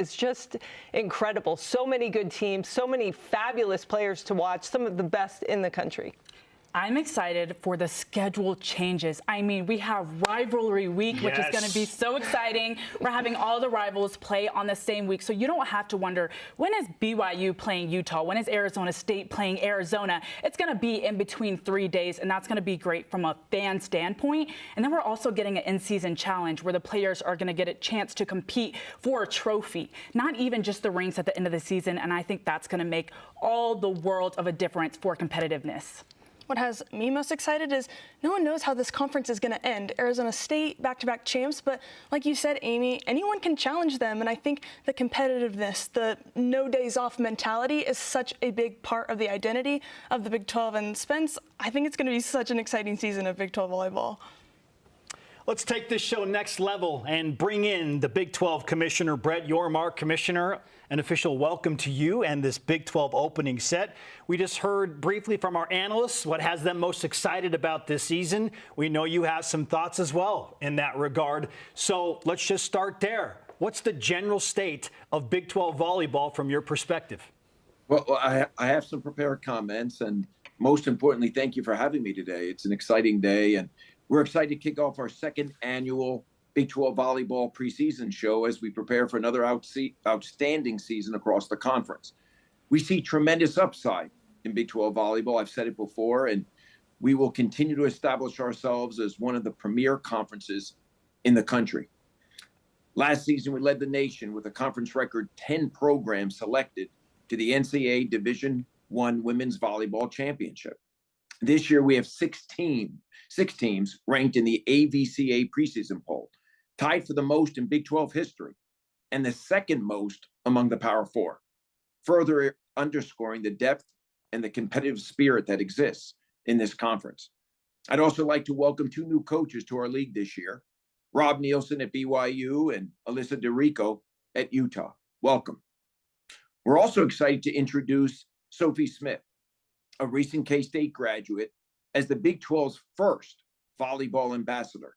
is just incredible. So many good teams, so many fabulous players to watch, some of the best in the country. I'm excited for the schedule changes. I mean, we have rivalry week, which is going to be so exciting. We're having all the rivals play on the same week, so you don't have to wonder, when is BYU playing Utah? When is Arizona State playing Arizona? It's going to be in between 3 days, and that's going to be great from a fan standpoint. And then we're also getting an in-season challenge where the players are going to get a chance to compete for a trophy, not even just the rings at the end of the season. And I think that's going to make all the world of a difference for competitiveness. What has me most excited is no one knows how this conference is going to end. Arizona State, back-to-back champs, but like you said, Amy, anyone can challenge them. And I think the competitiveness, the no days off mentality is such a big part of the identity of the Big 12. And Spence, I think it's going to be such an exciting season of Big 12 volleyball. Let's take this show next level and bring in the Big 12 Commissioner, Brett Yormark. Commissioner, an official welcome to you and this Big 12 opening set. We just heard briefly from our analysts what has them most excited about this season. We know you have some thoughts as well in that regard. So let's just start there. What's the general state of Big 12 volleyball from your perspective? Well, I have some prepared comments, and most importantly, thank you for having me today. It's an exciting day, and we're excited to kick off our second annual Big 12 volleyball preseason show as we prepare for another outstanding season across the conference. We see tremendous upside in Big 12 volleyball. I've said it before, and we will continue to establish ourselves as one of the premier conferences in the country. Last season, we led the nation with a conference record 10 programs selected to the NCAA Division I Women's Volleyball Championship. This year, we have six teams ranked in the AVCA preseason poll, tied for the most in Big 12 history, and the second most among the Power Four, further underscoring the depth and the competitive spirit that exists in this conference. I'd also like to welcome two new coaches to our league this year, Rob Nielsen at BYU and Alyssa DeRico at Utah. Welcome. We're also excited to introduce Sophie Smith, a recent K-State graduate, as the Big 12's first volleyball ambassador.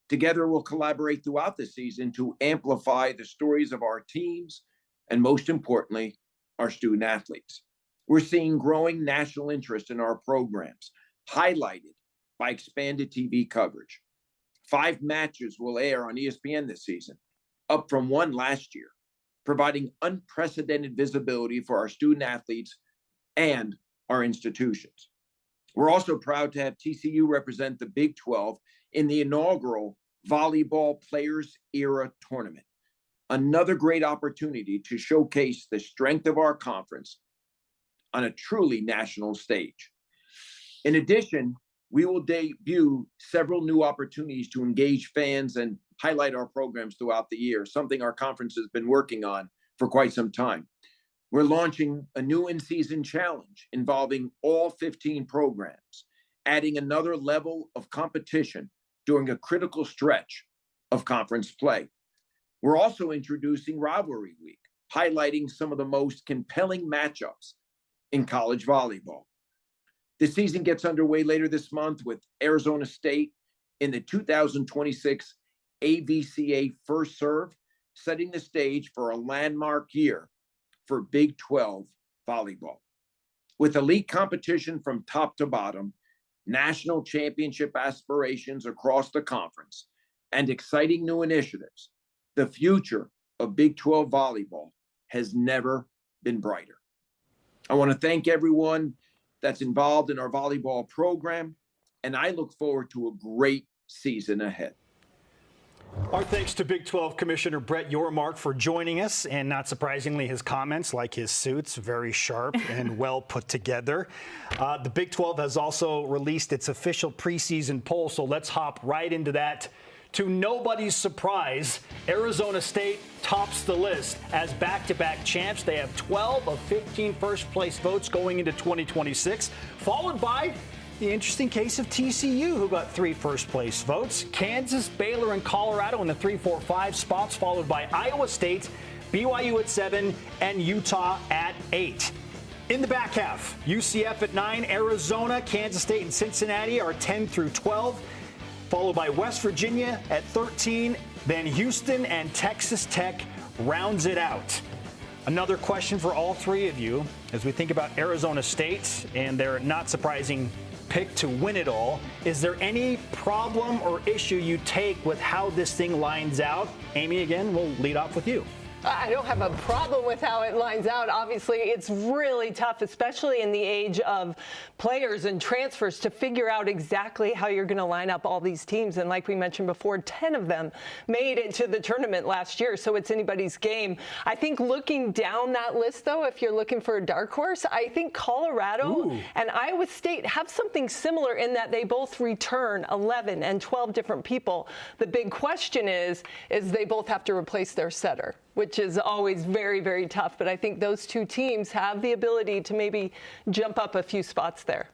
Together, we'll collaborate throughout the season to amplify the stories of our teams and, most importantly, our student athletes. We're seeing growing national interest in our programs, highlighted by expanded TV coverage. 5 matches will air on ESPN this season, up from 1 last year, providing unprecedented visibility for our student athletes and our institutions. We're also proud to have TCU represent the Big 12 in the inaugural Volleyball Players Era Tournament. Another great opportunity to showcase the strength of our conference on a truly national stage. In addition, we will debut several new opportunities to engage fans and highlight our programs throughout the year, something our conference has been working on for quite some time. We're launching a new in-season challenge involving all 15 programs, adding another level of competition during a critical stretch of conference play. We're also introducing Rivalry Week, highlighting some of the most compelling matchups in college volleyball. The season gets underway later this month with Arizona State in the 2026 AVCA First Serve, setting the stage for a landmark year for Big 12 volleyball. With elite competition from top to bottom, national championship aspirations across the conference, and exciting new initiatives, the future of Big 12 volleyball has never been brighter. I want to thank everyone that's involved in our volleyball program, and I look forward to a great season ahead. Our thanks to Big 12 Commissioner Brett Yormark for joining us, and not surprisingly, his comments, like his suits, very sharp and well put together. The Big 12 has also released its official preseason poll, so let's hop right into that. To nobody's surprise, Arizona State tops the list as back-to-back champs. They have 12 of 15 first-place votes going into 2026, followed by the interesting case of TCU, who got 3 first-place votes. Kansas, Baylor, and Colorado in the 3, 4, 5 spots, followed by Iowa State, BYU at 7, and Utah at 8. In the back half, UCF at 9, Arizona, Kansas State, and Cincinnati are 10 through 12, followed by West Virginia at 13, then Houston and Texas Tech rounds it out. Another question for all three of you as we think about Arizona State and their not surprising pick to win it all. Is there any problem or issue you take with how this thing lines out? Amy, again, we'll lead off with you. I don't have a problem with how it lines out. Obviously, it's really tough, especially in the age of players and transfers, to figure out exactly how you're going to line up all these teams. And like we mentioned before, 10 of them made it to the tournament last year, so it's anybody's game. I think looking down that list, though, if you're looking for a dark horse, I think Colorado and Iowa State have something similar in that they both return 11 and 12 different people. The big question is they both have to replace their setter, which is always very, very tough. But I think those two teams have the ability to maybe jump up a few spots there.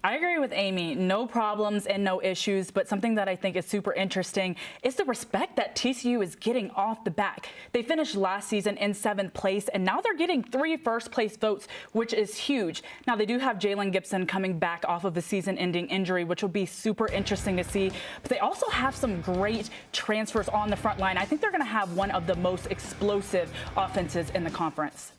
I agree with Amy. No problems and no issues, but something that I think is super interesting is the respect that TCU is getting off the bat. They finished last season in 7th place, and now they're getting 3 first-place votes, which is huge. Now, they do have Jalen Gibson coming back off of a season-ending injury, which will be super interesting to see. But they also have some great transfers on the front line. I think they're going to have one of the most explosive offenses in the conference.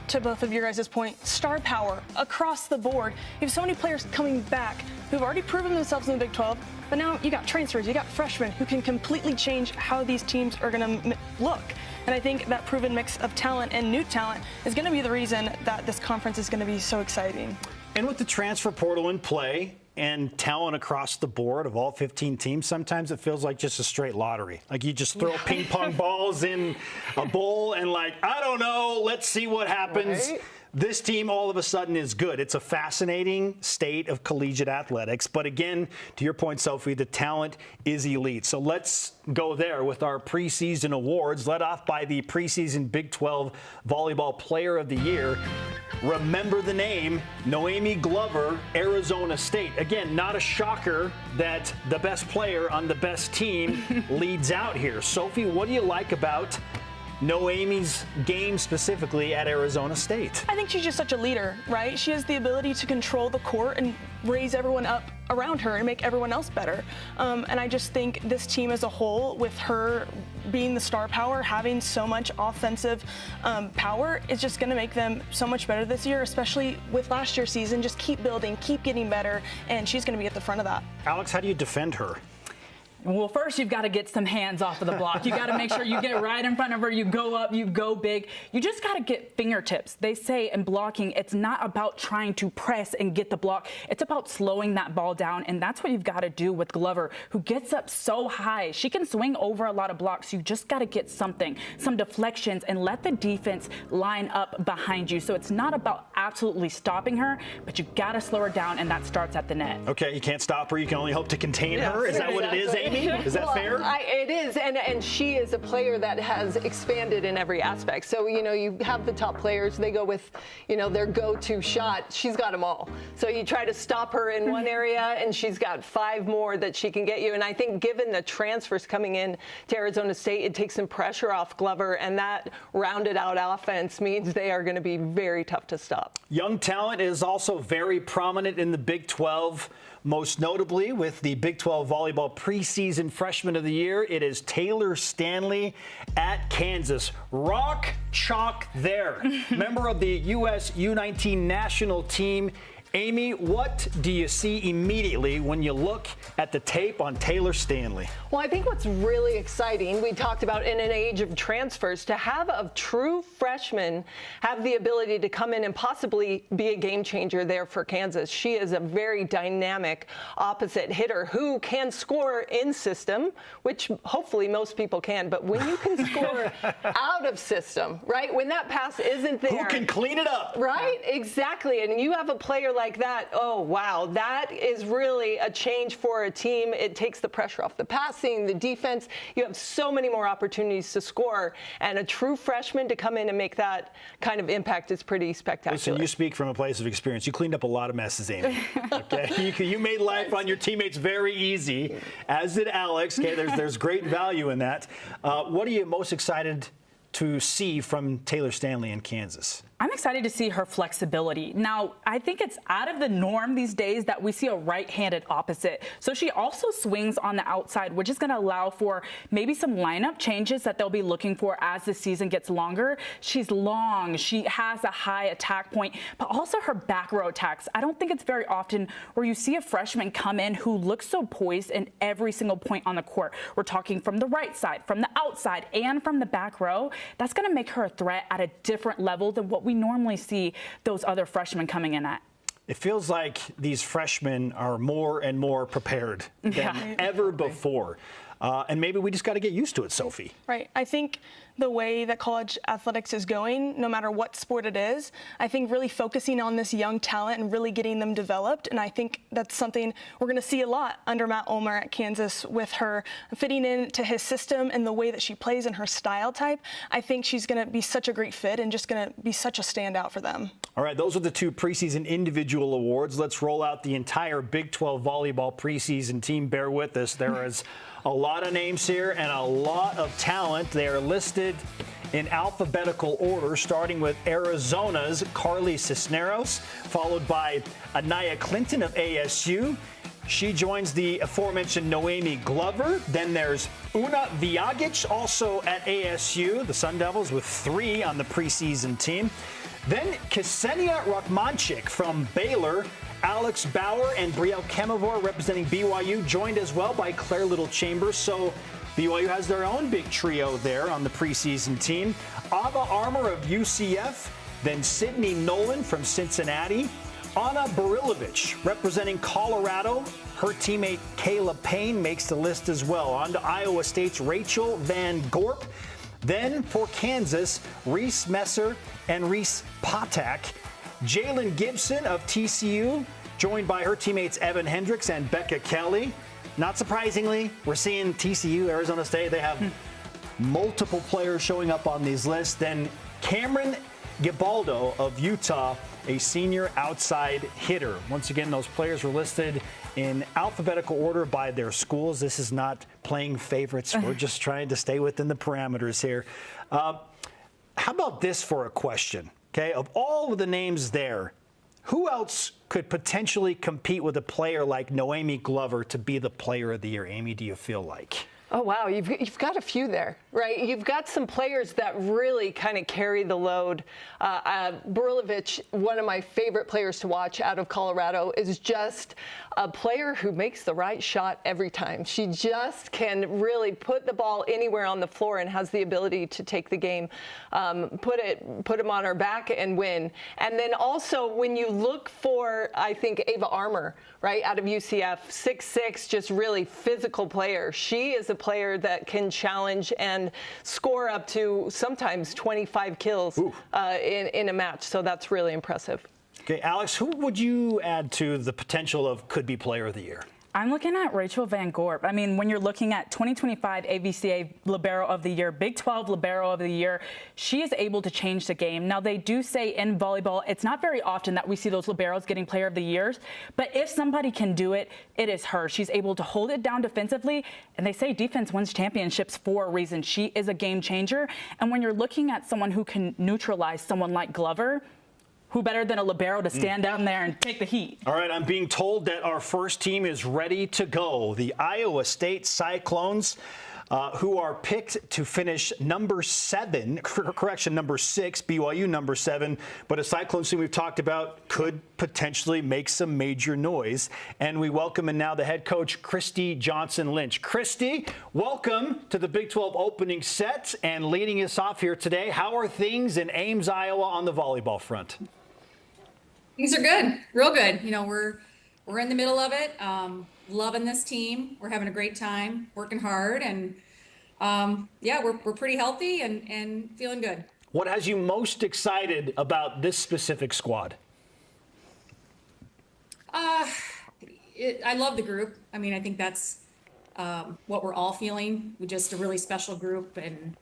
To both of your guys' point, star power across the board. You have so many players coming back who've already proven themselves in the Big 12, but now you got transfers, you got freshmen who can completely change how these teams are going to look. And I think that proven mix of talent and new talent is going to be the reason that this conference is going to be so exciting. And with the transfer portal in play and talent across the board of all 15 teams, sometimes it feels like just a straight lottery. Like you just throw ping pong balls in a bowl and like, I don't know, let's see what happens. Right? This team all of a sudden is good. It's a fascinating state of collegiate athletics. But again, to your point, Sophie, the talent is elite. So let's go there with our preseason awards, led off by the preseason Big 12 Volleyball Player of the Year. Remember the name, Noemi Glover, Arizona State. Again, not a shocker that the best player on the best team leads out here. Sophie, what do you like about Noemi's game specifically at Arizona State? I think she's just such a leader, right? She has the ability to control the court and raise everyone up around her and make everyone else better. And I just think this team as a whole, with her being the star power, having so much offensive power, is just going to make them so much better this year, especially with last year's season. Just keep building, keep getting better, and she's going to be at the front of that. Alex, how do you defend her? Well, first, you've got to get some hands off of the block. You got to make sure you get right in front of her. You go up, you go big. You just got to get fingertips. They say in blocking, it's not about trying to press and get the block. It's about slowing that ball down, and that's what you've got to do with Glover, who gets up so high. She can swing over a lot of blocks. You just got to get something, some deflections, and let the defense line up behind you. So it's not about absolutely stopping her, but you got to slow her down, and that starts at the net. Okay, you can't stop her. You can only hope to contain her. Is that what it is, Amy? Is that fair? It is, and she is a player that has expanded in every aspect. So, you know, you have the top players, they go with, you know, their go-to shot. She's got them all. So you try to stop her in one area, and she's got 5 more that she can get you. And I think given the transfers coming in to Arizona State, it takes some pressure off Glover, and that rounded out offense means they are going to be very tough to stop. Young talent is also very prominent in the Big 12. Most notably with the Big 12 Volleyball Preseason Freshman of the Year, it is Taylor Stanley at Kansas. Rock chalk there. Member of the U.S. U19 national team. Amy, what do you see immediately when you look at the tape on Taylor Stanley? Well, I think what's really exciting, we talked about in an age of transfers, to have a true freshman have the ability to come in and possibly be a game changer there for Kansas. She is a very dynamic opposite hitter who can score in system, which hopefully most people can. But when you can score out of system, right, when that pass isn't there. Who can clean it up? Right, exactly. And you have a player like that, oh, wow, that is really a change for a team. It takes the pressure off the passing, the defense. You have so many more opportunities to score. And a true freshman to come in and make that kind of impact is pretty spectacular. Listen, you speak from a place of experience. You cleaned up a lot of messes, Amy. Okay, you made life on your teammates very easy, as did Alex. Okay, there's great value in that. What are you most excited to see from Taylor Stanley in Kansas? I'm excited to see her flexibility. Now, I think it's out of the norm these days that we see a right-handed opposite. So she also swings on the outside, which is going to allow for maybe some lineup changes that they'll be looking for as the season gets longer. She's long. She has a high attack point, but also her back row attacks. I don't think it's very often where you see a freshman come in who looks so poised in every single point on the court. We're talking from the right side, from the outside, and from the back row. That's going to make her a threat at a different level than what we normally see those other freshmen coming in at. It feels like these freshmen are more and more prepared than ever before. And maybe we just got to get used to it, Sophie. Right. I think the way that college athletics is going, no matter what sport it is, I think really focusing on this young talent and really getting them developed. And I think that's something we're going to see a lot under Matt Ulmer at Kansas with her fitting into his system and the way that she plays and her style type. I think she's going to be such a great fit and just going to be such a standout for them. All right, those are the 2 preseason individual awards. Let's roll out the entire Big 12 volleyball preseason team. Bear with us. There is a lot of names here and a lot of talent. They are listed in alphabetical order, starting with Arizona's Carly Cisneros, followed by Anaya Clinton of ASU. She joins the aforementioned Noemi Glover. Then there's Una Viagic, also at ASU, the Sun Devils, with 3 on the preseason team. Then Ksenia Rachmanchik from Baylor. Alex Bauer and Brielle Kemivor representing BYU, joined as well by Claire Little-Chambers. So BYU has their own big trio there on the preseason team. Ava Armour of UCF, then Sydney Nolan from Cincinnati. Anna Barilovic representing Colorado. Her teammate Kayla Payne makes the list as well. On to Iowa State's Rachel Van Gorp. Then for Kansas, Reese Messer and Reese Patak. Jalen Gibson of TCU, joined by her teammates Evan Hendricks and Becca Kelly. Not surprisingly, we're seeing TCU, Arizona State, they have multiple players showing up on these lists. Then Cameron Gibaldo of Utah, a senior outside hitter. Once again, those players were listed in alphabetical order by their schools. This is not playing favorites. We're just trying to stay within the parameters here. How about this for a question? Okay, of all of the names there, who else could potentially compete with a player like Noemi Glover to be the player of the year? Amy, do you feel like? Oh, wow. You've got a few there, right? You've got some players that really kind of carry the load. Barilovic, one of my favorite players to watch out of Colorado, is just a player who makes the right shot every time. She just can really put the ball anywhere on the floor and has the ability to take the game, put him on her back and win. And then also when you look for, I think, Ava Armour, right, out of UCF, 6'6", just really physical player. She is a player that can challenge and score up to sometimes 25 kills in a match. So that's really impressive. Okay, Alex, who would you add to the potential of could-be player of the year? I'm looking at Rachel Van Gorp. I mean, when you're looking at 2025 AVCA Libero of the Year, Big 12 Libero of the Year, she is able to change the game. Now, they do say in volleyball, it's not very often that we see those Liberos getting Player of the Years, but if somebody can do it, it is her. She's able to hold it down defensively, and they say defense wins championships for a reason. She is a game changer, and when you're looking at someone who can neutralize someone like Glover, who better than a libero to stand down there and take the heat? All right, I'm being told that our first team is ready to go. The Iowa State Cyclones, who are picked to finish number 7, number 6, BYU number 7, but a Cyclones team we've talked about could potentially make some major noise. And we welcome in now the head coach, Christy Johnson-Lynch. Christy, welcome to the Big 12 opening set and leading us off here today. How are things in Ames, Iowa on the volleyball front? Things are good, real good. You know, we're in the middle of it. Loving this team. We're having a great time, working hard, and yeah, we're pretty healthy and feeling good. What has you most excited about this specific squad? I love the group. I mean, I think that's what we're all feeling. We're just a really special group and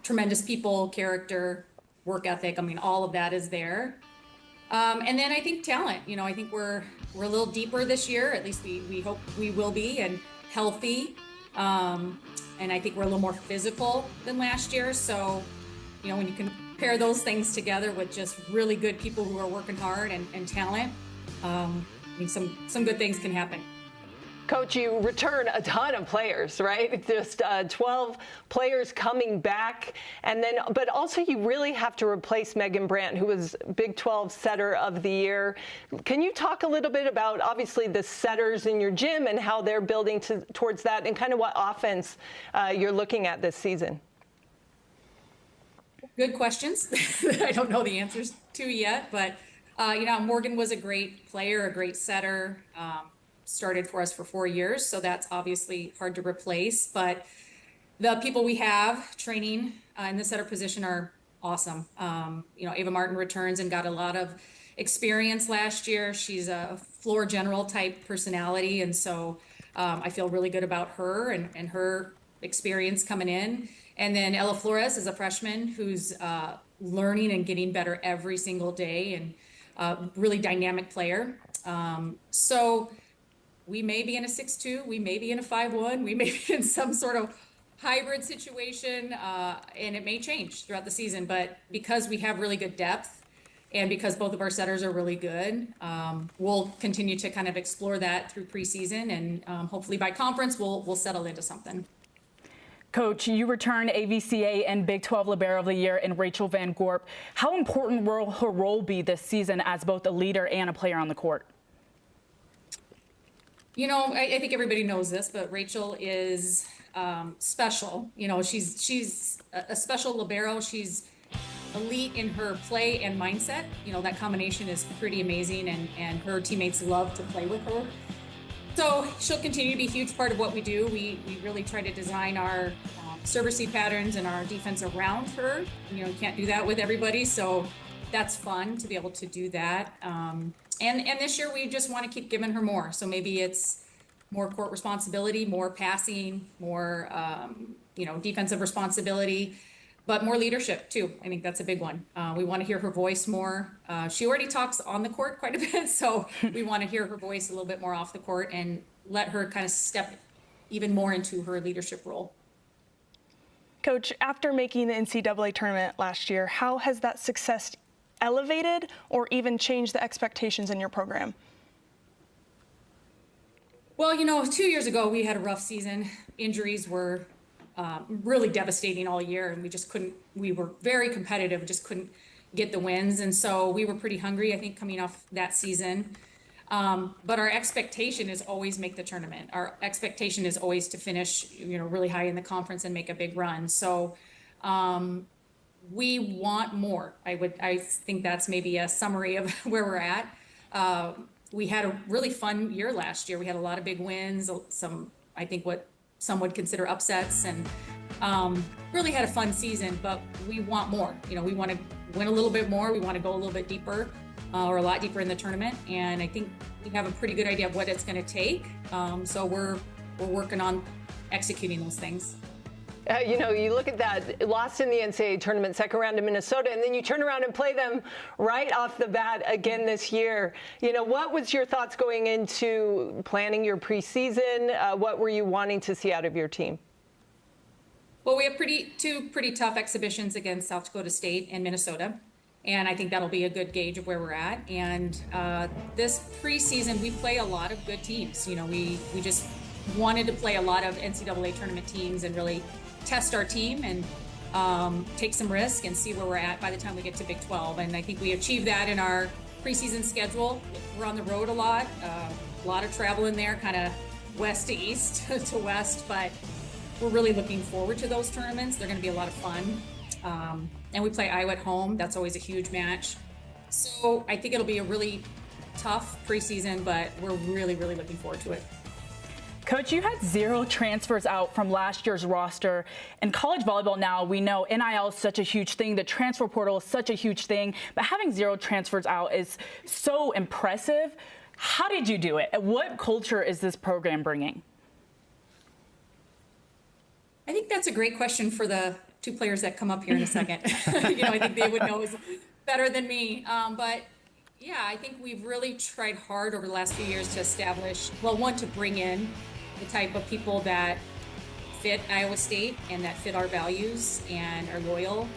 tremendous people, character, work ethic. I mean, all of that is there. And then I think talent, you know, I think we're a little deeper this year, at least we hope we will be, and healthy. And I think we're a little more physical than last year. So, you know, when you can pair those things together with just really good people who are working hard and talent, I mean, some good things can happen. Coach, you return a ton of players, right? Just 12 players coming back. And then, but also you really have to replace Megan Brandt, who was Big 12 Setter of the Year. Can you talk a little bit about, obviously, the setters in your gym and how they're building towards that and kind of what offense you're looking at this season? Good questions that I don't know the answers to yet, but, you know, Morgan was a great player, a great setter. Started for us for 4 years, so that's obviously hard to replace. But the people we have training in the setter position are awesome. You know, Ava Martin returns and got a lot of experience last year. She's a floor general type personality, and so I feel really good about her and her experience coming in. And then Ella Flores is a freshman who's learning and getting better every single day, and really dynamic player. So we may be in a 6-2, we may be in a 5-1, we may be in some sort of hybrid situation, and it may change throughout the season. But because we have really good depth and because both of our setters are really good, we'll continue to kind of explore that through preseason, and hopefully by conference we'll settle into something. Coach, you returned AVCA and Big 12 Libero of the Year in Rachel Van Gorp. How important will her role be this season as both a leader and a player on the court? You know, I think everybody knows this, but Rachel is special. You know, she's a special libero. She's elite in her play and mindset. You know, that combination is pretty amazing, and her teammates love to play with her. So she'll continue to be a huge part of what we do. We really try to design our serve receive patterns and our defense around her. You know, you can't do that with everybody, so that's fun to be able to do that. And this year we just want to keep giving her more. So maybe it's more court responsibility, more passing, more you know, defensive responsibility, but more leadership too. I think that's a big one. We want to hear her voice more. She already talks on the court quite a bit, so we want to hear her voice a little bit more off the court and let her kind of step even more into her leadership role. Coach, after making the NCAA tournament last year, how has that success elevated or even changed the expectations in your program? Well, you know, 2 years ago we had a rough season. Injuries were really devastating all year, and we were very competitive, just couldn't get the wins. And so we were pretty hungry, I think, coming off that season. But our expectation is always make the tournament. Our expectation is always to finish, you know, really high in the conference and make a big run. So we want more. I think that's maybe a summary of where we're at. We had a really fun year last year. We had a lot of big wins, some, I think what some would consider upsets, and really had a fun season, but we want more. You know, we want to win a little bit more. We want to go a little bit deeper, or a lot deeper in the tournament. And I think we have a pretty good idea of what it's going to take. So we're working on executing those things. You know, you look at that, lost in the NCAA tournament, second round in Minnesota, and then you turn around and play them right off the bat again this year. You know, what was your thoughts going into planning your preseason? What were you wanting to see out of your team? Well, we have two pretty tough exhibitions against South Dakota State and Minnesota, and I think that'll be a good gauge of where we're at. And this preseason, we play a lot of good teams. You know, we just wanted to play a lot of NCAA tournament teams and really test our team and take some risk and see where we're at by the time we get to Big 12. And I think we achieved that in our preseason schedule. We're on the road a lot of travel in there, kind of west to east to west, but we're really looking forward to those tournaments. They're going to be a lot of fun. And we play Iowa at home. That's always a huge match. So I think it'll be a really tough preseason, but we're really, really looking forward to it. Coach, you had 0 transfers out from last year's roster. In college volleyball now, we know NIL is such a huge thing. The transfer portal is such a huge thing. But having 0 transfers out is so impressive. How did you do it? What culture is this program bringing? I think that's a great question for the 2 players that come up here in a second. You know, I think they would know better than me. But yeah, I think we've really tried hard over the last few years to establish, well, one, to bring in the type of people that fit Iowa State and that fit our values and are loyal.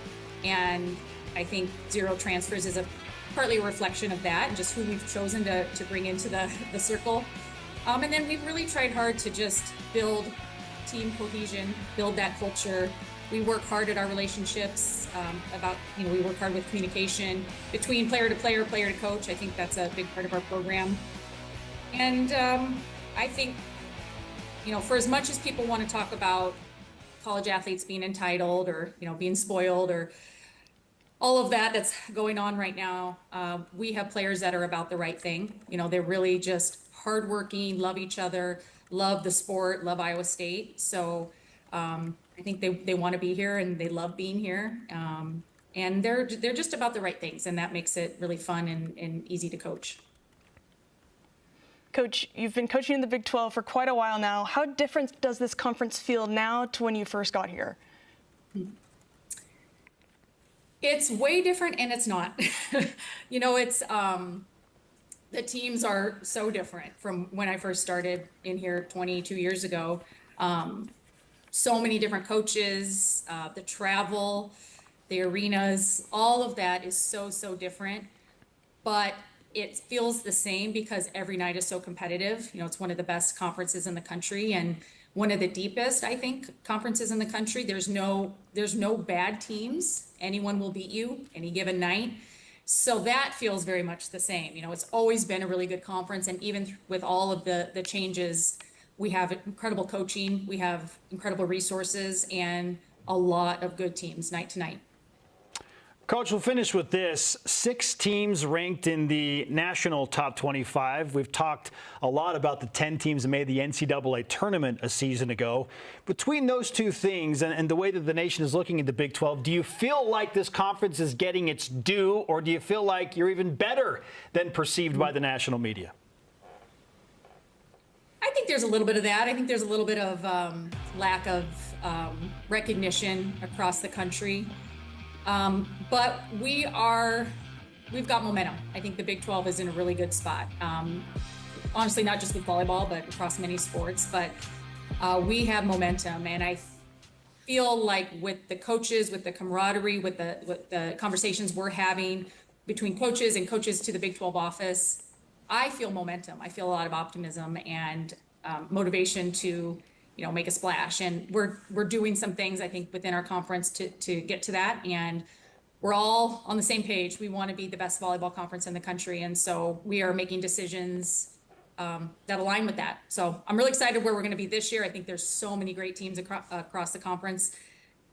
And I think 0 transfers is partly a reflection of that and just who we've chosen to bring into the circle. And then we've really tried hard to just build team cohesion, build that culture. We work hard at our relationships, we work hard with communication between player to player, player to coach. I think that's a big part of our program. And I think, for as much as people want to talk about college athletes being entitled or, being spoiled or all of that that's going on right now, we have players that are about the right thing. They're really just hardworking, love each other, love the sport, love Iowa State. So I think they want to be here and they love being here. And they're just about the right things, and that makes it really fun and easy to coach. Coach, you've been coaching in the Big 12 for quite a while now. How different does this conference feel now to when you first got here? It's way different, and it's not. It's the teams are so different from when I first started in here 22 years ago. So many different coaches, the travel, the arenas, all of that is so different. But it feels the same because every night is so competitive. It's one of the best conferences in the country and one of the deepest, I think, conferences in the country. There's no bad teams. Anyone will beat you any given night. So that feels very much the same. It's always been a really good conference. And even with all of the changes, we have incredible coaching, we have incredible resources, and a lot of good teams night to night. Coach, we'll finish with this. 6 teams ranked in the national top 25. We've talked a lot about the 10 teams that made the NCAA tournament a season ago. Between those two things and the way that the nation is looking at the Big 12, do you feel like this conference is getting its due, or do you feel like you're even better than perceived by the national media? I think there's a little bit of that. I think there's a little bit of lack of recognition across the country. But we've got momentum. I think the Big 12 is in a really good spot. Honestly, not just with volleyball, but across many sports. But we have momentum, and I feel like with the coaches, with the camaraderie, with the conversations we're having between coaches and coaches to the Big 12 office, I feel momentum. I feel a lot of optimism and motivation to make a splash. And we're doing some things, I think, within our conference to get to that. And we're all on the same page. We want to be the best volleyball conference in the country. And so we are making decisions that align with that. So I'm really excited where we're going to be this year. I think there's so many great teams across the conference.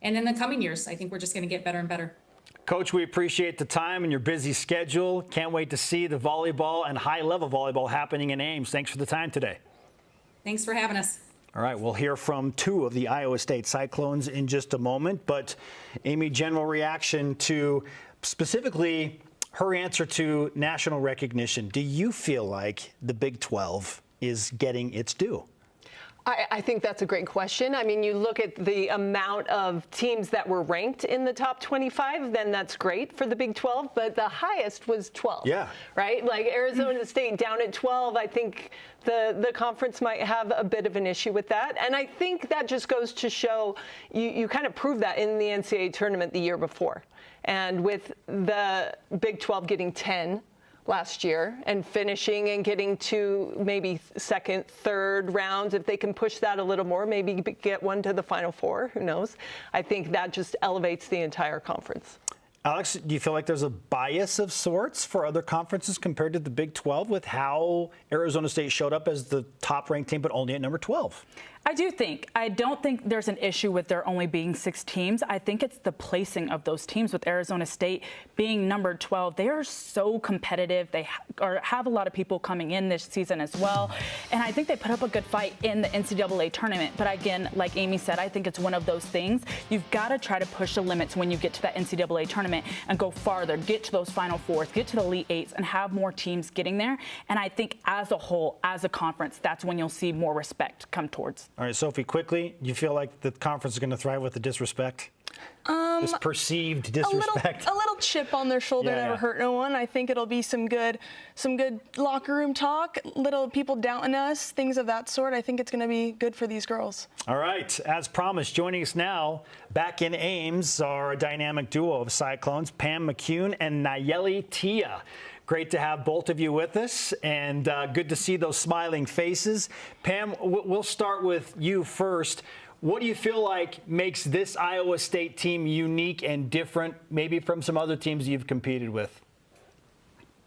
And in the coming years, I think we're just going to get better and better. Coach, we appreciate the time and your busy schedule. Can't wait to see the volleyball and high-level volleyball happening in Ames. Thanks for the time today. Thanks for having us. All right, we'll hear from 2 of the Iowa State Cyclones in just a moment. But, Amy, general reaction to specifically her answer to national recognition. Do you feel like the Big 12 is getting its due? I think that's a great question. I mean, you look at the amount of teams that were ranked in the top 25, then that's great for the Big 12, but the highest was 12. Yeah. Right? Like Arizona State down at 12, I think the conference might have a bit of an issue with that. And I think that just goes to show you kind of proved that in the NCAA tournament the year before. And with the Big 12 getting 10 last year and finishing and getting to maybe second, third rounds, if they can push that a little more, maybe get one to the Final Four, who knows? I think that just elevates the entire conference. Alex, do you feel like there's a bias of sorts for other conferences compared to the Big 12 with how Arizona State showed up as the top-ranked team but only at number 12? I do think. I don't think there's an issue with there only being 6 teams. I think it's the placing of those teams with Arizona State being number 12. They are so competitive. They have a lot of people coming in this season as well. And I think they put up a good fight in the NCAA tournament. But again, like Amy said, I think it's one of those things. You've got to try to push the limits when you get to that NCAA tournament and go farther, get to those Final Fours, get to the Elite Eights, and have more teams getting there. And I think as a whole, as a conference, that's when you'll see more respect come towards. All right, Sophie, quickly, do you feel like the conference is going to thrive with the disrespect? This perceived disrespect. A little chip on their shoulder never hurt no one. I think it'll be some good locker room talk, little people doubting us, things of that sort. I think it's going to be good for these girls. All right, as promised, joining us now back in Ames are a dynamic duo of Cyclones, Pam McCune and Nayeli Tia. Great to have both of you with us, and good to see those smiling faces. Pam, we'll start with you first. What do you feel like makes this Iowa State team unique and different, maybe from some other teams you've competed with?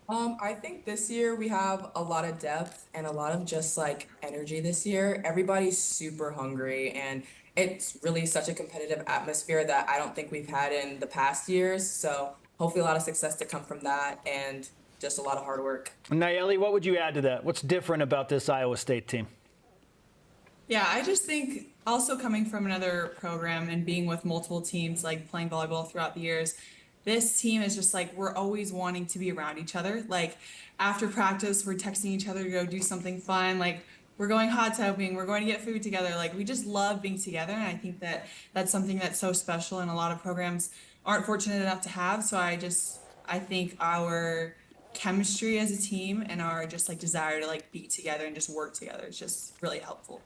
I think this year we have a lot of depth and a lot of just like energy this year. Everybody's super hungry, and it's really such a competitive atmosphere that I don't think we've had in the past years. So hopefully a lot of success to come from that and just a lot of hard work. Nayeli, what would you add to that? What's different about this Iowa State team? Yeah, I just think also coming from another program and being with multiple teams, like playing volleyball throughout the years, this team is just like, we're always wanting to be around each other. Like after practice, we're texting each other to go do something fun. Like we're going hot tubbing, we're going to get food together. Like we just love being together. And I think that that's something that's so special and a lot of programs aren't fortunate enough to have. So I think our chemistry as a team and our just like desire to like be together and just work together is just really helpful.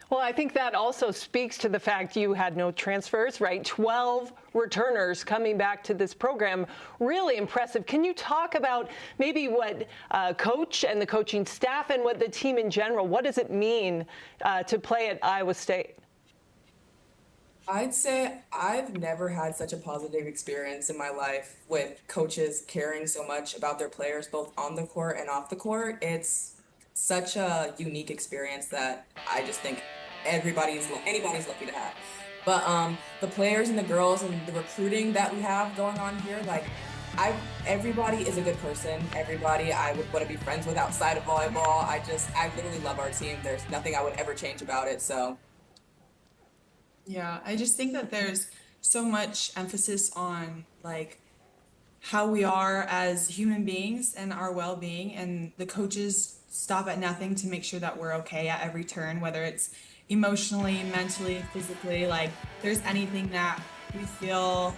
Well, I think that also speaks to the fact you had no transfers, right? 12 returners coming back to this program. Really impressive. Can you talk about maybe what coach and the coaching staff and what the team in general, what does it mean to play at Iowa State? I'd say I've never had such a positive experience in my life with coaches caring so much about their players, both on the court and off the court. It's such a unique experience that I just think anybody's lucky to have. But the players and the girls and the recruiting that we have going on here, like everybody is a good person. Everybody I would want to be friends with outside of volleyball. I literally love our team. There's nothing I would ever change about it. So yeah, I just think that there's so much emphasis on like how we are as human beings and our well-being, and the coaches stop at nothing to make sure that we're okay at every turn, whether it's emotionally, mentally, physically. Like there's anything that we feel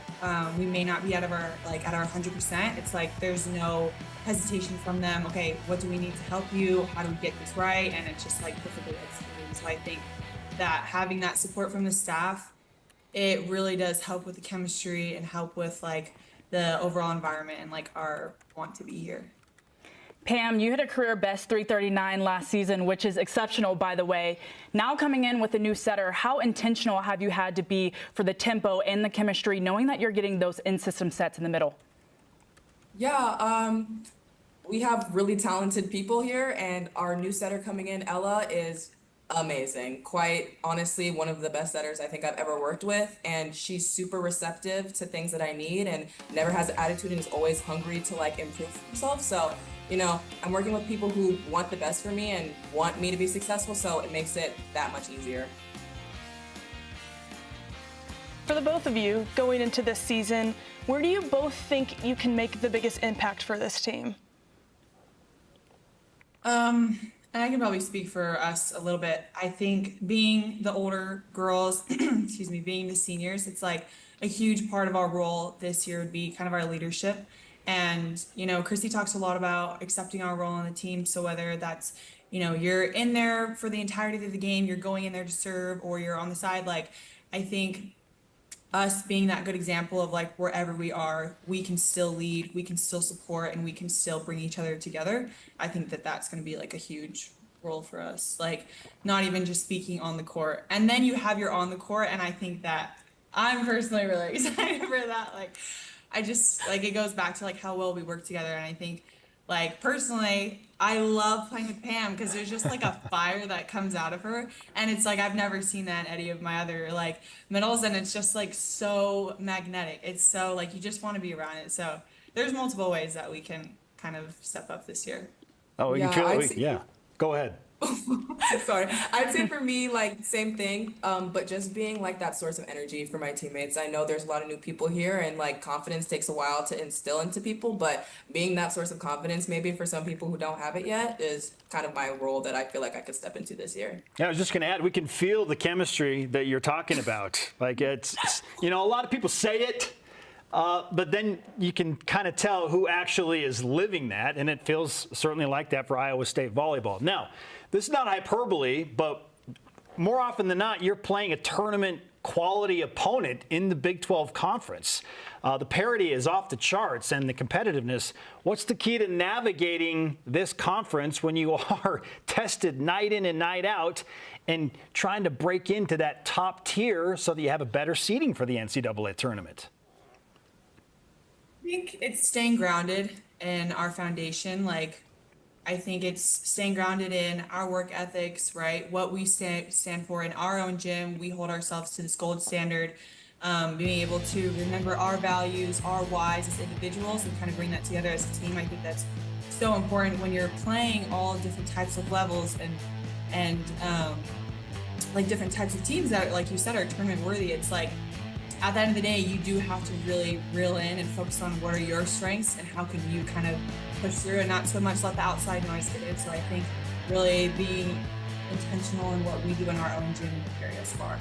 we may not be at our 100%. It's like there's no hesitation from them. Okay, what do we need to help you? How do we get this right? And it's just like perfectly executed. So I think that having that support from the staff, it really does help with the chemistry and help with like the overall environment and like our want to be here. Pam, you hit a career best 339 last season, which is exceptional, by the way. Now coming in with a new setter, how intentional have you had to be for the tempo and the chemistry, knowing that you're getting those in-system sets in the middle? Yeah, we have really talented people here, and our new setter coming in, Ella, is amazing. Quite honestly, one of the best setters I think I've ever worked with, and she's super receptive to things that I need and never has attitude and is always hungry to like improve herself. So, you know, I'm working with people who want the best for me and want me to be successful, so it makes it that much easier. For the both of you going into this season, where do you both think you can make the biggest impact for this team? And I can probably speak for us a little bit. I think being the older girls, excuse me, being the seniors, it's like a huge part of our role this year would be kind of our leadership. And, you know, Christy talks a lot about accepting our role on the team. So whether that's, you know, you're in there for the entirety of the game, you're going in there to serve, or you're on the side, like, I think us being that good example of like wherever we are, we can still lead, we can still support, and we can still bring each other together. I think that that's going to be like a huge role for us, like not even just speaking on the court. And then you have your on the court, and I think that I'm personally really excited for that. Like I just like it goes back to like how well we work together. And I think like personally, I love playing with Pam because there's just like a fire that comes out of her, and it's like I've never seen that in any of my other like middles, and it's just like so magnetic. It's so like you just want to be around it. So there's multiple ways that we can kind of step up this year. Oh, Yeah, you feel it? Yeah. Go ahead. Sorry. I'd say for me, like, same thing, but just being like that source of energy for my teammates. I know there's a lot of new people here, and like confidence takes a while to instill into people, but being that source of confidence, maybe for some people who don't have it yet, is kind of my role that I feel like I could step into this year. Yeah, I was just going to add, we can feel the chemistry that you're talking about. Like, it's, you know, a lot of people say it, but then you can kind of tell who actually is living that, and it feels certainly like that for Iowa State volleyball. Now, this is not hyperbole, but more often than not, you're playing a tournament quality opponent in the Big 12 conference. The parity is off the charts, and the competitiveness. What's the key to navigating this conference when you are tested night in and night out and trying to break into that top tier so that you have a better seeding for the NCAA tournament? I think it's staying grounded in our foundation. Like, I think it's staying grounded in our work ethics, right? What we stand for in our own gym. We hold ourselves to this gold standard. Being able to remember our values, our whys as individuals, and kind of bring that together as a team. I think that's so important when you're playing all different types of levels and like different types of teams that, like you said, are tournament worthy. It's like, at the end of the day, you do have to really reel in and focus on what are your strengths and how can you kind of push through and not so much let the outside noise get in. So I think really being intentional in what we do in our own gym will carry us far.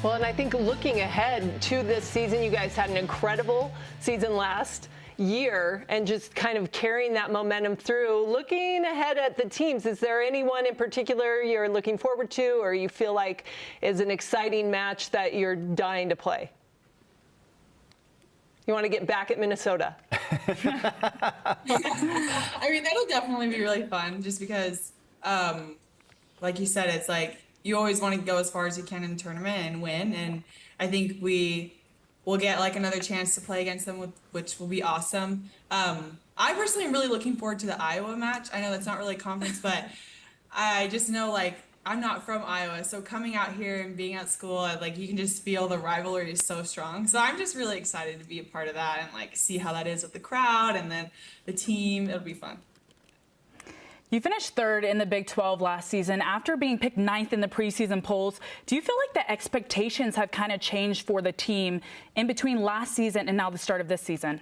Well, and I think looking ahead to this season, you guys had an incredible season last year and just kind of carrying that momentum through. Looking ahead at the teams, is there anyone in particular you're looking forward to or you feel like is an exciting match that you're dying to play? You want to get back at Minnesota? I mean, that'll definitely be really fun just because, like you said, it's like you always want to go as far as you can in the tournament and win. And I think we'll get like another chance to play against them, which will be awesome. I personally am really looking forward to the Iowa match. I know that's not really a conference, but I just know like I'm not from Iowa, so coming out here and being at school, like you can just feel the rivalry is so strong. So I'm just really excited to be a part of that and like see how that is with the crowd and then the team. It'll be fun. You finished third in the Big 12 last season after being picked 9th in the preseason polls. Do you feel like the expectations have kind of changed for the team in between last season and now the start of this season?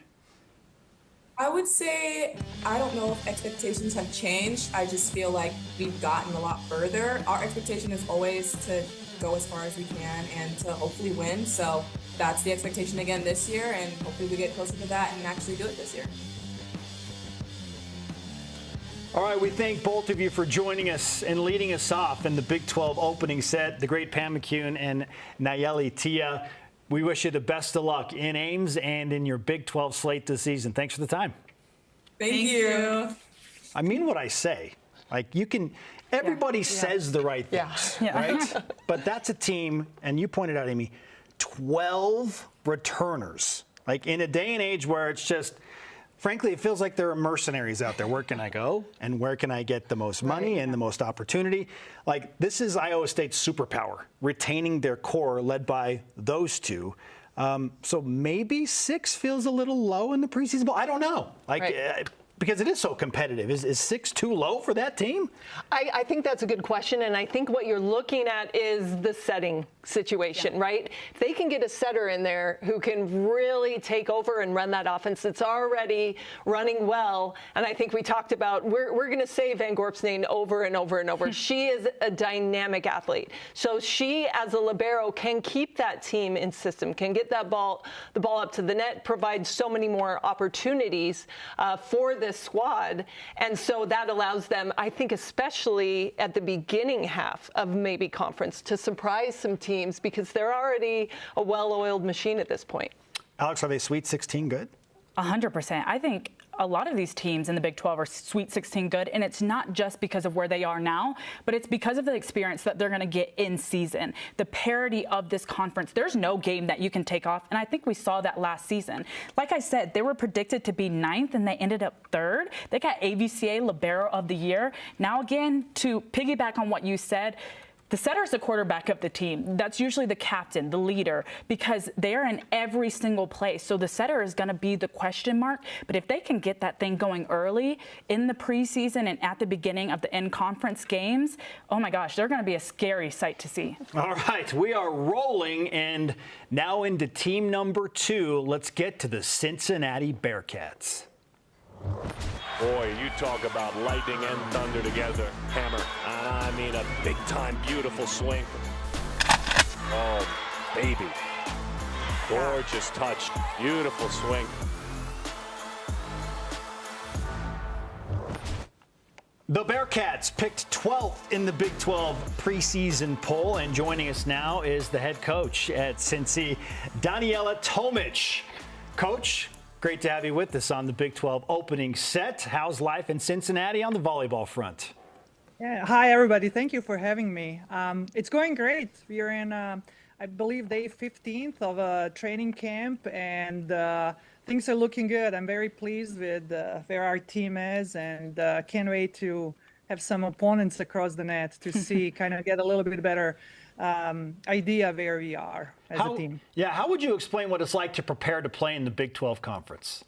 I would say, I don't know if expectations have changed. I just feel like we've gotten a lot further. Our expectation is always to go as far as we can and to hopefully win. So that's the expectation again this year, and hopefully we get closer to that and actually do it this year. All right, we thank both of you for joining us and leading us off in the Big 12 opening set, the great Pam McCune and Nayeli Tia. We wish you the best of luck in Ames and in your Big 12 slate this season. Thanks for the time. Thank you. I mean what I say. Like, you can, everybody says the right things, right? But that's a team, and you pointed out, Amy, 12 returners. Like, in a day and age where it's just, frankly, it feels like there are mercenaries out there. Where can I go and where can I get the most money and the most opportunity? Like, this is Iowa State's superpower, retaining their core led by those two. So maybe 6 feels a little low in the preseason ball. I don't know. Like, because it is so competitive. Is 6 too low for that team? I think that's a good question, and I think what you're looking at is the setting situation, right? If they can get a setter in there who can really take over and run that offense that's already running well, and I think we talked about, we're going to say Van Gorp's name over and over and over. She is a dynamic athlete. So she, as a libero, can keep that team in system, can get the ball up to the net, provide so many more opportunities for this squad. And so that allows them, I think, especially at the beginning half of maybe conference, to surprise some teams because they're already a well-oiled machine at this point. Alex, are they Sweet 16 good? 100%. I think a lot of these teams in the Big 12 are Sweet 16 good, and it's not just because of where they are now, but it's because of the experience that they're going to get in season. The parity of this conference, there's no game that you can take off, and I think we saw that last season. Like I said, they were predicted to be 9th, and they ended up 3rd. They got AVCA Libero of the Year. Now, again, to piggyback on what you said, The setter is the quarterback of the team. That's usually the captain, the leader, because they're in every single play. So the setter is going to be the question mark. But if they can get that thing going early in the preseason and at the beginning of the in-conference games, oh my gosh, they're going to be a scary sight to see. All right, we are rolling, and now into team number 2. Let's get to the Cincinnati Bearcats. Boy, you talk about lightning and thunder together. Hammer. I mean, a big-time, beautiful swing. Oh, baby. Gorgeous touch. Beautiful swing. The Bearcats picked 12th in the Big 12 preseason poll, and joining us now is the head coach at Cincy, Daniela Tomic. Coach, great to have you with us on the Big 12 opening set. How's life in Cincinnati on the volleyball front? Yeah, hi everybody. Thank you for having me. It's going great. We are in, I believe, day 15th of a training camp, and things are looking good. I'm very pleased with where our team is, and can't wait to have some opponents across the net to see, kind of get a little bit better idea where we are as a team. Yeah, how would you explain what it's like to prepare to play in the Big 12 conference?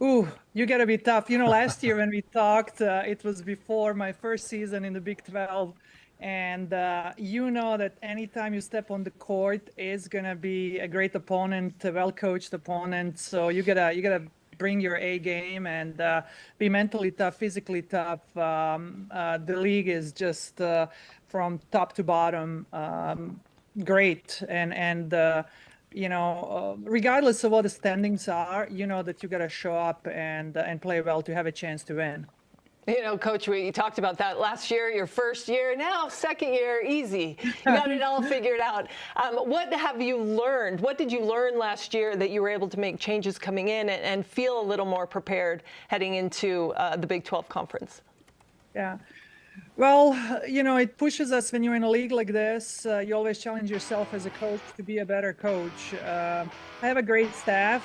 Ooh, you gotta be tough. You know, last year when we talked, it was before my first season in the Big 12. And you know that anytime you step on the court is gonna be a great opponent, a well-coached opponent. So you gotta bring your A game and be mentally tough, physically tough. The league is just from top to bottom great, and you know, regardless of what the standings are, you know that you gotta show up and play well to have a chance to win. You know, Coach, we talked about that last year, your first year. Now, second year, easy. You got it all figured out. What have you learned? What did you learn last year that you were able to make changes coming in and feel a little more prepared heading into the Big 12 conference? Yeah. Well, you know, it pushes us when you're in a league like this. You always challenge yourself as a coach to be a better coach. I have a great staff.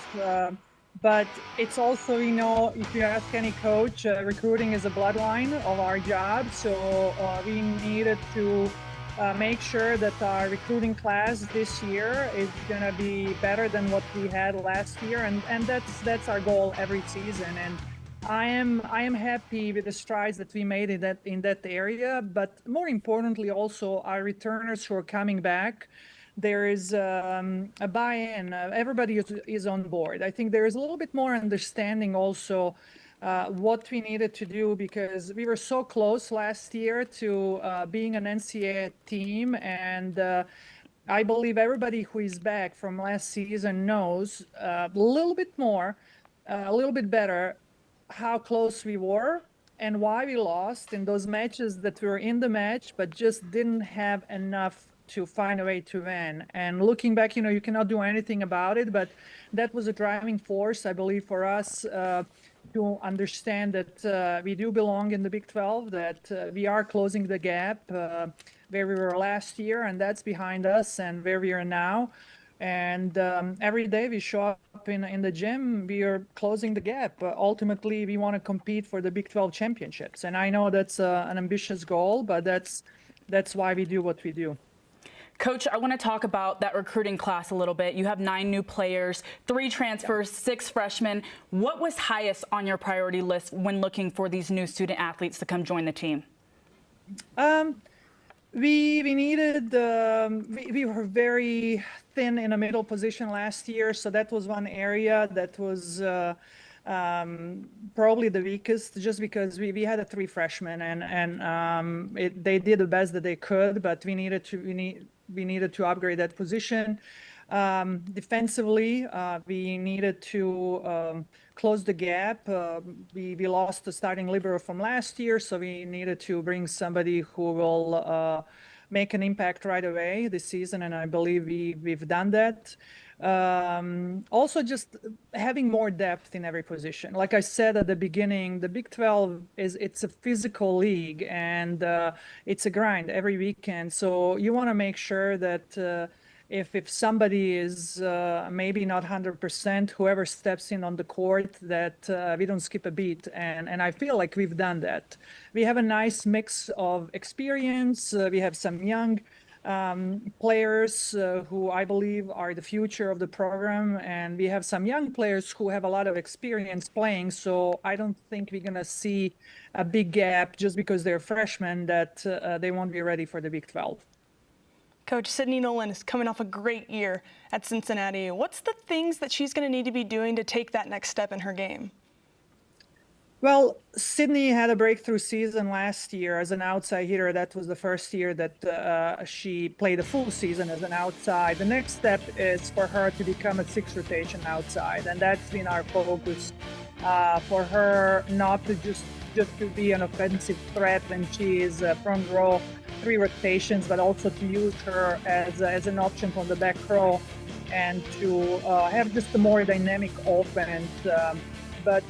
But it's also, you know, if you ask any coach, recruiting is a bloodline of our job. So we needed to make sure that our recruiting class this year is going to be better than what we had last year. And that's our goal every season. And I am happy with the strides that we made in that area. But more importantly, also our returners who are coming back. There is a buy-in. Everybody is on board. I think there is a little bit more understanding also what we needed to do, because we were so close last year to being an NCAA team. And I believe everybody who is back from last season knows a little bit more, a little bit better how close we were and why we lost in those matches that we were in the match, but just didn't have enough to find a way to win. And looking back, you know, you cannot do anything about it, but that was a driving force, I believe, for us to understand that we do belong in the Big 12, that we are closing the gap where we were last year, and that's behind us, and where we are now. And every day we show up in the gym, we are closing the gap. Ultimately, we want to compete for the Big 12 championships. And I know that's an ambitious goal, but that's why we do what we do. Coach, I want to talk about that recruiting class a little bit. You have 9 new players, 3 transfers, 6 freshmen. What was highest on your priority list when looking for these new student athletes to come join the team? We needed, we were very thin in a middle position last year, so that was one area that was probably the weakest, just because we had 3 freshmen, and they did the best that they could, but we needed to upgrade that position. Defensively, we needed to close the gap. We lost the starting libero from last year, so we needed to bring somebody who will make an impact right away this season, and I believe we've done that. Also, just having more depth in every position. Like I said at the beginning, the Big 12 it's a physical league, and it's a grind every weekend. So you want to make sure that if somebody is maybe not 100%, whoever steps in on the court, that we don't skip a beat. And I feel like we've done that. We have a nice mix of experience. We have some young players who I believe are the future of the program. And we have some young players who have a lot of experience playing. So I don't think we're going to see a big gap just because they're freshmen that they won't be ready for the Big 12. Coach, Sydney Nolan is coming off a great year at Cincinnati. What's the things that she's going to need to be doing to take that next step in her game? Well, Sydney had a breakthrough season last year as an outside hitter. That was the first year that she played a full season as an outside. The next step is for her to become a 6th rotation outside, and that's been our focus for her, not to just to be an offensive threat when she is front row 3 rotations, but also to use her as an option from the back row and to have just a more dynamic offense. But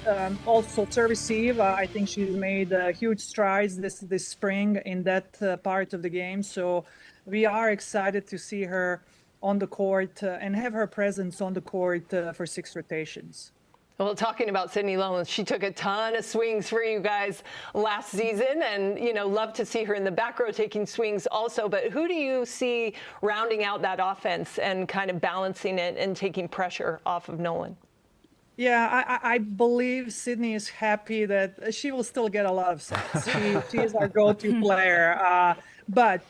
also to receive, I think she's made huge strides this spring in that part of the game. So we are excited to see her on the court and have her presence on the court for 6 rotations. Well, talking about Sydney Nolan, she took a ton of swings for you guys last season, and, you know, love to see her in the back row taking swings also. But who do you see rounding out that offense and kind of balancing it and taking pressure off of Nolan? Yeah, I believe Sydney is happy that she will still get a lot of sets. She is our go-to player. But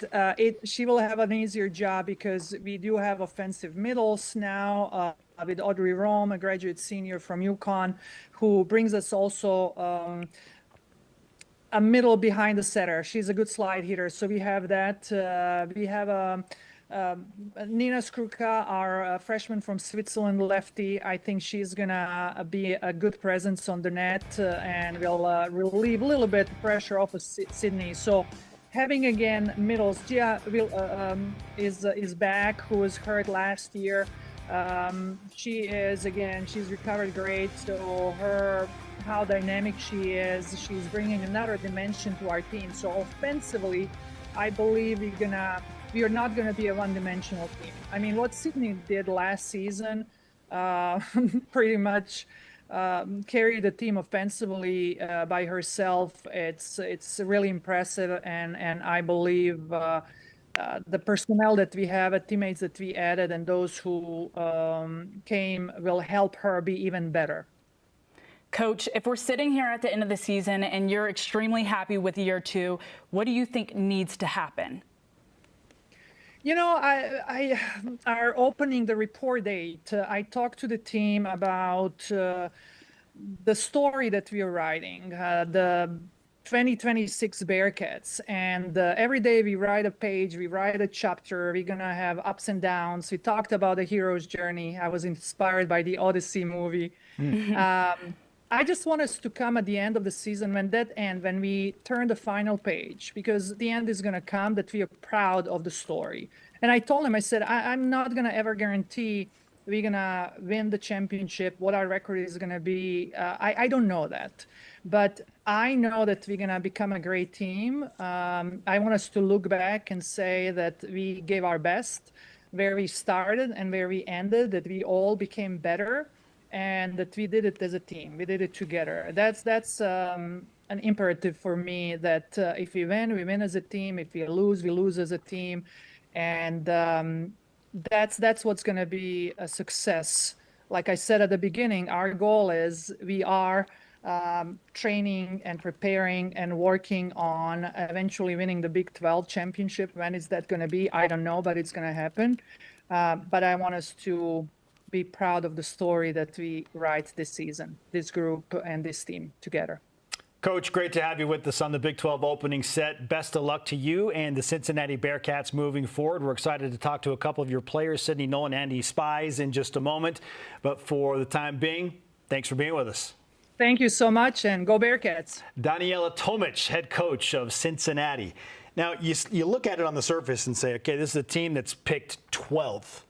she will have an easier job because we do have offensive middles now with Audrey Rome, a graduate senior from UConn, who brings us also a middle behind the setter. She's a good slide hitter, so we have that. We have Nina Skruka, our freshman from Switzerland, lefty. I think she's gonna be a good presence on the net and will relieve a little bit pressure off of Sydney. So having again middles, Gia is back, who was hurt last year. She's recovered great. So how dynamic she is, she's bringing another dimension to our team. So offensively, I believe we are not going to be a one-dimensional team. I mean, what Sydney did last season pretty much carried the team offensively by herself. It's really impressive, and I believe the personnel that we have, teammates that we added, and those who came will help her be even better. Coach, if we're sitting here at the end of the season and you're extremely happy with year 2, what do you think needs to happen? You know, I are opening the report date. I talked to the team about the story that we are writing, the 2026 Bearcats. And every day we write a page, we write a chapter. We're going to have ups and downs. We talked about the hero's journey. I was inspired by the Odyssey movie. I just want us to come at the end of the season, when we turn the final page, because the end is going to come, that we are proud of the story. And I told him, I said, I'm not going to ever guarantee we're going to win the championship, what our record is going to be. I don't know that. But I know that we're going to become a great team. I want us to look back and say that we gave our best, where we started and where we ended, that we all became better, and that we did it as a team. We did it together. That's an imperative for me, that if we win as a team. If we lose as a team. And that's what's going to be a success. Like I said at the beginning, our goal is we are training and preparing and working on eventually winning the Big 12 championship. When is that going to be? I don't know, but it's going to happen. But I want us to be proud of the story that we write this season, this group and this team together. Coach, great to have you with us on the Big 12 opening set. Best of luck to you and the Cincinnati Bearcats moving forward. We're excited to talk to a couple of your players, Sydney Nolan and Andy Spies, in just a moment. But for the time being, thanks for being with us. Thank you so much, and go Bearcats. Daniela Tomic, head coach of Cincinnati. Now, you look at it on the surface and say, okay, this is a team that's picked 12th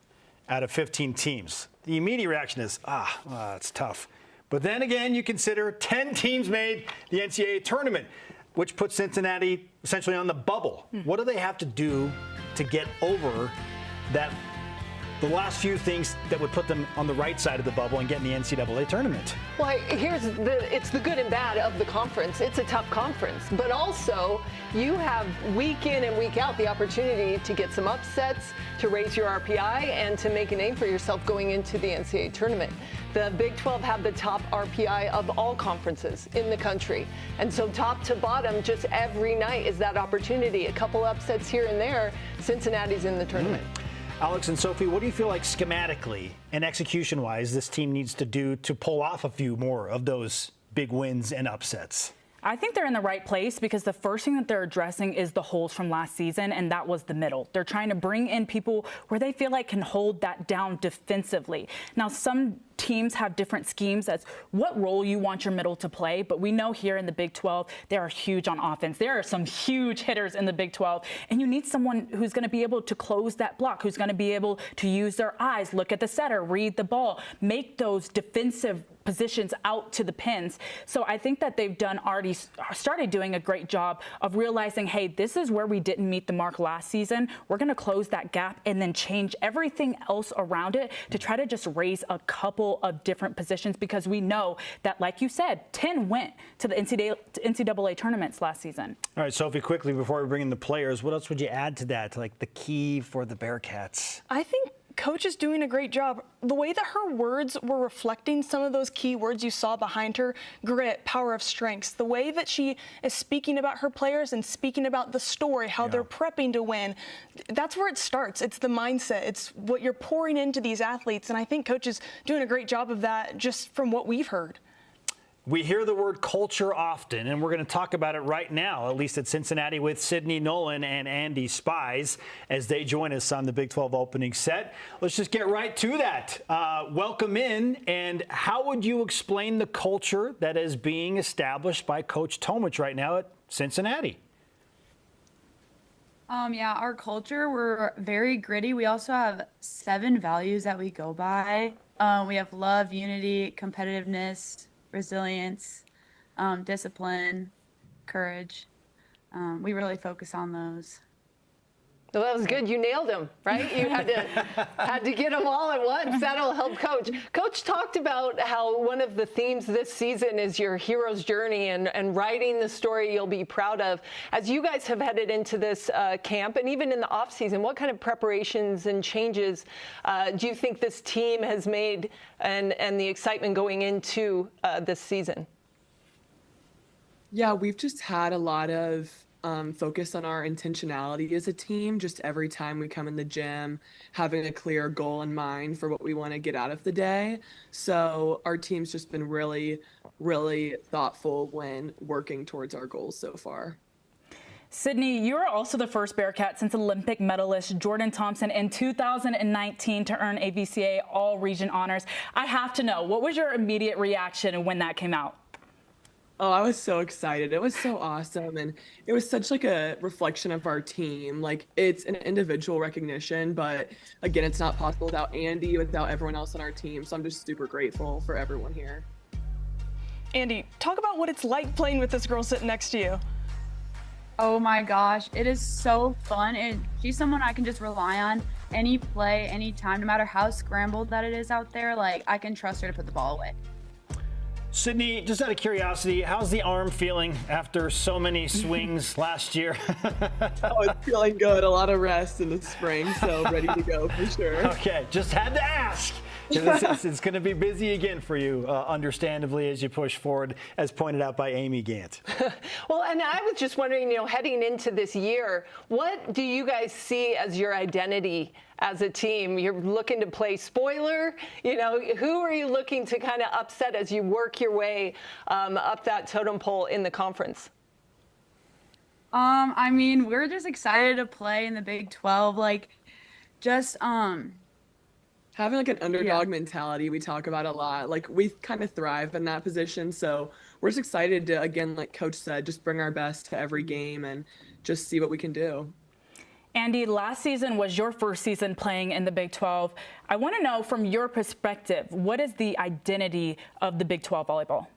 out of 15 teams. The immediate reaction is, it's tough. But then again, you consider 10 teams made the NCAA tournament, which puts Cincinnati essentially on the bubble. What do they have to do to get over that the last few things that would put them on the right side of the bubble and get in the NCAA tournament. Well, it's the good and bad of the conference. It's a tough conference, but also you have week in and week out the opportunity to get some upsets, to raise your RPI, and to make a name for yourself going into the NCAA tournament. The Big 12 have the top RPI of all conferences in the country. And so top to bottom, just every night is that opportunity. A couple upsets here and there, Cincinnati's in the tournament. Alex and Sophie, what do you feel like schematically and execution-wise this team needs to do to pull off a few more of those big wins and upsets? I think they're in the right place because the first thing that they're addressing is the holes from last season, and that was the middle. They're trying to bring in people where they feel like can hold that down defensively. Now, some teams have different schemes as what role you want your middle to play, but we know here in the Big 12, they are huge on offense. There are some huge hitters in the Big 12, and you need someone who's going to be able to close that block, who's going to be able to use their eyes, look at the setter, read the ball, make those defensive positions out to the pins. So I think that they've already started doing a great job of realizing, hey, this is where we didn't meet the mark last season. We're going to close that gap and then change everything else around it to try to just raise a couple of different positions, because we know that, like you said, 10 went to the NCAA tournaments last season. All right, Sophie, quickly before we bring in the players, what else would you add to that, like the key for the Bearcats? I think Coach is doing a great job. The way that her words were reflecting some of those key words you saw behind her, grit, power of strengths, the way that she is speaking about her players and speaking about the story, how they're prepping to win, that's where it starts. It's the mindset. It's what you're pouring into these athletes, and I think Coach is doing a great job of that just from what we've heard. We hear the word culture often, and we're going to talk about it right now, at least at Cincinnati, with Sydney Nolan and Andy Spies as they join us on the Big 12 opening set. Let's just get right to that. Welcome in, and how would you explain the culture that is being established by Coach Tomich right now at Cincinnati? Yeah, our culture, we're very gritty. We also have 7 values that we go by. We have love, unity, competitiveness, resilience, discipline, courage. We really focus on those. Well, that was good. You nailed them, right? You had to get them all at once. That'll help Coach. Coach talked about how one of the themes this season is your hero's journey and writing the story you'll be proud of. As you guys have headed into this camp and even in the off season, what kind of preparations and changes do you think this team has made and the excitement going into this season? Yeah, we've just had a lot of focus on our intentionality as a team, just every time we come in the gym, having a clear goal in mind for what we want to get out of the day. So our team's just been really, really thoughtful when working towards our goals so far. Sydney, you're also the first Bearcat since Olympic medalist Jordan Thompson in 2019 to earn AVCA All-Region honors. I have to know, what was your immediate reaction when that came out? Oh, I was so excited. It was so awesome. And it was such like a reflection of our team. Like, it's an individual recognition, but again, it's not possible without Andy, without everyone else on our team. So I'm just super grateful for everyone here. Andy, talk about what it's like playing with this girl sitting next to you. Oh my gosh, it is so fun. And she's someone I can just rely on any play, anytime, no matter how scrambled that it is out there. Like, I can trust her to put the ball away. Sydney, just out of curiosity, how's the arm feeling after so many swings last year? Oh, it's feeling good. A lot of rest in the spring, so ready to go for sure. Okay, just had to ask. It's going to be busy again for you, understandably, as you push forward, as pointed out by Amy Gant. Well, and I was just wondering, heading into this year, what do you guys see as your identity as a team? You're looking to play spoiler. Who are you looking to kind of upset as you work your way up that totem pole in the conference? I mean, we're just excited to play in the Big 12. Like, just having like an underdog mentality, we talk about a lot. Like, we kind of thrive in that position. So we're just excited to, again, like Coach said, just bring our best to every game and just see what we can do. Andy, last season was your first season playing in the Big 12. I want to know, from your perspective, what is the identity of the Big 12 volleyball?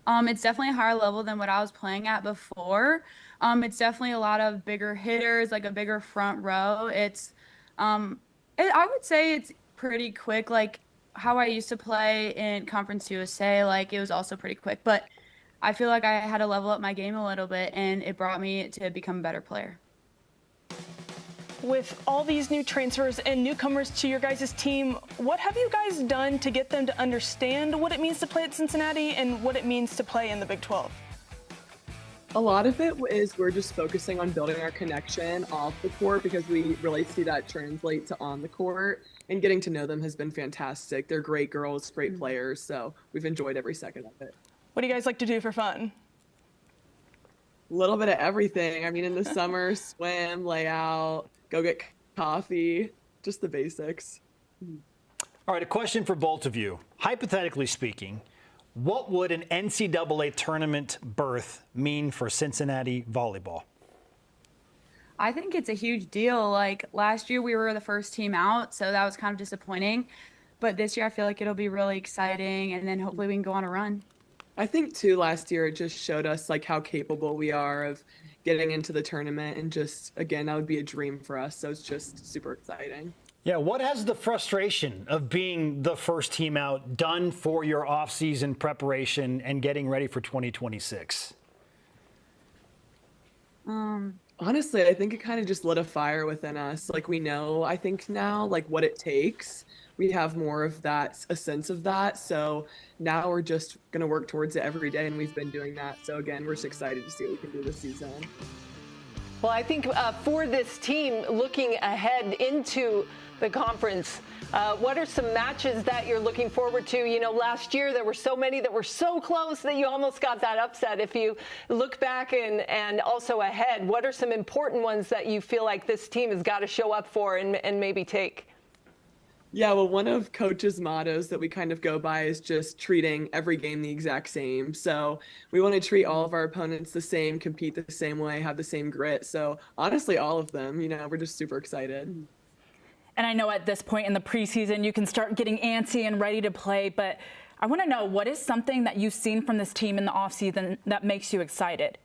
It's definitely a higher level than what I was playing at before. It's definitely a lot of bigger hitters, like a bigger front row. It's I would say it's pretty quick. Like how I used to play in Conference USA, like it was also pretty quick. But I feel like I had to level up my game a little bit, and it brought me to become a better player. With all these new transfers and newcomers to your guys' team, what have you guys done to get them to understand what it means to play at Cincinnati and what it means to play in the Big 12? A lot of it is we're just focusing on building our connection off the court because we really see that translate to on the court, and getting to know them has been fantastic. They're great girls, great players, so we've enjoyed every second of it. What do you guys like to do for fun? A little bit of everything. I mean, in the summer, swim, lay out, go get coffee, just the basics. All right, a question for both of you. Hypothetically speaking, what would an NCAA tournament berth mean for Cincinnati volleyball? I think it's a huge deal. Like last year we were the first team out, so that was kind of disappointing. But this year I feel like it'll be really exciting, and then hopefully we can go on a run. I think too last year it just showed us like how capable we are of getting into the tournament, and just again that would be a dream for us, so it's just super exciting. Yeah, what has the frustration of being the first team out done for your off-season preparation and getting ready for 2026? Honestly, I think it kind of just lit a fire within us. Like we know, I think now, like what it takes. We have more of that, a sense of that. So now we're just going to work towards it every day, and we've been doing that. So again, we're just excited to see what we can do this season. Well, I think for this team, looking ahead into the conference, what are some matches that you're looking forward to? You know, last year there were so many that were so close that you almost got that upset. If you look back and also ahead, what are some important ones that you feel like this team has got to show up for and maybe take? Yeah, well, one of Coach's mottos that we kind of go by is just treating every game the exact same. So we want to treat all of our opponents the same, compete the same way, have the same grit. So honestly, all of them, you know, we're just super excited. And I know at this point in the preseason, you can start getting antsy and ready to play, but I want to know, what is something that you've seen from this team in the offseason that makes you excited?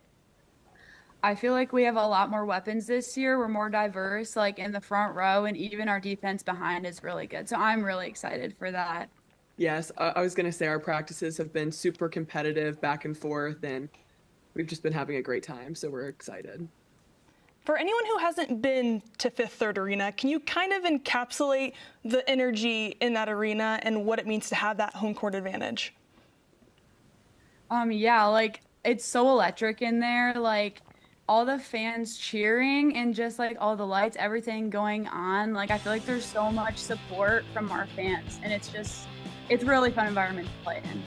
I feel like we have a lot more weapons this year. We're more diverse, like in the front row, and even our defense behind is really good. So I'm really excited for that. Yes, I was going to say our practices have been super competitive, back and forth, and we've just been having a great time. So we're excited. For anyone who hasn't been to Fifth Third Arena, can you kind of encapsulate the energy in that arena and what it means to have that home court advantage? Yeah, like it's so electric in there. Like all the fans cheering and just like all the lights, everything going on. Like I feel like there's so much support from our fans, and it's a really fun environment to play in.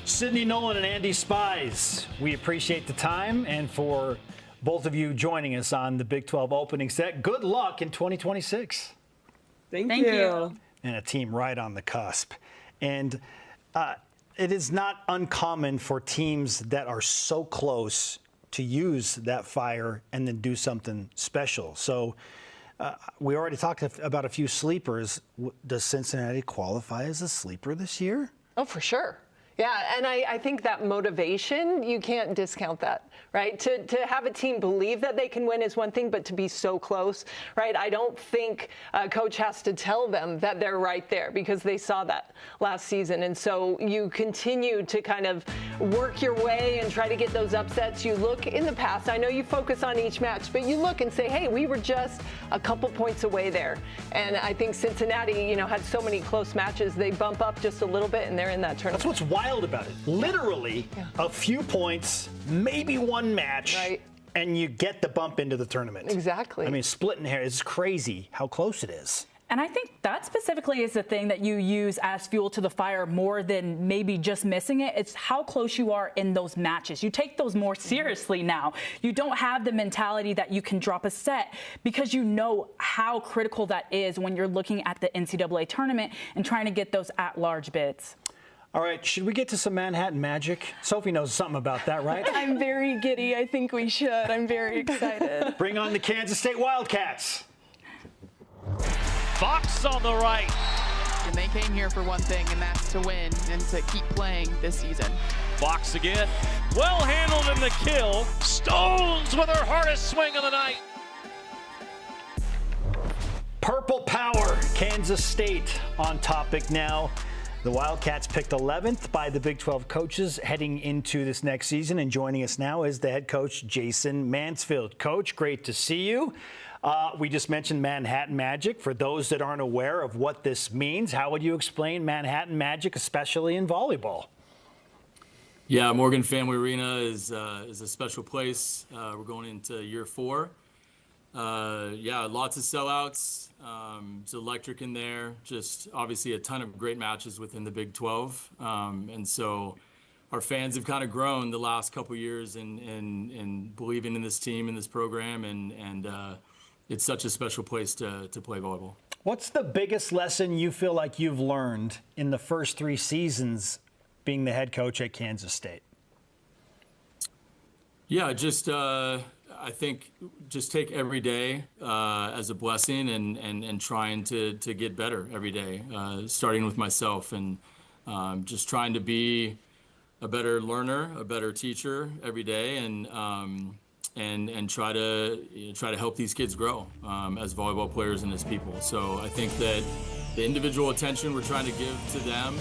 Sydney Nolan and Andy Spies, we appreciate the time, and for both of you joining us on the Big 12 opening set. Good luck in 2026. Thank you. And a team right on the cusp. And it is not uncommon for teams that are so close to use that fire and then do something special. So we already talked about a few sleepers. Does Cincinnati qualify as a sleeper this year? Oh, for sure. Yeah, and I think that motivation, you can't discount that, right? To have a team believe that they can win is one thing, but to be so close, right? I don't think Coach has to tell them that they're right there because they saw that last season. And so you continue to kind of work your way and try to get those upsets. You look in the past, I know you focus on each match, but you look and say, hey, we were just a couple points away there. And I think Cincinnati, you know, had so many close matches, they bump up just a little bit and they're in that tournament. That's what's wild about it. Literally a few points, maybe one match, right, and you get the bump into the tournament. Exactly. I mean, splitting hair is crazy how close it is. And I think that specifically is the thing that you use as fuel to the fire more than maybe just missing it. It's how close you are in those matches. You take those more seriously now. You don't have the mentality that you can drop a set because you know how critical that is when you're looking at the NCAA tournament and trying to get those at-large bids. All right, should we get to some Manhattan Magic? Sophie knows something about that, right? I'm very giddy. I think we should. I'm very excited. Bring on the Kansas State Wildcats. Fox on the right. And they came here for one thing, and that's to win and to keep playing this season. Fox again. Well handled in the kill. Stones with her hardest swing of the night. Purple Power, Kansas State on topic now. The Wildcats picked 11th by the Big 12 coaches heading into this next season. And joining us now is the head coach, Jason Mansfield. Coach, great to see you. We just mentioned Manhattan Magic. For those that aren't aware of what this means, how would you explain Manhattan Magic, especially in volleyball? Yeah, Morgan Family Arena is a special place. We're going into year 4. Yeah, lots of sellouts. It's electric in there. Just obviously a ton of great matches within the Big 12. And so our fans have kind of grown the last couple years in believing in this team and this program. And it's such a special place to play volleyball. What's the biggest lesson you feel like you've learned in the first 3 seasons being the head coach at Kansas State? Yeah, just I think just take every day as a blessing and trying to get better every day, starting with myself and just trying to be a better learner, a better teacher every day, and try to help these kids grow as volleyball players and as people. So I think that the individual attention we're trying to give to them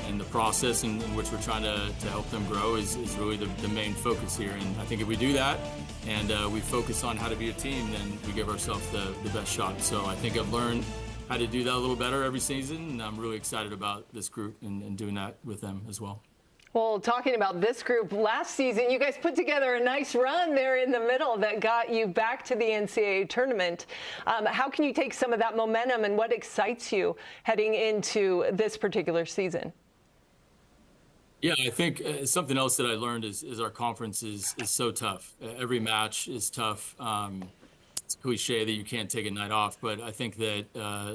and the process in which we're trying to help them grow is really the main focus here. And I think if we do that and we focus on how to be a team, then we give ourselves the best shot. So I think I've learned how to do that a little better every season, and I'm really excited about this group and doing that with them as well. Well, talking about this group, last season you guys put together a nice run there in the middle that got you back to the NCAA tournament. How can you take some of that momentum, and what excites you heading into this particular season? Yeah, I think something else that I learned is our conference is so tough. Every match is tough. It's cliche that you can't take a night off, but I think that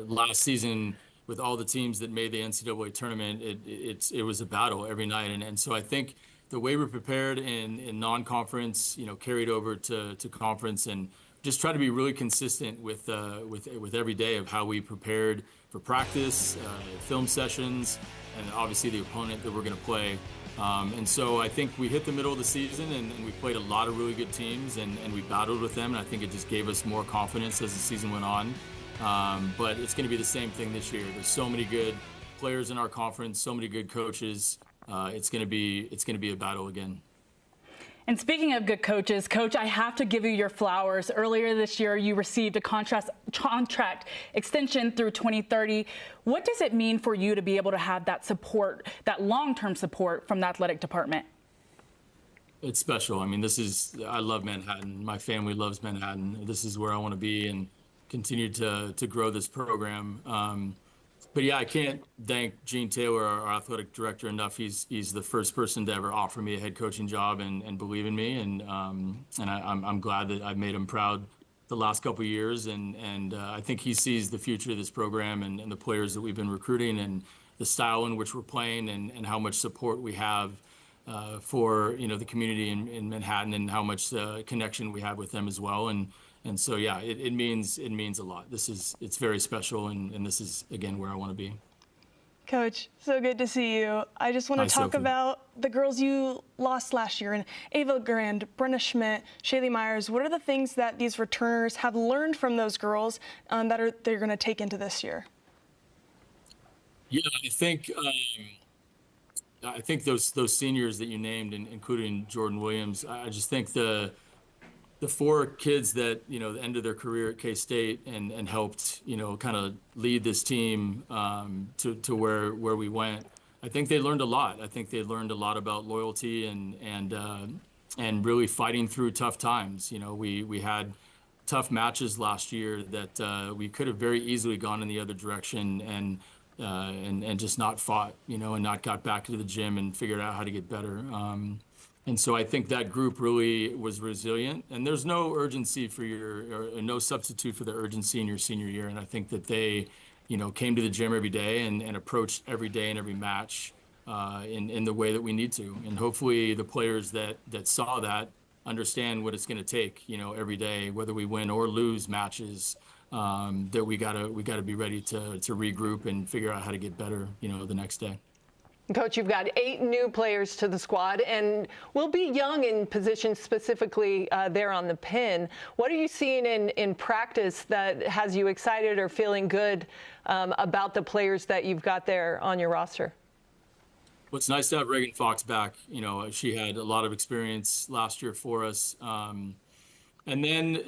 last season, with all the teams that made the NCAA tournament, it was a battle every night. And so I think the way we're prepared in non-conference, carried over to conference, and just try to be really consistent with every day of how we prepared for practice, film sessions, and obviously the opponent that we're going to play. And so I think we hit the middle of the season and we played a lot of really good teams and we battled with them. And I think it just gave us more confidence as the season went on. But it's going to be the same thing this year. There's so many good players in our conference, so many good coaches. It's going to be a battle again. And speaking of good coaches, Coach, I have to give you your flowers. Earlier this year, you received a contract extension through 2030. What does it mean for you to be able to have that support, that long-term support from the athletic department? It's special. I mean, I love Manhattan. My family loves Manhattan. This is where I want to be and continue to grow this program. But yeah, I can't thank Gene Taylor, our athletic director, enough. He's the first person to ever offer me a head coaching job and believe in me. And I'm glad that I've made him proud the last couple of years. And I think he sees the future of this program and the players that we've been recruiting and the style in which we're playing and how much support we have for the community in Manhattan and how much connection we have with them as well. And so, yeah, it means a lot. It's very special, and this is, again, where I want to be. Coach, so good to see you. I just want to talk about the girls you lost last year, and Ava Grand, Brenna Schmidt, Shaylee Myers. What are the things that these returners have learned from those girls that they're going to take into this year? Yeah, I think those seniors that you named, including Jordan Williams, I just think the 4 kids that, the end of their career at K-State and helped, kind of lead this team to where we went, I think they learned a lot. I think they learned a lot about loyalty and really fighting through tough times. We had tough matches last year that we could have very easily gone in the other direction and just not fought, and not got back to the gym and figured out how to get better. And so I think that group really was resilient, and there's no urgency or no substitute for the urgency in your senior year. And I think that they, came to the gym every day and approached every day and every match in the way that we need to. And hopefully the players that saw that understand what it's going to take, every day, whether we win or lose matches, that we gotta be ready to regroup and figure out how to get better, the next day. Coach, you've got 8 new players to the squad and will be young in position, specifically there on the pin. What are you seeing in practice that has you excited or feeling good about the players that you've got there on your roster? Well, it's nice to have Reagan Fox back. You know, she had a lot of experience last year for us. And then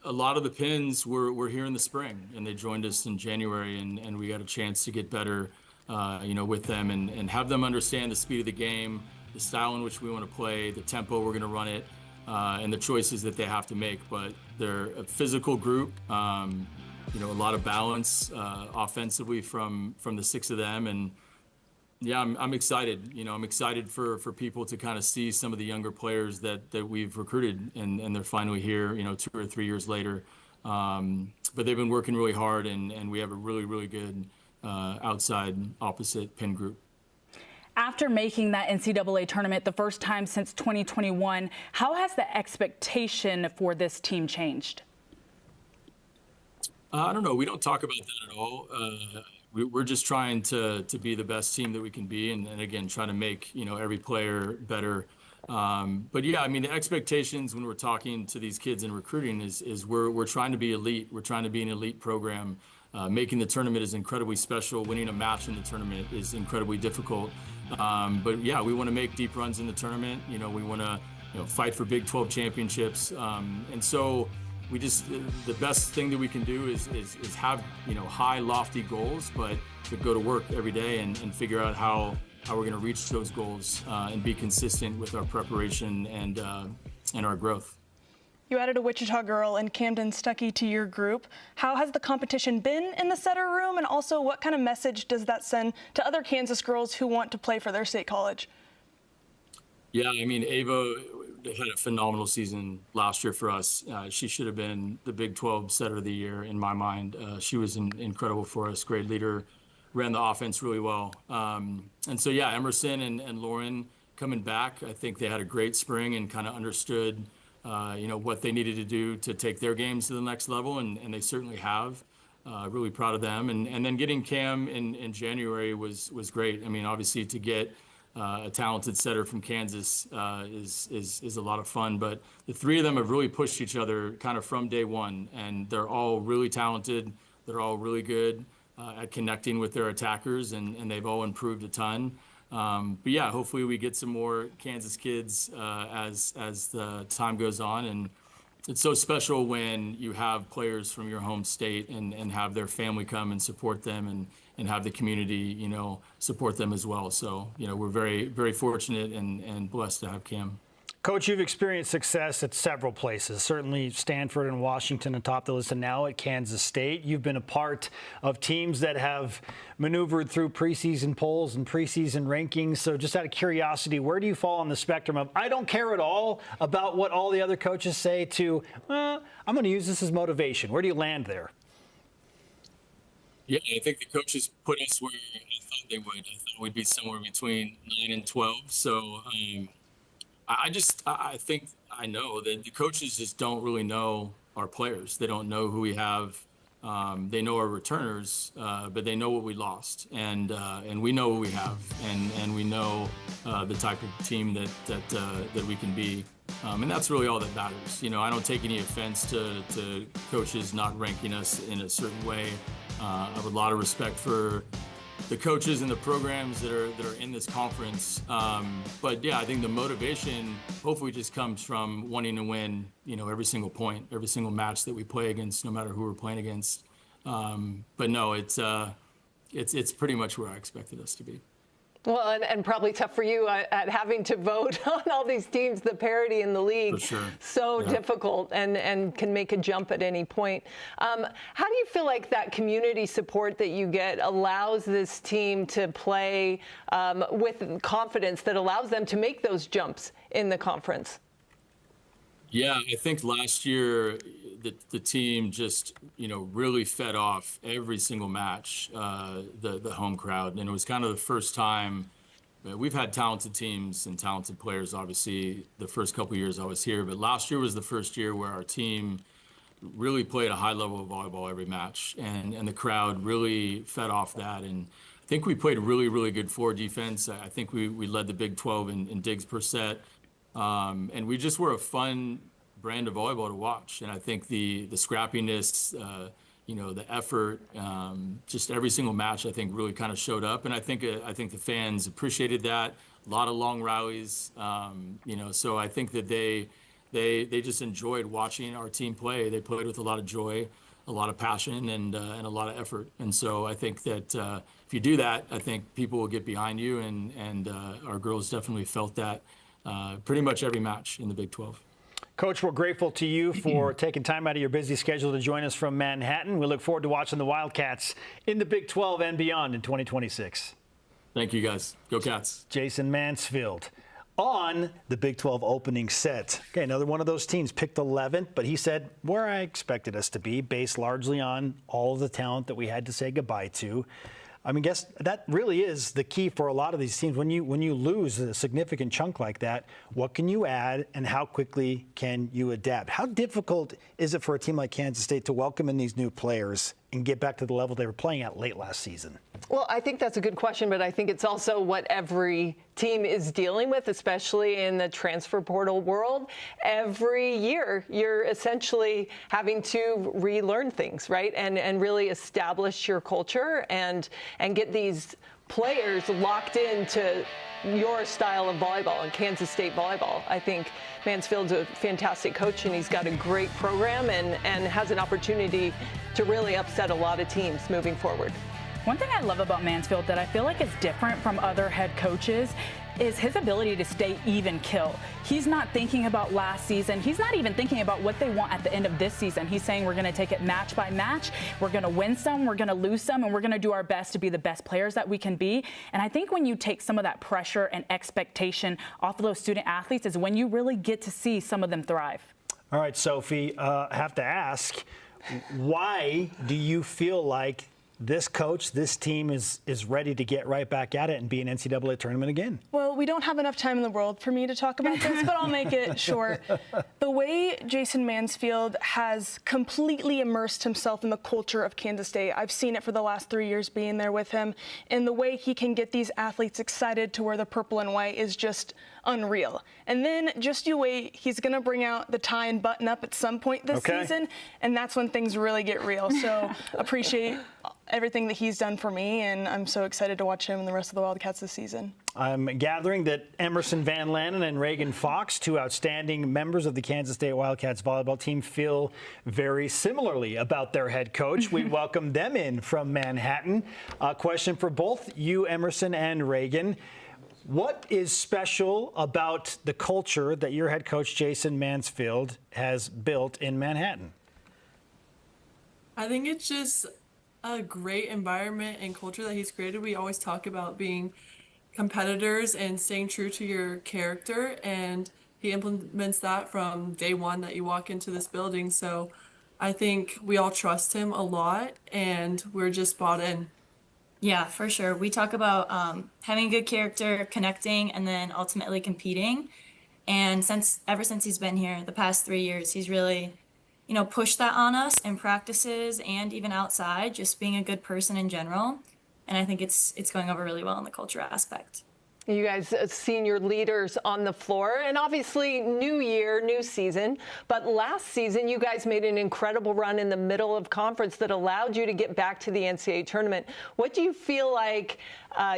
a lot of the pins were here in the spring, and they joined us in January, and we got a chance to get better, you know, with them and have them understand the speed of the game, the style in which we want to play, the tempo we're going to run it, and the choices that they have to make. But they're a physical group, you know, a lot of balance offensively from the 6 of them. And yeah, I'm excited. You know, I'm excited for people to kind of see some of the younger players that we've recruited, and they're finally here, you know, 2 or 3 years later. But they've been working really hard, and we have a really, really good outside opposite pin group. After making that NCAA tournament the first time since 2021, how has the expectation for this team changed? I don't know. We don't talk about that at all. We're just trying to be the best team that we can be, and again, trying to make, you know, every player better. But yeah, I mean, the expectations when we're talking to these kids and recruiting is we're trying to be elite. We're trying to be an elite program. Making the tournament is incredibly special. Winning a match in the tournament is incredibly difficult. But yeah, we want to make deep runs in the tournament. You know, we want to, you know, fight for Big 12 championships. And so we just, the best thing that we can do is have, you know, high, lofty goals, but go to work every day and figure out how we're going to reach those goals and be consistent with our preparation and our growth. You added a Wichita girl and Camden Stuckey to your group. How has the competition been in the setter room, and also what kind of message does that send to other Kansas girls who want to play for their state college? Yeah, I mean, Ava had a phenomenal season last year for us. She should have been the Big 12 setter of the year in my mind. She was incredible for us, great leader, ran the offense really well. And so, yeah, Emerson and Lauren coming back, I think they had a great spring and kind of understood you know, what they needed to do to take their games to the next level, and they certainly have. Really proud of them. And then getting Cam in January was great. I mean, obviously to get a talented setter from Kansas is a lot of fun, but the 3 of them have really pushed each other kind of from day one, and they're all really talented. They're all really good at connecting with their attackers, and they've all improved a ton. But yeah, hopefully we get some more Kansas kids as the time goes on. And it's so special when you have players from your home state and have their family come and support them and have the community, you know, support them as well. So, you know, we're very, very fortunate and blessed to have Cam. Coach, you've experienced success at several places, certainly Stanford and Washington atop the list, and now at Kansas State. You've been a part of teams that have maneuvered through preseason polls and preseason rankings. So just out of curiosity, where do you fall on the spectrum of I don't care at all about what all the other coaches say to I'm going to use this as motivation? Where do you land there? Yeah, I think the coaches put us where I thought they would. I thought we'd be somewhere between 9 and 12. So I think I know that the coaches just don't really know our players. They don't know who we have. They know our returners, but they know what we lost, and we know what we have, and we know the type of team that we can be, and that's really all that matters. You know, I don't take any offense to coaches not ranking us in a certain way. I have a lot of respect for the coaches and the programs that are in this conference. But yeah, I think the motivation hopefully just comes from wanting to win, you know, every single point, every single match that we play against, no matter who we're playing against. But no, it's pretty much where I expected us to be. Well, and probably tough for you at having to vote on all these teams, the parity in the league. For sure. So yeah. Difficult and can make a jump at any point. How do you feel like that community support that you get allows this team to play with confidence that allows them to make those jumps in the conference? Yeah, I think last year the team just, you know, really fed off every single match, the home crowd. And it was kind of the first time. We've had talented teams and talented players, obviously, the first couple of years I was here. But last year was the first year where our team really played a high level of volleyball every match. And the crowd really fed off that. And think we played really, really good floor defense. I think we led the Big 12 in digs per set. And we just were a fun brand of volleyball to watch. And I think the scrappiness, the effort, just every single match, I think really kind of showed up. And I think the fans appreciated that. A lot of long rallies, so I think that they just enjoyed watching our team play. They played with a lot of joy, a lot of passion, and a lot of effort. And so I think that if you do that, I think people will get behind you. And our girls definitely felt that pretty much every match in the Big 12. Coach, we're grateful to you for taking time out of your busy schedule to join us from Manhattan. We look forward to watching the Wildcats in the Big 12 and beyond in 2026. Thank you, guys. Go Cats. Jason Mansfield on the Big 12 opening set. Okay, another one of those teams picked 11th, but he said where I expected us to be, based largely on all of the talent that we had to say goodbye to. I mean, guess that really is the key for a lot of these teams. When you lose a significant chunk like that, what can you add and how quickly can you adapt? How difficult is it for a team like Kansas State to welcome in these new players and get back to the level they were playing at late last season? Well, I think that's a good question, but I think it's also what every team is dealing with, especially in the transfer portal world. Every year, you're essentially having to relearn things, right? And really establish your culture and get these players locked into your style of volleyball and Kansas State volleyball. I think Mansfield's a fantastic coach, and he's got a great program and has an opportunity to really upset a lot of teams moving forward. One thing I love about Mansfield that I feel like is different from other head coaches is his ability to stay even kill. He's not thinking about last season. He's not even thinking about what they want at the end of this season. He's saying we're going to take it match by match. We're going to win some, we're going to lose some, and we're going to do our best to be the best players that we can be. And I think when you take some of that pressure and expectation off of those student athletes is when you really get to see some of them thrive. All right, Sophie, I have to ask, why do you feel like this coach, this team is ready to get right back at it and be an NCAA tournament again? Well, we don't have enough time in the world for me to talk about this, but I'll make it short. The way Jason Mansfield has completely immersed himself in the culture of Kansas State, I've seen it for the last 3 years being there with him, and the way he can get these athletes excited to wear the purple and white is just unreal. And then just you wait, he's going to bring out the tie and button up at some point this season, and that's when things really get real. So appreciate everything that he's done for me, and I'm so excited to watch him and the rest of the Wildcats this season. I'm gathering that Emerson Van Lanen and Reagan Fox, two outstanding members of the Kansas State Wildcats volleyball team, feel very similarly about their head coach. We welcome them in from Manhattan. A question for both you, Emerson and Reagan. What is special about the culture that your head coach, Jason Mansfield, has built in Manhattan? I think it's just a great environment and culture that he's created. We always talk about being competitors and staying true to your character, and he implements that from day one that you walk into this building. So I think we all trust him a lot, and we're just bought in. Yeah, for sure. We talk about having good character, connecting, and then ultimately competing. And ever since he's been here, the past 3 years, he's really, pushed that on us in practices and even outside, just being a good person in general. And I think it's going over really well in the culture aspect. You guys, senior leaders on the floor, and obviously new year, new season. But last season, you guys made an incredible run in the middle of conference that allowed you to get back to the NCAA tournament. What do you feel like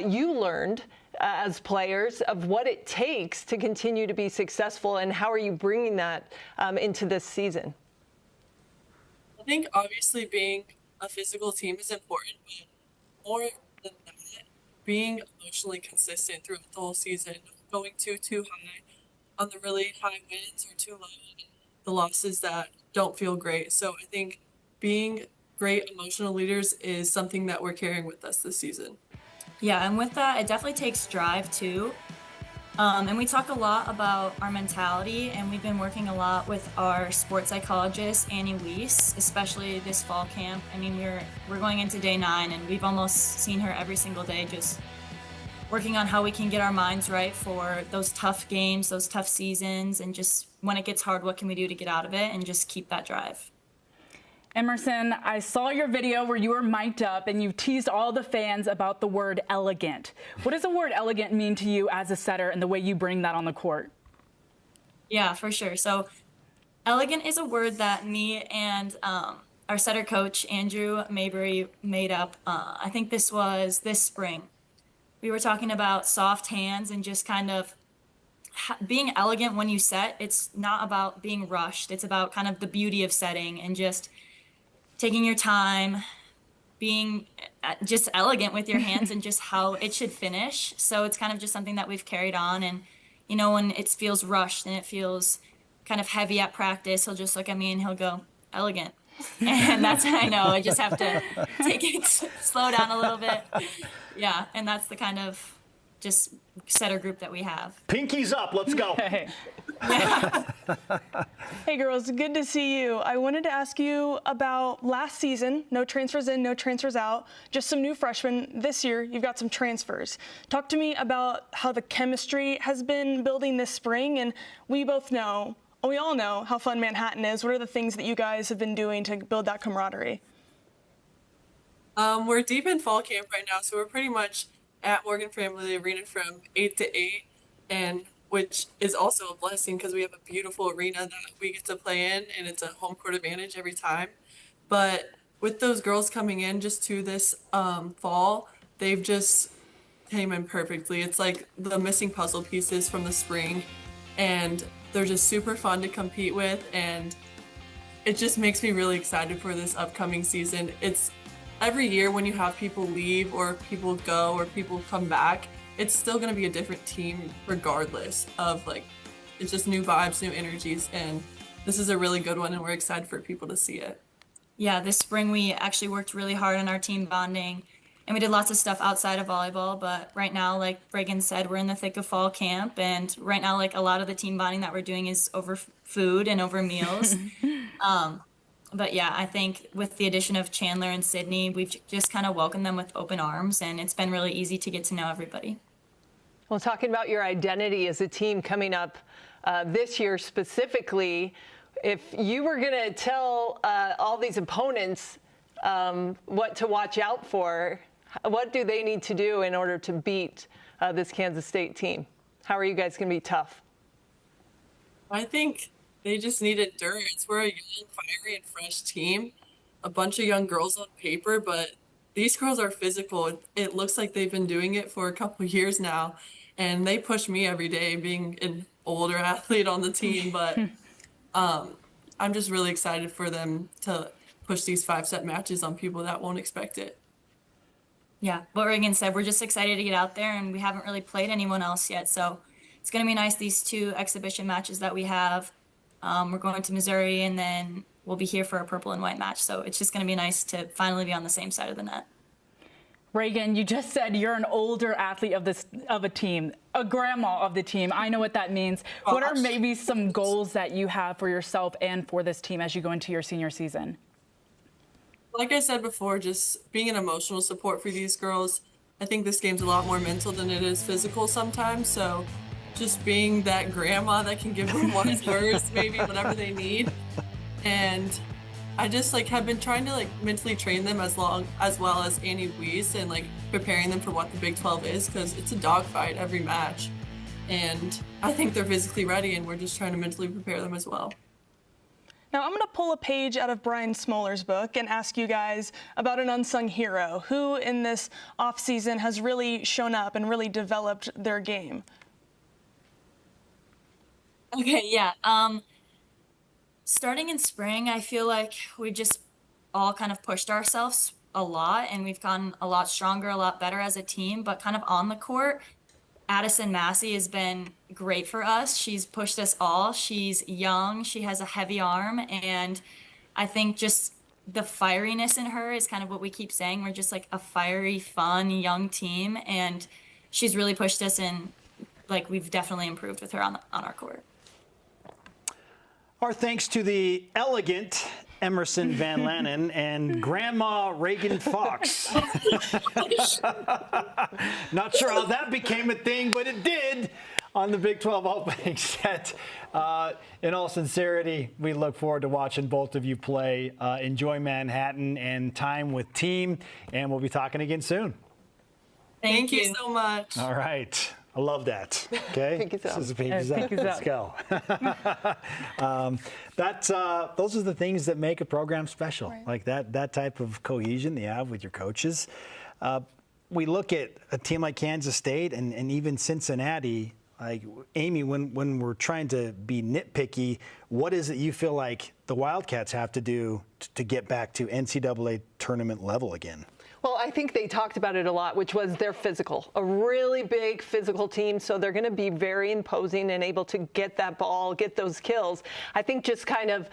you learned as players of what it takes to continue to be successful, and how are you bringing that into this season? I think obviously being a physical team is important, but more than that, being emotionally consistent throughout the whole season, going too high on the really high wins or too low on the losses that don't feel great. So I think being great emotional leaders is something that we're carrying with us this season. Yeah, and with that, it definitely takes drive too. And we talk a lot about our mentality, and we've been working a lot with our sports psychologist, Annie Weiss, especially this fall camp. I mean, we're going into day 9, and we've almost seen her every single day just working on how we can get our minds right for those tough games, those tough seasons, and just when it gets hard, what can we do to get out of it and just keep that drive. Emerson, I saw your video where you were mic'd up and you teased all the fans about the word elegant. What does the word elegant mean to you as a setter and the way you bring that on the court? Yeah, for sure. So elegant is a word that me and our setter coach, Andrew Mabry, made up. I think this was this spring. We were talking about soft hands and just kind of being elegant when you set. It's not about being rushed. It's about kind of the beauty of setting and just taking your time, being just elegant with your hands and just how it should finish. So it's kind of just something that we've carried on. And, you know, when it feels rushed and it feels kind of heavy at practice, he'll just look at me and he'll go, elegant. And that's how I know. I just have to take it, slow down a little bit. Yeah, and that's the kind of just setter group that we have. Pinkies up, let's go. Hey girls, good to see you. I wanted to ask you about last season. No transfers in, no transfers out, just some new freshmen. This year, you've got some transfers. Talk to me about how the chemistry has been building this spring, and we all know how fun Manhattan is. What are the things that you guys have been doing to build that camaraderie? We're deep in fall camp right now, so we're pretty much at Morgan Family Arena from 8 to 8, and which is also a blessing because we have a beautiful arena that we get to play in, and it's a home court advantage every time. But with those girls coming in just to this fall, they've just came in perfectly. It's like the missing puzzle pieces from the spring, and they're just super fun to compete with, and it just makes me really excited for this upcoming season. It's every year when you have people leave or people go or people come back, it's still going to be a different team regardless of, like, it's just new vibes, new energies, and this is a really good one, and we're excited for people to see it. Yeah, this spring we actually worked really hard on our team bonding, and we did lots of stuff outside of volleyball, but right now, like Reagan said, we're in the thick of fall camp, and right now, like, a lot of the team bonding that we're doing is over food and over meals. But yeah, I think with the addition of Chandler and Sydney, we've just kind of welcomed them with open arms, and it's been really easy to get to know everybody. Well, talking about your identity as a team coming up this year specifically, if you were going to tell all these opponents what to watch out for, what do they need to do in order to beat this Kansas State team? How are you guys going to be tough? I think they just need endurance. We're a young, fiery, and fresh team. A bunch of young girls on paper, but these girls are physical. It looks like they've been doing it for a couple of years now, and they push me every day, being an older athlete on the team. But I'm just really excited for them to push these 5-set matches on people that won't expect it. Yeah, what Reagan said, we're just excited to get out there, and we haven't really played anyone else yet. So it's going to be nice, these 2 exhibition matches that we have. We're going to Missouri, and then we'll be here for a purple and white match. So it's just going to be nice to finally be on the same side of the net. Reagan, you just said you're an older athlete of a team, a grandma of the team. I know what that means. What are maybe some goals that you have for yourself and for this team as you go into your senior season? Like I said before, just being an emotional support for these girls. I think this game's a lot more mental than it is physical sometimes. So just being that grandma that can give them wise words, maybe whatever they need. And I just have been trying to mentally train them as well as Annie Weiss, and preparing them for what the Big 12 is, because it's a dogfight every match. And I think they're physically ready, and we're just trying to mentally prepare them as well. Now I'm going to pull a page out of Brian Smoller's book and ask you guys about an unsung hero who in this offseason has really shown up and really developed their game. Okay, yeah. Starting in spring, I feel like we just all kind of pushed ourselves a lot, and we've gotten a lot stronger, a lot better as a team. But kind of on the court, Addison Massey has been great for us. She's pushed us all. She's young. She has a heavy arm, and I think just the fieriness in her is kind of what we keep saying. We're just a fiery, fun, young team, and she's really pushed us, and we've definitely improved with her on our court. Our thanks to the elegant Emerson Van Lannen and Grandma Reagan Fox. Not sure how that became a thing, but it did on the Big 12 opening set. In all sincerity, we look forward to watching both of you play. Enjoy Manhattan and time with team, and we'll be talking again soon. Thank you so much. All right. I love that. Okay. Pinkies up. This is a pinkies up. Let's go. Those are the things that make a program special. Right. Like that type of cohesion that you have with your coaches. We look at a team like Kansas State and even Cincinnati. Like, Amy, when we're trying to be nitpicky, what is it you feel like the Wildcats have to do to get back to NCAA tournament level again? Well, I think they talked about it a lot, which was they're physical, a really big physical team. So they're going to be very imposing and able to get that ball, get those kills. I think just kind of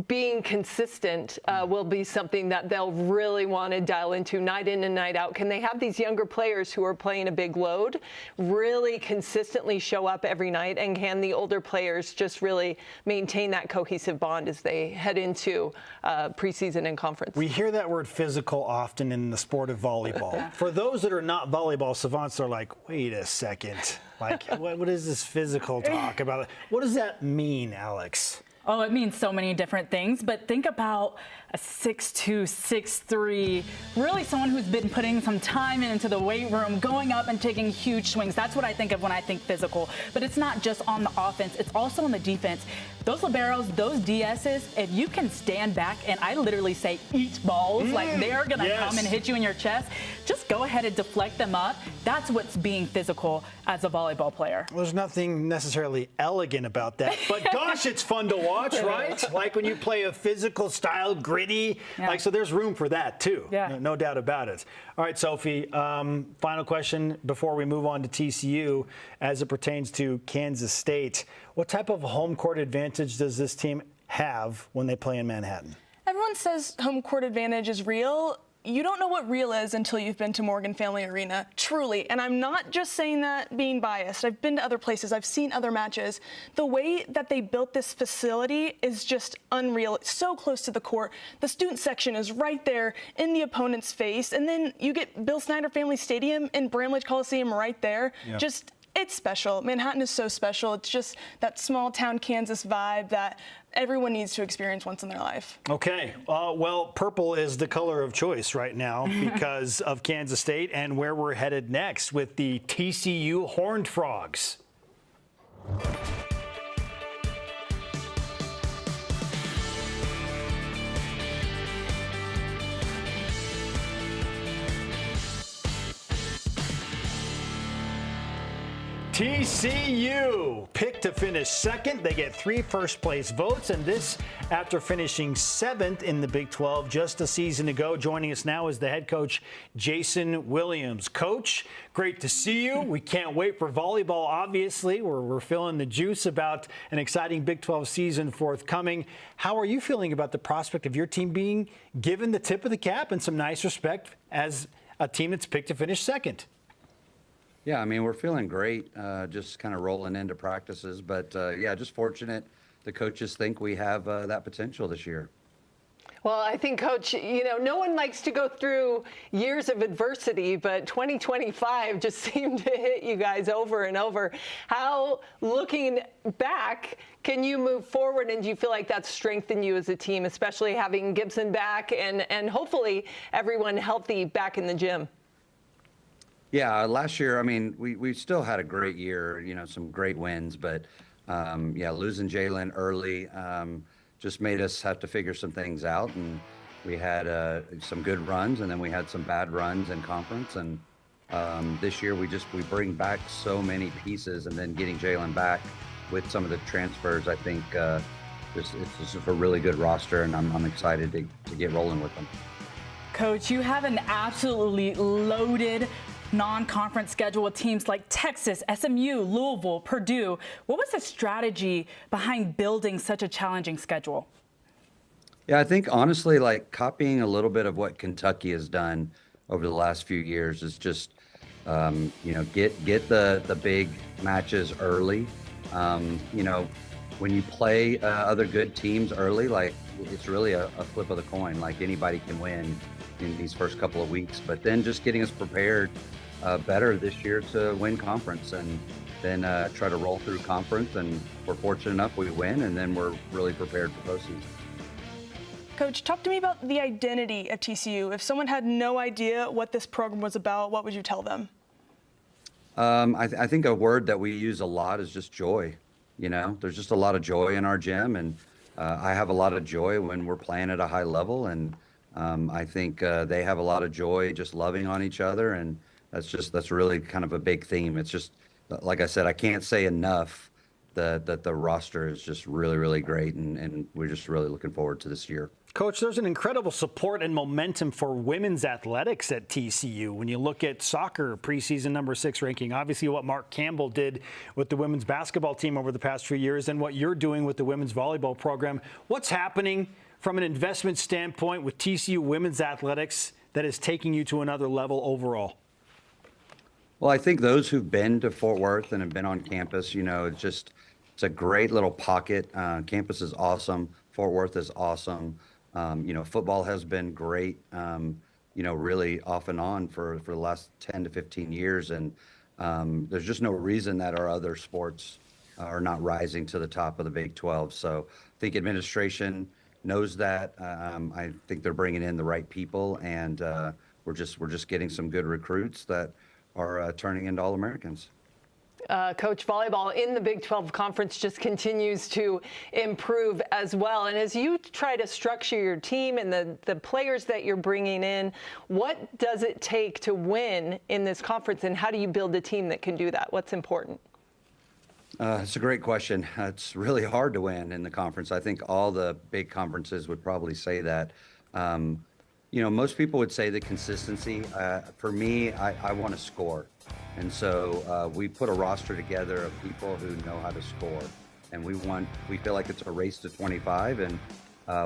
being consistent will be something that they'll really want to dial into night in and night out. Can they have these younger players who are playing a big load really consistently show up every night? And can the older players just really maintain that cohesive bond as they head into preseason and conference? We hear that word physical often in the sport of volleyball. For those that are not volleyball savants, they're like, wait a second. Like, what is this physical talk about? What does that mean, Alex? Oh, it means so many different things, but think about a 6'2", 6'3", really someone who's been putting some time into the weight room, going up and taking huge swings. That's what I think of when I think physical. But it's not just on the offense, it's also on the defense. Those liberos, those DSs, if you can stand back and I literally say eat balls, like they're going to come and hit you in your chest, just go ahead and deflect them up. That's what's being physical as a volleyball player. Well, there's nothing necessarily elegant about that, but gosh, it's fun to watch, right? Like when you play a physical style, gritty, like, so there's room for that too. Yeah. No doubt about it. All right, Sophie, final question before we move on to TCU as it pertains to Kansas State. What type of home court advantage does this team have when they play in Manhattan? Everyone says home court advantage is real. You don't know what real is until you've been to Morgan Family Arena, truly. And I'm not just saying that being biased. I've been to other places. I've seen other matches. The way that they built this facility is just unreal. It's so close to the court. The student section is right there in the opponent's face. And then you get Bill Snyder Family Stadium and Bramlage Coliseum right there. Yep. It's special. Manhattan is so special. It's just that small town Kansas vibe that everyone needs to experience once in their life. Okay. Well, purple is the color of choice right now because of Kansas State and where we're headed next with the TCU Horned Frogs. TCU picked to finish second. They get 3 first-place votes, and this after finishing 7th in the Big 12 just a season ago. Joining us now is the head coach, Jason Williams. Coach, great to see you. We can't wait for volleyball, obviously. We're feeling the juice about an exciting Big 12 season forthcoming. How are you feeling about the prospect of your team being given the tip of the cap and some nice respect as a team that's picked to finish second? Yeah, I mean, we're feeling great, just kind of rolling into practices. But, yeah, just fortunate the coaches think we have that potential this year. Well, I think, Coach, no one likes to go through years of adversity, but 2025 just seemed to hit you guys over and over. How, looking back, can you move forward, and do you feel like that's strengthened you as a team, especially having Gibson back and hopefully everyone healthy back in the gym? Yeah, last year, I mean, we still had a great year, some great wins, but yeah, losing Jalen early just made us have to figure some things out, and we had some good runs, and then we had some bad runs in conference, and this year we bring back so many pieces, and then getting Jalen back with some of the transfers, I think it's just a really good roster, and I'm excited to get rolling with them. Coach, you have an absolutely loaded non-conference schedule with teams like Texas, SMU, Louisville, Purdue. What was the strategy behind building such a challenging schedule? Yeah, I think honestly, like copying a little bit of what Kentucky has done over the last few years is just, get the big matches early. When you play other good teams early, like it's really a flip of the coin. Like anybody can win in these first couple of weeks, but then just getting us prepared better this year to win conference, and then try to roll through conference. And we're fortunate enough we win, and then we're really prepared for postseason. Coach, talk to me about the identity of TCU. If someone had no idea what this program was about, what would you tell them? I think a word that we use a lot is just joy. You know, there's just a lot of joy in our gym, and I have a lot of joy when we're playing at a high level, and I think they have a lot of joy just loving on each other, and that's really kind of a big theme. It's just, like I said, I can't say enough that the roster is just really, really great, and we're just really looking forward to this year. Coach, there's an incredible support and momentum for women's athletics at TCU. When you look at soccer preseason number 6 ranking, obviously what Mark Campbell did with the women's basketball team over the past few years, and what you're doing with the women's volleyball program. What's happening from an investment standpoint with TCU women's athletics that is taking you to another level overall? Well, I think those who've been to Fort Worth and have been on campus, you know, it's a great little pocket. Campus is awesome. Fort Worth is awesome. You know, football has been great, you know, really off and on for the last 10 to 15 years. And there's just no reason that our other sports are not rising to the top of the Big 12. So I think administration knows that. I think they're bringing in the right people, and we're just getting some good recruits that are turning into All-Americans. Coach, volleyball in the Big 12 Conference just continues to improve as well. And as you try to structure your team and the players that you're bringing in, what does it take to win in this conference, and how do you build a team that can do that? What's important? It's a great question. It's really hard to win in the conference. I think all the big conferences would probably say that. You know, most people would say the consistency. For me, I want to score. And so we put a roster together of people who know how to score. And we feel like it's a race to 25, and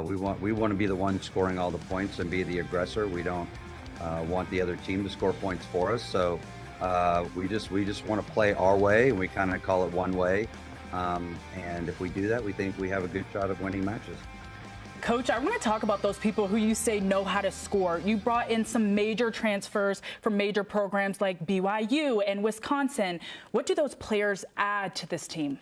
we want to be the one scoring all the points and be the aggressor. We don't want the other team to score points for us. So we just want to play our way, and we kind of call it one way. And if we do that, we think we have a good shot of winning matches. Coach, I want to talk about those people who you say know how to score. You brought in some major transfers from major programs like BYU and Wisconsin. What do those players add to this team?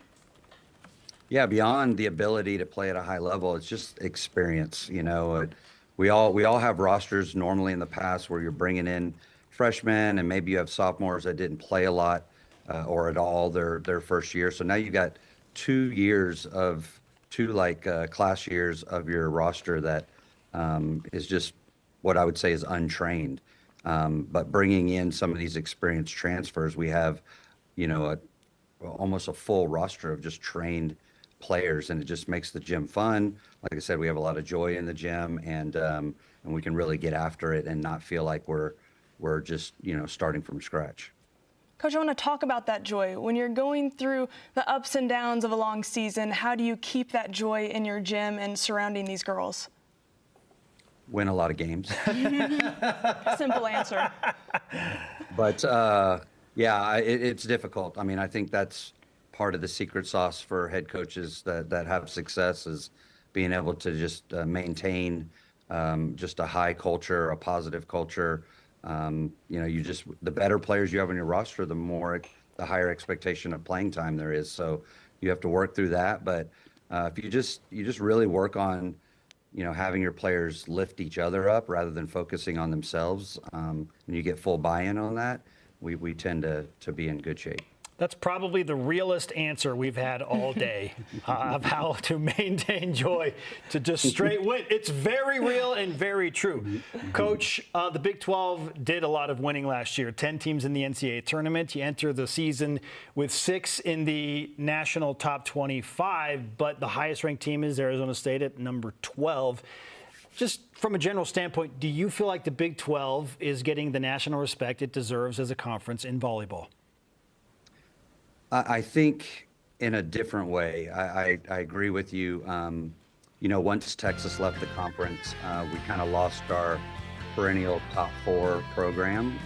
Yeah, beyond the ability to play at a high level, it's just experience. You know, we all have rosters normally in the past where you're bringing in freshmen, and maybe you have sophomores that didn't play a lot or at all their first year. So now you've got 2 years of class years of your roster that is just what I would say is untrained. But bringing in some of these experienced transfers, we have, you know, almost a full roster of just trained players, and it just makes the gym fun. Like I said, we have a lot of joy in the gym, and we can really get after it and not feel like we're just, you know, starting from scratch. Coach, I want to talk about that joy. When you're going through the ups and downs of a long season, how do you keep that joy in your gym and surrounding these girls? Win a lot of games. Simple answer. But yeah, it's difficult. I mean, I think that's part of the secret sauce for head coaches that have success, is being able to just maintain just a high culture, a positive culture. You know, the better players you have on your roster, the higher expectation of playing time there is. So you have to work through that. But if you just really work on, you know, having your players lift each other up rather than focusing on themselves, and you get full buy-in on that, we tend to be in good shape. That's probably the realest answer we've had all day of how to maintain joy, to just straight win. It's very real and very true. Coach, the Big 12 did a lot of winning last year. 10 teams in the NCAA tournament. You enter the season with 6 in the national top 25, but the highest ranked team is Arizona State at number 12. Just from a general standpoint, do you feel like the Big 12 is getting the national respect it deserves as a conference in volleyball? I think in a different way. I agree with you. You know, once Texas left the conference, we kind of lost our perennial top 4 program.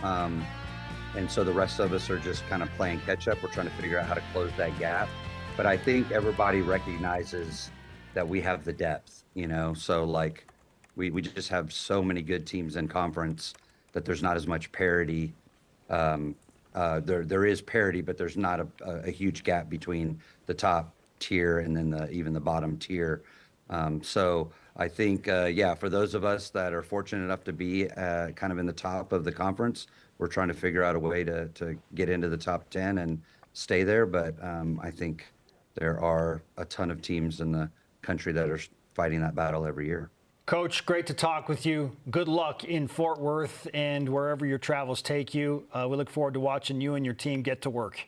And so the rest of us are just kind of playing catch up. We're trying to figure out how to close that gap. But I think everybody recognizes that we have the depth, so like we just have so many good teams in conference that there's not as much parity. There is parity, but there's not a huge gap between the top tier and then even the bottom tier. So I think, for those of us that are fortunate enough to be kind of in the top of the conference, we're trying to figure out a way to get into the top 10 and stay there. But I think there are a ton of teams in the country that are fighting that battle every year. Coach, great to talk with you. Good luck in Fort Worth and wherever your travels take you. We look forward to watching you and your team get to work.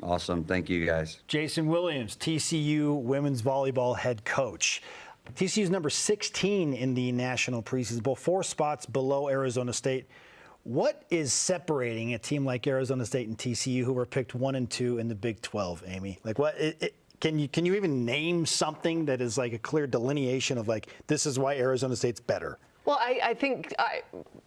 Awesome. Thank you, guys. Jason Williams, TCU women's volleyball head coach. TCU is number 16 in the national preseason bowl, 4 spots below Arizona State. What is separating a team like Arizona State and TCU, who were picked 1 and 2 in the Big 12, Amy? Like, what? Can you even name something that is like a clear delineation of like, this is why Arizona State's better? Well, I think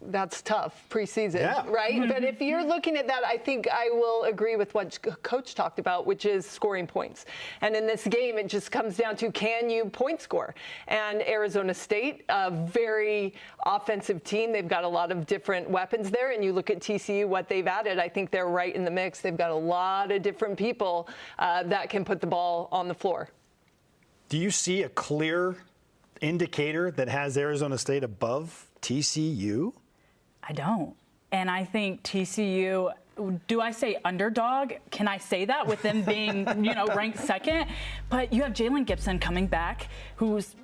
that's tough preseason, right? But if you're looking at that, I think I will agree with what Coach talked about, which is scoring points. And in this game, it just comes down to, can you point score? And Arizona State, a very offensive team. They've got a lot of different weapons there. And you look at TCU, what they've added, I think they're right in the mix. They've got a lot of different people that can put the ball on the floor. Do you see a clear indicator that has Arizona State above TCU? I don't. And I think TCU, do I say underdog? Can I say that with them being, ranked second? But you have Jalen Gibson coming back, who's,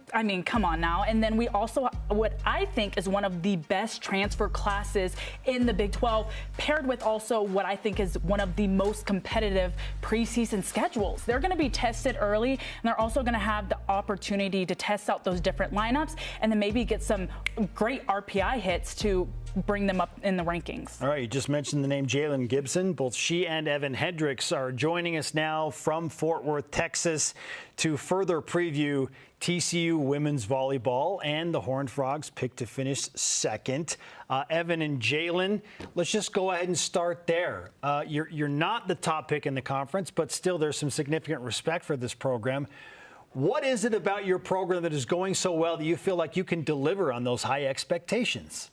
come on now. And then we also, what I think is one of the best transfer classes in the Big 12, paired with also what I think is one of the most competitive preseason schedules. They're going to be tested early, and they're also going to have the opportunity to test out those different lineups and then maybe get some great RPI hits to bring them up in the rankings. All right, you just mentioned the name Jalen Gibson. Both she and Evan Hendricks are joining us now from Fort Worth, Texas, to further preview TCU women's volleyball and the Horned Frogs picked to finish second. Evan and Jalen, let's just go ahead and start there. You're not the top pick in the conference, but still there's some significant respect for this program. What is it about your program that is going so well that you feel like you can deliver on those high expectations?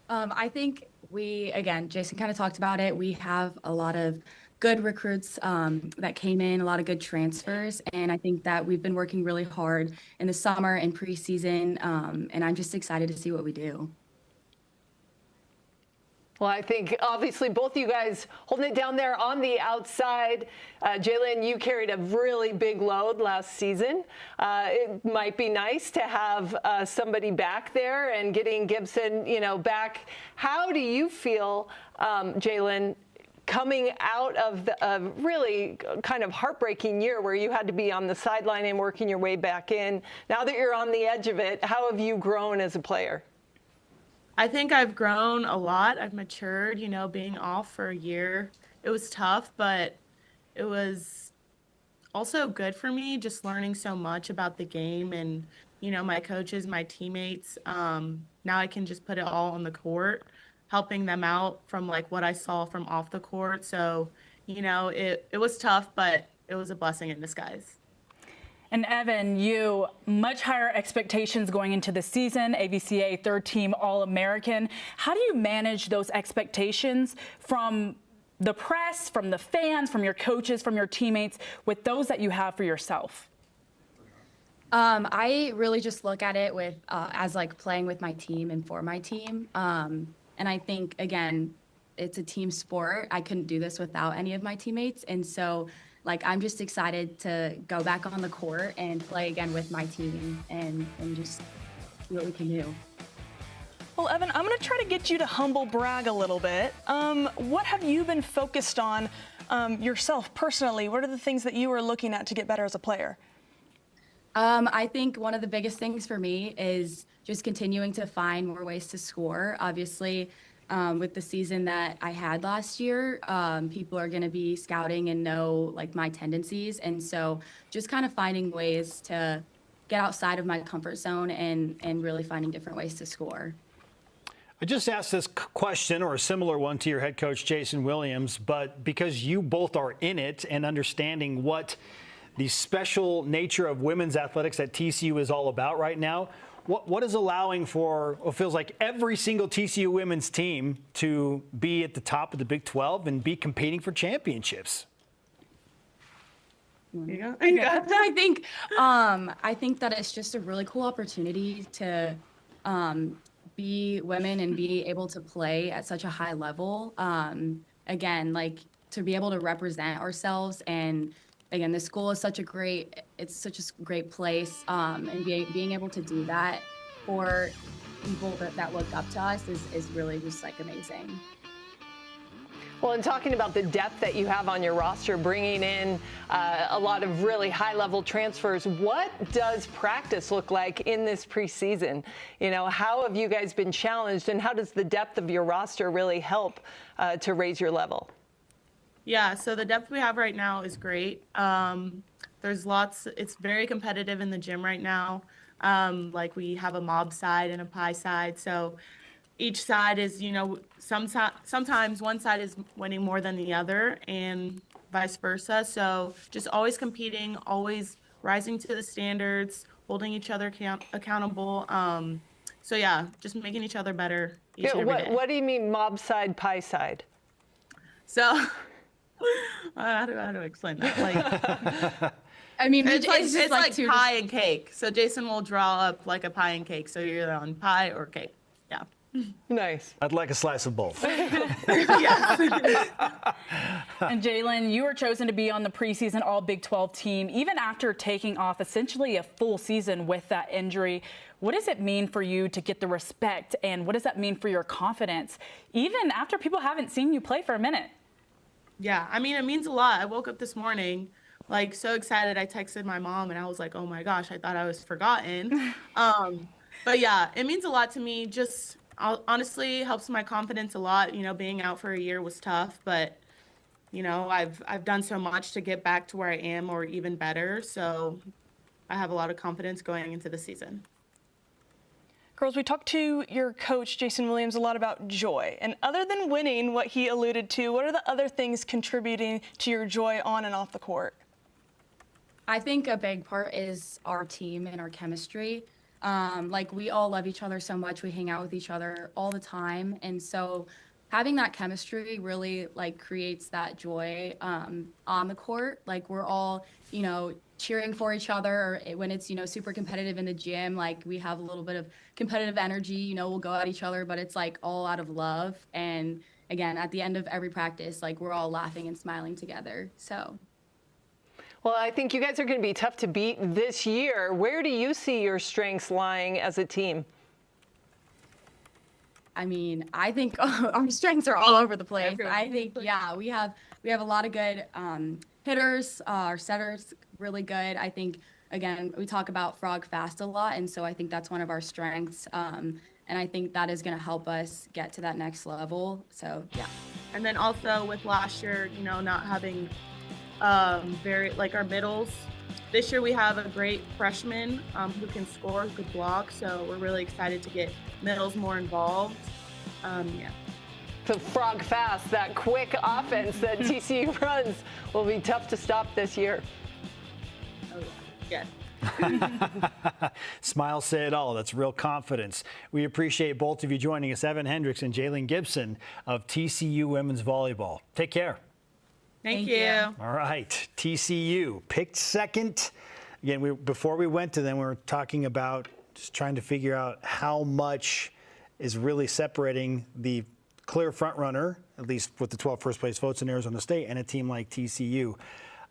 I think again, Jason kind of talked about it. We have a lot of good recruits that came in, a lot of good transfers. And I think that we've been working really hard in the summer and preseason. And I'm just excited to see what we do. Well, I think obviously both of you guys holding it down there on the outside. Jalen, you carried a really big load last season. It might be nice to have somebody back there and getting Gibson, back. How do you feel, Jalen, coming out of a really kind of heartbreaking year where you had to be on the sideline and working your way back in? Now that you're on the edge of it, how have you grown as a player? I think I've grown a lot. I've matured, being off for a year. It was tough, but it was also good for me, just learning so much about the game and, my coaches, my teammates. Now I can just put it all on the court, helping them out from like what I saw from off the court. So, it was tough, but it was a blessing in disguise. And Evan, you much higher expectations going into the season, AVCA third-team All-American. How do you manage those expectations from the press, from the fans, from your coaches, from your teammates, with those that you have for yourself? I really just look at it as like playing with my team and for my team. And I think, again, it's a team sport. I couldn't do this without any of my teammates. And so I'm just excited to go back on the court and play again with my team and just see what we can do. Well, Evan, I'm going to try to get you to humble brag a little bit. What have you been focused on yourself personally? What are the things that you are looking at to get better as a player? I think one of the biggest things for me is just continuing to find more ways to score. Obviously, with the season that I had last year, people are going to be scouting and know my tendencies. And so just kind of finding ways to get outside of my comfort zone and really finding different ways to score. I just asked this question, or a similar one, to your head coach, Jason Williams, but because you both are in it and understanding what the special nature of women's athletics that TCU is all about right now, what is allowing for what feels like every single TCU women's team to be at the top of the Big 12 and be competing for championships? I think that it's just a really cool opportunity to be women and be able to play at such a high level. Again, like to be able to represent ourselves, and again, the school is such a great place, and being able to do that for people that look up to us is really just like amazing. Well, and talking about the depth that you have on your roster, bringing in a lot of really high-level transfers, what does practice look like in this preseason? You know, how have you guys been challenged, and how does the depth of your roster really help to raise your level? Yeah, so the depth we have right now is great. There's lots, it's very competitive in the gym right now. Like we have a mob side and a pie side, so each side is, you know, sometimes one side is winning more than the other and vice versa. So just always competing, always rising to the standards, holding each other accountable. So yeah, just making each other better each and every day. What do you mean mob side, pie side? So how do I explain that? Like, I mean, it's like pie and cake. So Jason will draw up like a pie and cake. So you're either on pie or cake. Yeah. Nice. I'd like a slice of both. And Jalen, you were chosen to be on the preseason All Big 12 team, even after taking off essentially a full season with that injury. What does it mean for you to get the respect, and what does that mean for your confidence, even after people haven't seen you play for a minute? Yeah, I mean, it means a lot. I woke up this morning, like, so excited. I texted my mom, and I was like, oh my gosh, I thought I was forgotten. But yeah, it means a lot to me. Just honestly helps my confidence a lot. You know, being out for a year was tough, but you know, I've done so much to get back to where I am or even better. So I have a lot of confidence going into the season. Girls, we talked to your coach, Jason Williams, a lot about joy. And other than winning, what he alluded to, what are the other things contributing to your joy on and off the court? I think a big part is our team and our chemistry. Like we all love each other so much. We hang out with each other all the time. And so having that chemistry really like creates that joy on the court. Like we're all, you know, cheering for each other, or when it's, you know, super competitive in the gym, like we have a little bit of competitive energy, you know, we'll go at each other, but it's like all out of love. And again, at the end of every practice, like we're all laughing and smiling together. So. Well, I think you guys are going to be tough to beat this year. Where do you see your strengths lying as a team? I mean, I think our strengths are all over the place. I think, yeah, we have a lot of good hitters. Our setters really good. I think, again, we talk about frog fast a lot, and so I think that's one of our strengths. And I think that is going to help us get to that next level. So, yeah. And then also with last year, you know, not having very like our middles. This year we have a great freshman who can score, who could block. So we're really excited to get middles more involved. Yeah. So frog fast, that quick offense that TCU runs will be tough to stop this year. Oh, yeah. Smile say it all. That's real confidence. We appreciate both of you joining us, Evan Hendricks and Jalen Gibson of TCU Women's Volleyball. Take care. Thank you. All right, TCU picked second. Again, before we went to them, we were talking about just trying to figure out how much is really separating the clear front runner, at least with the 12 first place votes in Arizona State, and a team like TCU.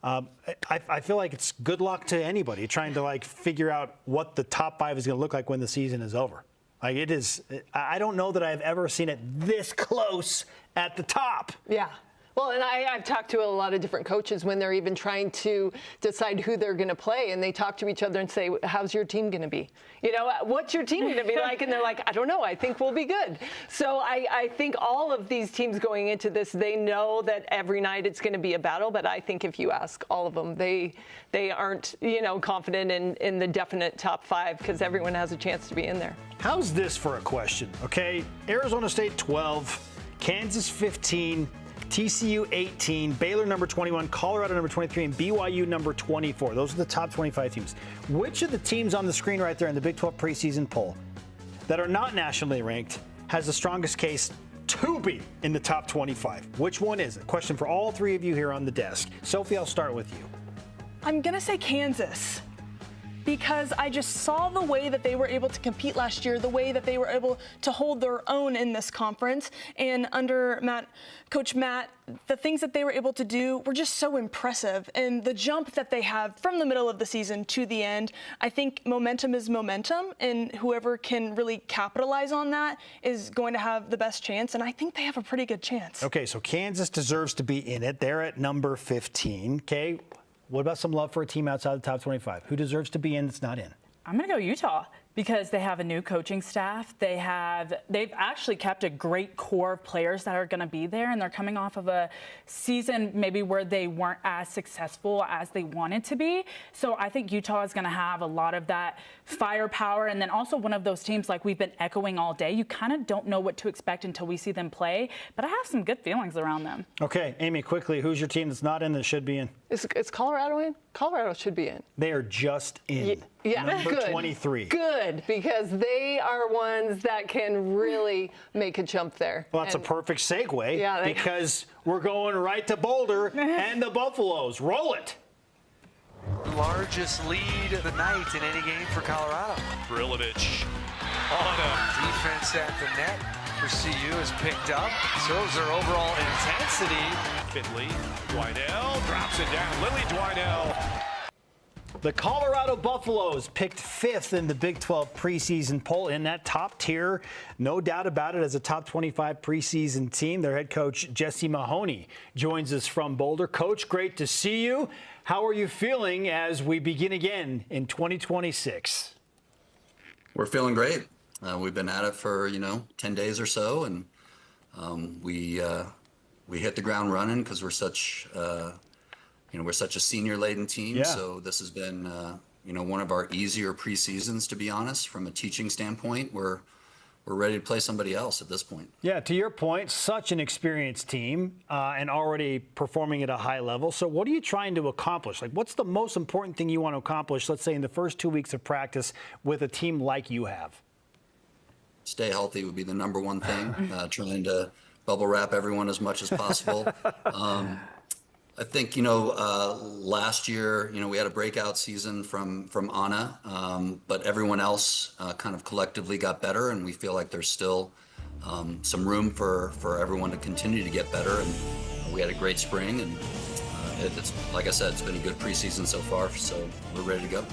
I feel like it's good luck to anybody trying to like figure out what the top 5 is going to look like when the season is over. Like it is, I don't know that I've ever seen it this close at the top. Yeah. Well, and I've talked to a lot of different coaches when they're even trying to decide who they're going to play, and they talk to each other and say, how's your team going to be? You know, what's your team going to be like? And they're like, I don't know. I think we'll be good. So I think all of these teams going into this, they know that every night it's going to be a battle. But I think if you ask all of them, they aren't, you know, confident in the definite top 5 because everyone has a chance to be in there. How's this for a question? Okay, Arizona State 12, Kansas 15, TCU 18, Baylor number 21, Colorado number 23, and BYU number 24. Those are the top 25 teams. Which of the teams on the screen right there in the Big 12 preseason poll that are not nationally ranked has the strongest case to be in the top 25? Which one is it? Question for all three of you here on the desk. Sophie, I'll start with you. I'm going to say Kansas, because I just saw the way that they were able to compete last year, the way that they were able to hold their own in this conference. And under Coach Matt, the things that they were able to do were just so impressive. And the jump that they have from the middle of the season to the end, I think momentum is momentum, and whoever can really capitalize on that is going to have the best chance. And I think they have a pretty good chance. Okay, so Kansas deserves to be in it. They're at number 15. Okay. What about some love for a team outside the top 25? Who deserves to be in that's not in? I'm going to go Utah, because they have a new coaching staff. They've actually kept a great core of players that are going to be there, and they're coming off of a season maybe where they weren't as successful as they wanted to be. So I think Utah is going to have a lot of that firepower, and then also one of those teams like we've been echoing all day. You kind of don't know what to expect until we see them play, but I have some good feelings around them. Okay, Amy, quickly, who's your team that's not in that should be in? Is Colorado in? Colorado should be in. They are just in. Yeah, number good. 23. Good, because they are ones that can really make a jump there. Well, that's a perfect segue, because we're going right to Boulder and the Buffaloes. Roll it. Largest lead of the night in any game for Colorado. Brilovich on a defense at the net for CU is picked up. Shows their overall intensity. Finley, Dwinell drops it down. Lily Dwinell. The Colorado Buffaloes picked 5th in the Big 12 preseason poll, in that top tier, no doubt about it, as a top 25 preseason team. Their head coach, Jesse Mahoney, joins us from Boulder. Coach, great to see you. How are you feeling as we begin again in 2026? We're feeling great. We've been at it for, 10 days or so, and we hit the ground running because we're such a senior-laden team. Yeah. So this has been, one of our easier preseasons, to be honest. From a teaching standpoint, we're ready to play somebody else at this point. Yeah, to your point, such an experienced team and already performing at a high level. So what are you trying to accomplish? Like, what's the most important thing you want to accomplish, let's say, in the first 2 weeks of practice with a team like you have? Stay healthy would be the number one thing. Trying to bubble wrap everyone as much as possible. I think, last year, we had a breakout season from Anna, but everyone else kind of collectively got better, and we feel like there's still some room for everyone to continue to get better. And we had a great spring, and it's, like I said, it's been a good preseason so far, so we're ready to go.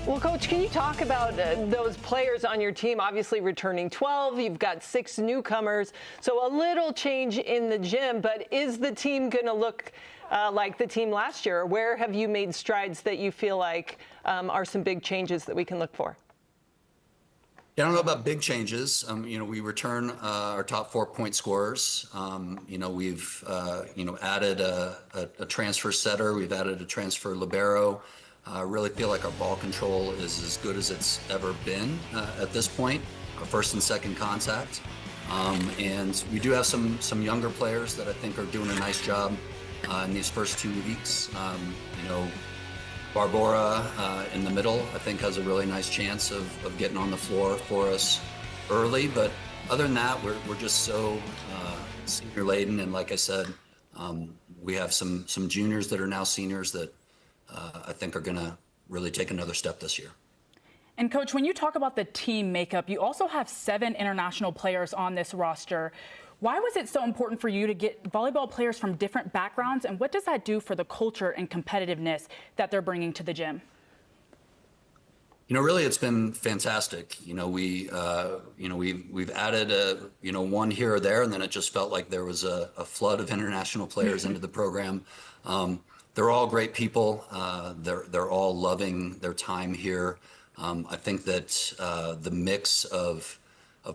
Well, Coach, can you talk about those players on your team? Obviously returning 12, you've got 6 newcomers, so a little change in the gym, but is the team going to look like the team last year? Where have you made strides that you feel like are some big changes that we can look for? Yeah, I don't know about big changes. We return our top 4 point scorers. We've added a transfer setter. We've added a transfer libero. I really feel like our ball control is as good as it's ever been at this point, our first and second contact. And we do have some younger players that I think are doing a nice job in these first 2 weeks. Barbara in the middle, I think, has a really nice chance of getting on the floor for us early. But other than that, we're just so senior laden. And like I said, we have some juniors that are now seniors that I think are going to really take another step this year. And Coach, when you talk about the team makeup, you also have 7 international players on this roster. Why was it so important for you to get volleyball players from different backgrounds, and what does that do for the culture and competitiveness that they're bringing to the gym? Really, it's been fantastic. We've added one here or there, and then it just felt like there was a flood of international players into the program. They're all great people. They're all loving their time here. I think that the mix of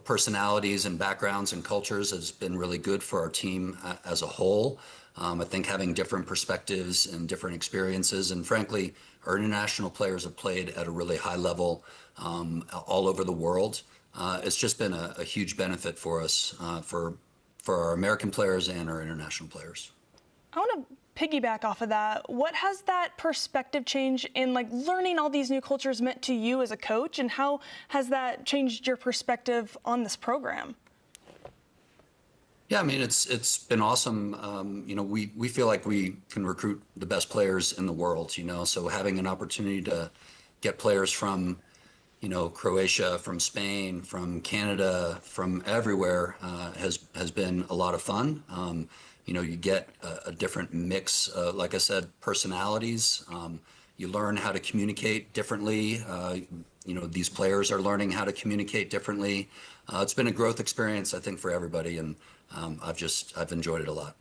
personalities and backgrounds and cultures has been really good for our team as a whole. I think having different perspectives and different experiences, and frankly, our international players have played at a really high level all over the world. It's just been a huge benefit for us for for our American players and our international players. I want to piggyback off of that. What has that perspective change in like learning all these new cultures meant to you as a coach, and how has that changed your perspective on this program? Yeah, I mean, it's been awesome. You know, we feel like we can recruit the best players in the world, you know, so having an opportunity to get players from, you know, Croatia, from Spain, from Canada, from everywhere has been a lot of fun. You know, you get a different mix, like I said, personalities. You learn how to communicate differently. You know, these players are learning how to communicate differently. It's been a growth experience, I think, for everybody, and I've enjoyed it a lot.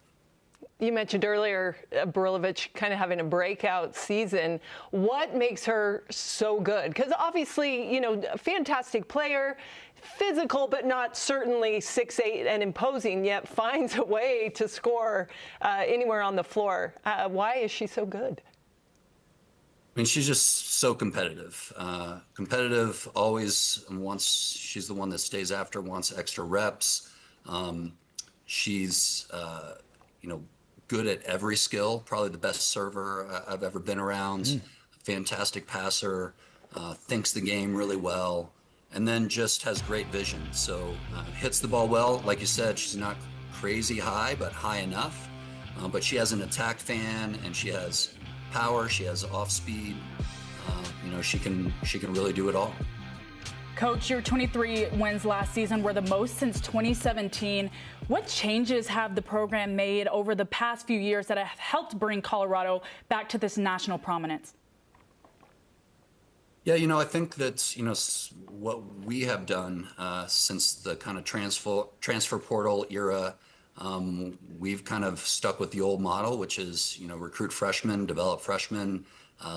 You mentioned earlier Burilovic kind of having a breakout season. What makes her so good? Because obviously, you know, a fantastic player, physical, but not certainly 6'8" and imposing, yet finds a way to score anywhere on the floor. Why is she so good? I mean, she's just so competitive. Competitive, always wants, she's the one that stays after, wants extra reps. She's, you know, good at every skill, probably the best server I've ever been around, fantastic passer, thinks the game really well, and then just has great vision. So hits the ball well. Like you said, she's not crazy high, but high enough. But she has an attack fan, and she has power, she has off speed. You know, she can really do it all. Coach, your 23 wins last season were the most since 2017. What changes have the program made over the past few years that have helped bring Colorado back to this national prominence? Yeah, you know, I think that, you know, what we have done since the kind of transfer portal era, we've kind of stuck with the old model, which is, you know, recruit freshmen, develop freshmen,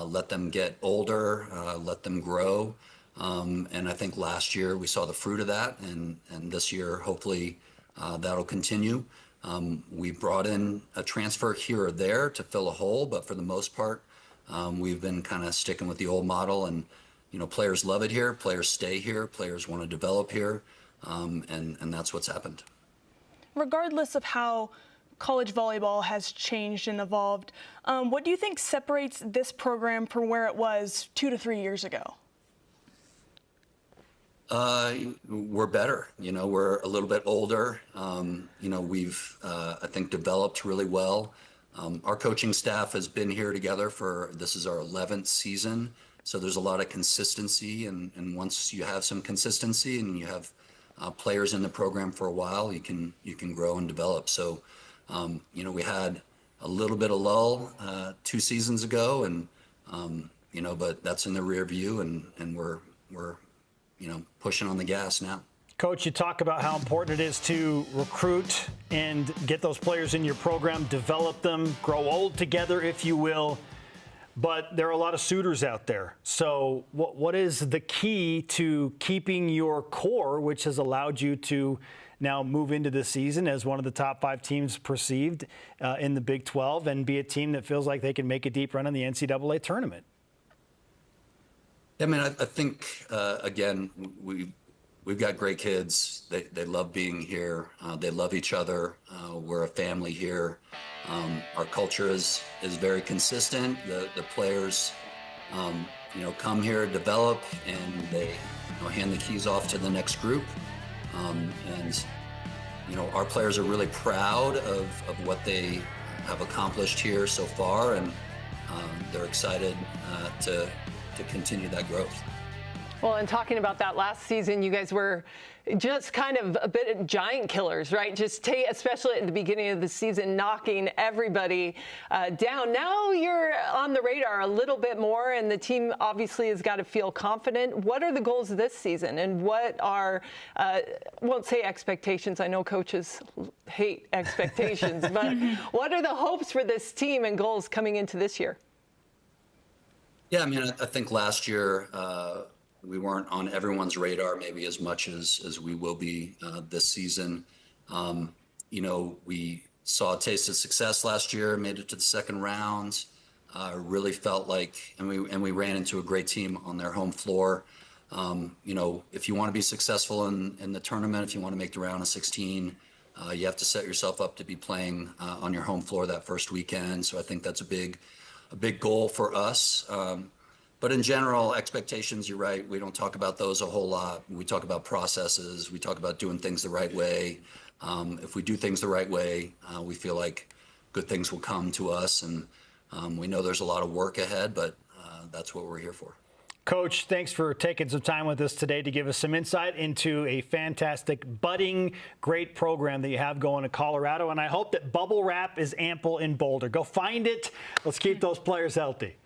let them get older, let them grow. And I think last year we saw the fruit of that, and this year hopefully that'll continue. We brought in a transfer here or there to fill a hole, but for the most part, we've been kind of sticking with the old model, and you know, players love it here, players stay here, players want to develop here, and that's what's happened. Regardless of how college volleyball has changed and evolved, what do you think separates this program from where it was 2 to 3 years ago? We're better, you know, we're a little bit older. You know, we've, I think, developed really well. Our coaching staff has been here together this is our 11th season. So there's a lot of consistency. And once you have some consistency and you have players in the program for a while, you can grow and develop. So, you know, we had a little bit of lull 2 seasons ago, and, you know, but that's in the rear view, and we're you know, pushing on the gas now. Coach, you talk about how important it is to recruit and get those players in your program, develop them, grow old together, if you will. But there are a lot of suitors out there. So what is the key to keeping your core, which has allowed you to now move into the season as one of the top 5 teams perceived in the Big 12, and be a team that feels like they can make a deep run in the NCAA tournament? I mean, I think, again, we've got great kids. They love being here. They love each other. We're a family here. Our culture is very consistent. The players, you know, come here, develop, and they, you know, hand the keys off to the next group. And, you know, our players are really proud of what they have accomplished here so far, and they're excited to continue that growth. Well, and talking about that last season, you guys were just kind of a bit of giant killers, right? Just especially at the beginning of the season, knocking everybody down. Now you're on the radar a little bit more, and the team obviously has got to feel confident. What are the goals this season, and what are, won't say expectations, I know coaches hate expectations, but what are the hopes for this team and goals coming into this year? Yeah, I mean, I think last year we weren't on everyone's radar maybe as much as we will be this season. You know, we saw a taste of success last year, made it to the second round. Really felt like, and we ran into a great team on their home floor. You know, if you want to be successful in the tournament, if you want to make the round of 16, You have to set yourself up to be playing on your home floor that first weekend. So I think that's a big goal for us. But in general, expectations, you're right. We don't talk about those a whole lot. We talk about processes. We talk about doing things the right way. If we do things the right way, we feel like good things will come to us. And we know there's a lot of work ahead, but that's what we're here for. Coach, thanks for taking some time with us today to give us some insight into a fantastic, budding, great program that you have going to Colorado. And I hope that bubble wrap is ample in Boulder. Go find it. Let's keep those players healthy.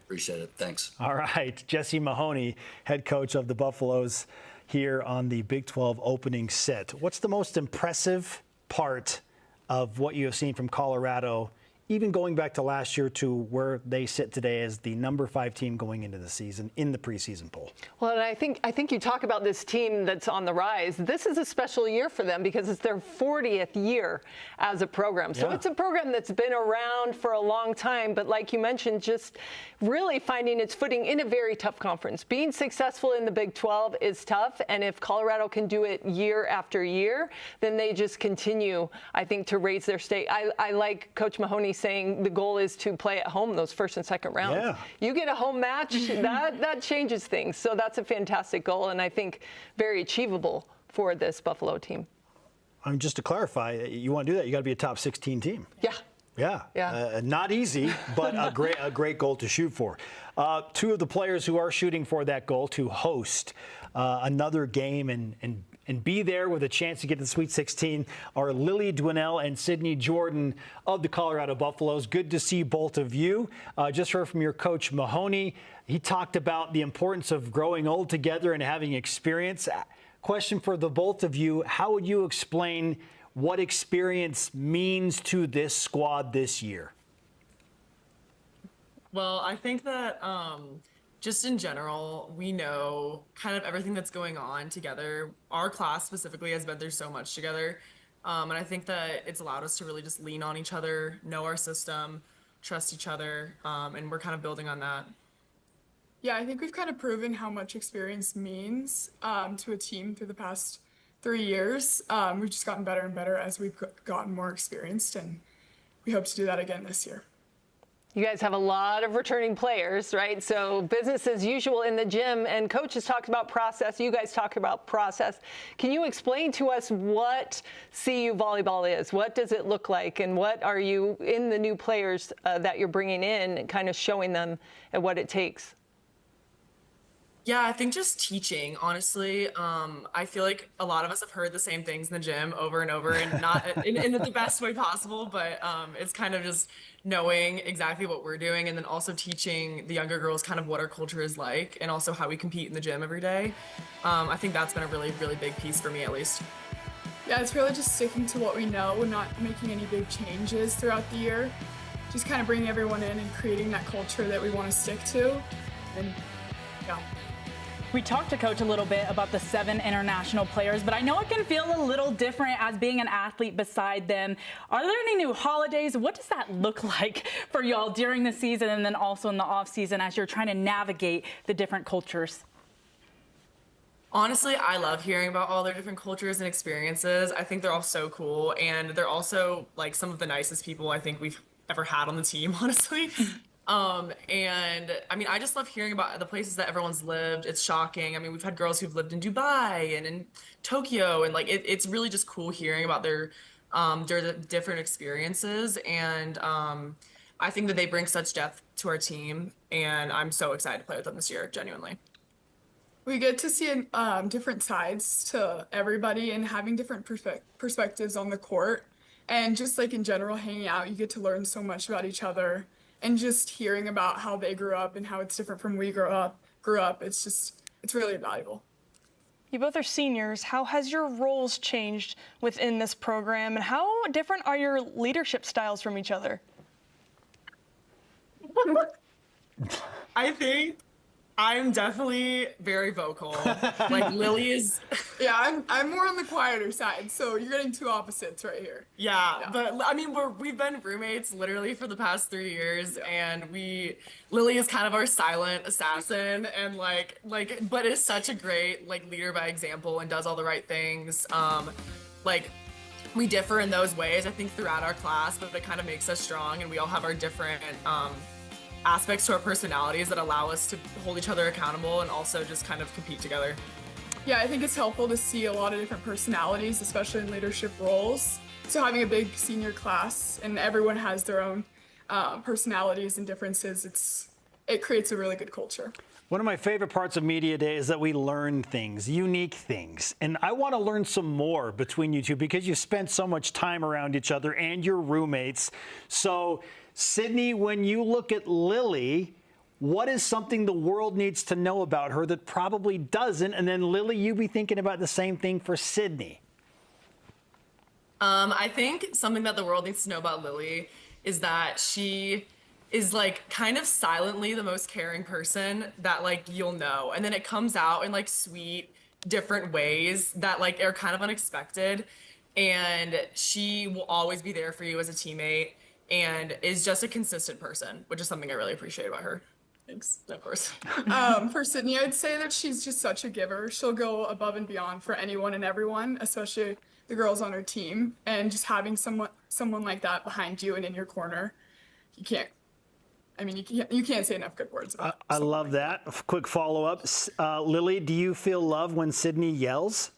Appreciate it. Thanks. All right. Jesse Mahoney, head coach of the Buffaloes here on the Big 12 opening set. What's the most impressive part of what you have seen from Colorado, even going back to last year to where they sit today as the number 5 team going into the season in the preseason poll? Well, and I think you talk about this team that's on the rise. This is a special year for them because it's their 40th year as a program. So it's a program that's been around for a long time, but like you mentioned, just really finding its footing in a very tough conference. Being successful in the Big 12 is tough, and if Colorado can do it year after year, then they just continue, I think, to raise their stake. I like Coach Mahoney saying the goal is to play at home those first and second rounds. Yeah. You get a home match, that changes things. So that's a fantastic goal, and I think very achievable for this Buffalo team. Just to clarify, you want to do that, you got to be a top 16 team. Yeah. Not easy, but a great goal to shoot for. 2 of the players who are shooting for that goal to host another game and be there with a chance to get to the Sweet 16 are Lily Dwinell and Sydney Jordan of the Colorado Buffaloes. Good to see both of you. Just heard from your coach Mahoney. He talked about the importance of growing old together and having experience. Question for the both of you: how would you explain what experience means to this squad this year? Well, I think that just in general, we know kind of everything that's going on together. Our class specifically has been through so much together. And I think that it's allowed us to really just lean on each other, know our system, trust each other, and we're kind of building on that. Yeah, I think we've kind of proven how much experience means to a team through the past 3 years. We've just gotten better and better as we've gotten more experienced, and we hope to do that again this year. You guys have a lot of returning players, right? So business as usual in the gym, and coaches talked about process. You guys talk about process. Can you explain to us what CU volleyball is? What does it look like? And what are you, in the new players that you're bringing in, kind of showing them and what it takes? Yeah, I think just teaching, honestly. I feel like a lot of us have heard the same things in the gym over and over, and not in the best way possible, but it's kind of just knowing exactly what we're doing, and then also teaching the younger girls kind of what our culture is like and also how we compete in the gym every day. I think that's been a really, really big piece for me, at least. Yeah, it's really just sticking to what we know and not making any big changes throughout the year. Just kind of bringing everyone in and creating that culture that we want to stick to. And yeah. We talked to Coach a little bit about the 7 international players, but I know it can feel a little different as being an athlete beside them. Are there any new holidays? What does that look like for y'all during the season and then also in the off season as you're trying to navigate the different cultures? Honestly, I love hearing about all their different cultures and experiences. I think they're all so cool, and they're also like some of the nicest people I think we've ever had on the team, honestly. And I mean, I just love hearing about the places that everyone's lived. It's shocking. I mean, we've had girls who've lived in Dubai and in Tokyo, and like it's really just cool hearing about their different experiences. And I think that they bring such depth to our team, and I'm so excited to play with them this year, genuinely. We get to see different sides to everybody and having different perspectives on the court. And just like in general, hanging out, you get to learn so much about each other. And just hearing about how they grew up and how it's different from we grew up, it's really valuable. You both are seniors. How has your roles changed within this program, and how different are your leadership styles from each other? I think I'm definitely very vocal. Like Lily is. Yeah, I'm more on the quieter side, so you're getting 2 opposites right here. Yeah, but I mean, we've been roommates literally for the past 3 years, and Lily is kind of our silent assassin, and but is such a great leader by example and does all the right things. we differ in those ways, I think, throughout our class, but it kind of makes us strong, and we all have our different aspects to our personalities that allow us to hold each other accountable and also just kind of compete together. Yeah, I think it's helpful to see a lot of different personalities, especially in leadership roles. So having a big senior class and everyone has their own personalities and differences, it creates a really good culture. One of my favorite parts of Media Day is that we learn things, unique things. And I want to learn some more between you two because you spent so much time around each other and your roommates. So, Sydney, when you look at Lily, what is something the world needs to know about her that probably doesn't? And then, Lily, you be thinking about the same thing for Sydney. I think something that the world needs to know about Lily is that she is like kind of silently the most caring person that like you'll know, and then it comes out in like sweet different ways that like are kind of unexpected, and she will always be there for you as a teammate and is just a consistent person, which is something I really appreciate about her. Thanks, of course. For Sydney, I'd say that she's just such a giver. She'll go above and beyond for anyone and everyone, especially the girls on her team, and just having someone like that behind you and in your corner, you can't say enough good words about it. I love that. Quick follow-up. Lily, do you feel love when Sydney yells?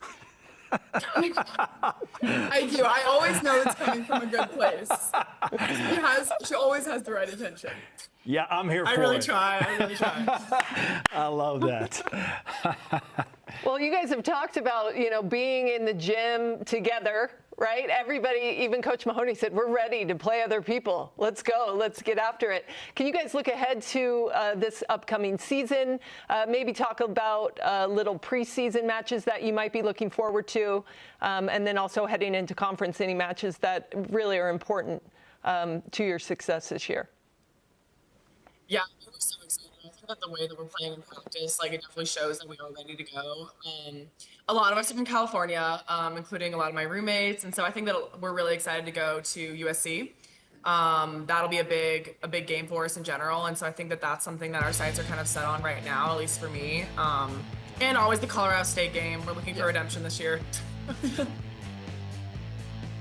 I do. I always know it's coming from a good place. She always has the right intention. Yeah, I'm here for it. I really try. I love that. Well, you guys have talked about, being in the gym together, right? Everybody, even Coach Mahoney said, we're ready to play other people. Let's go. Let's get after it. Can you guys look ahead to this upcoming season? Maybe talk about little preseason matches that you might be looking forward to, and then also heading into conference, any matches that really are important to your success this year. Yeah, I'm so excited. I think that the way that we're playing in practice, like it definitely shows that we are ready to go. A lot of us are from California, including a lot of my roommates, and so I think that we're really excited to go to USC. That'll be a big game for us in general, and so I think that that's something that our sights are kind of set on right now, at least for me. And always the Colorado State game. We're looking for redemption this year.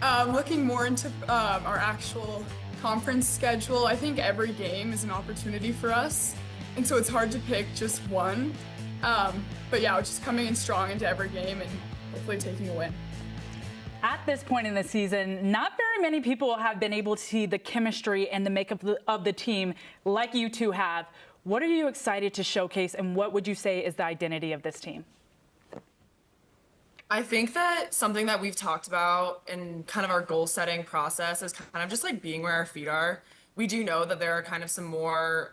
Looking more into our actual conference schedule, I think every game is an opportunity for us, and so it's hard to pick just one. But yeah, just coming in strong into every game and hopefully taking a win. At this point in the season, not very many people have been able to see the chemistry and the makeup of the team like you two have. What are you excited to showcase, and what would you say is the identity of this team? I think that something that we've talked about in kind of our goal setting process is kind of just like being where our feet are. We do know that there are kind of some more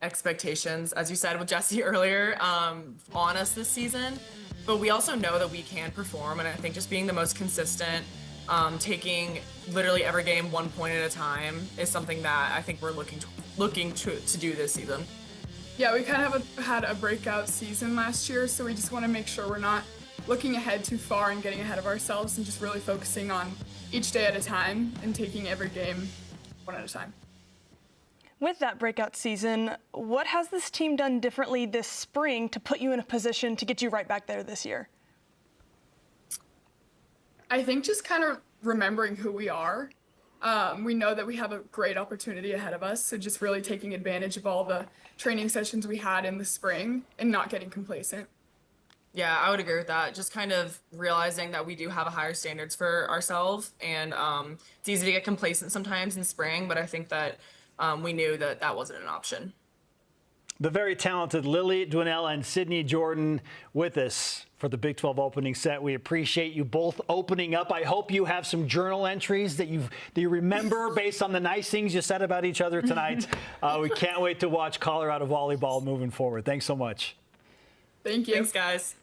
expectations, as you said with Jesse earlier, on us this season, but we also know that we can perform, and I think just being the most consistent, taking literally every game 1 point at a time is something that I think we're looking to do this season. Yeah, we kind of had a breakout season last year, so we just want to make sure we're not looking ahead too far and getting ahead of ourselves, and just really focusing on each day at a time and taking every game one at a time. With that breakout season, what has this team done differently this spring to put you in a position to get you right back there this year? I think just kind of remembering who we are. We know that we have a great opportunity ahead of us, so just really taking advantage of all the training sessions we had in the spring and not getting complacent. Yeah, I would agree with that. Just kind of realizing that we do have a higher standards for ourselves, and it's easy to get complacent sometimes in spring, but I think that we knew that that wasn't an option. The very talented Lily Dwinell and Sydney Jordan with us for the Big 12 opening set. We appreciate you both opening up. I hope you have some journal entries that you remember based on the nice things you said about each other tonight. We can't wait to watch Colorado volleyball moving forward. Thanks so much. Thank you. Thanks, guys.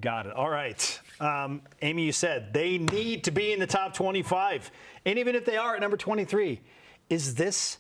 Got it. All right. Amy, you said they need to be in the top 25. And even if they are at number 23, is this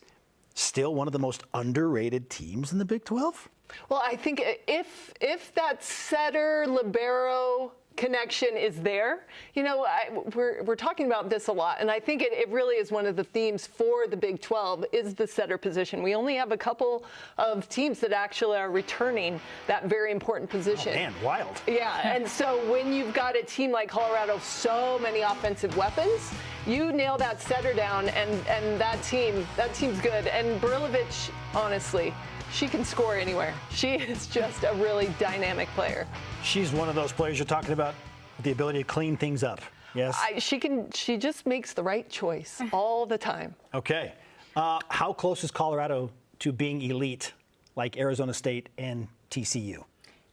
still one of the most underrated teams in the Big 12? Well, I think if that setter, libero connection is there. You know, we're talking about this a lot, and I think it really is one of the themes for the Big 12 is the setter position. We only have a couple of teams that actually are returning that very important position. Oh, man, wild. Yeah, and so when you've got a team like Colorado, so many offensive weapons, you nail that setter down, and that team's good. And Burilovic, honestly, she can score anywhere. She is just a really dynamic player. She's one of those players you're talking about, the ability to clean things up. Yes. She just makes the right choice all the time. Okay. How close is Colorado to being elite, like Arizona State and TCU?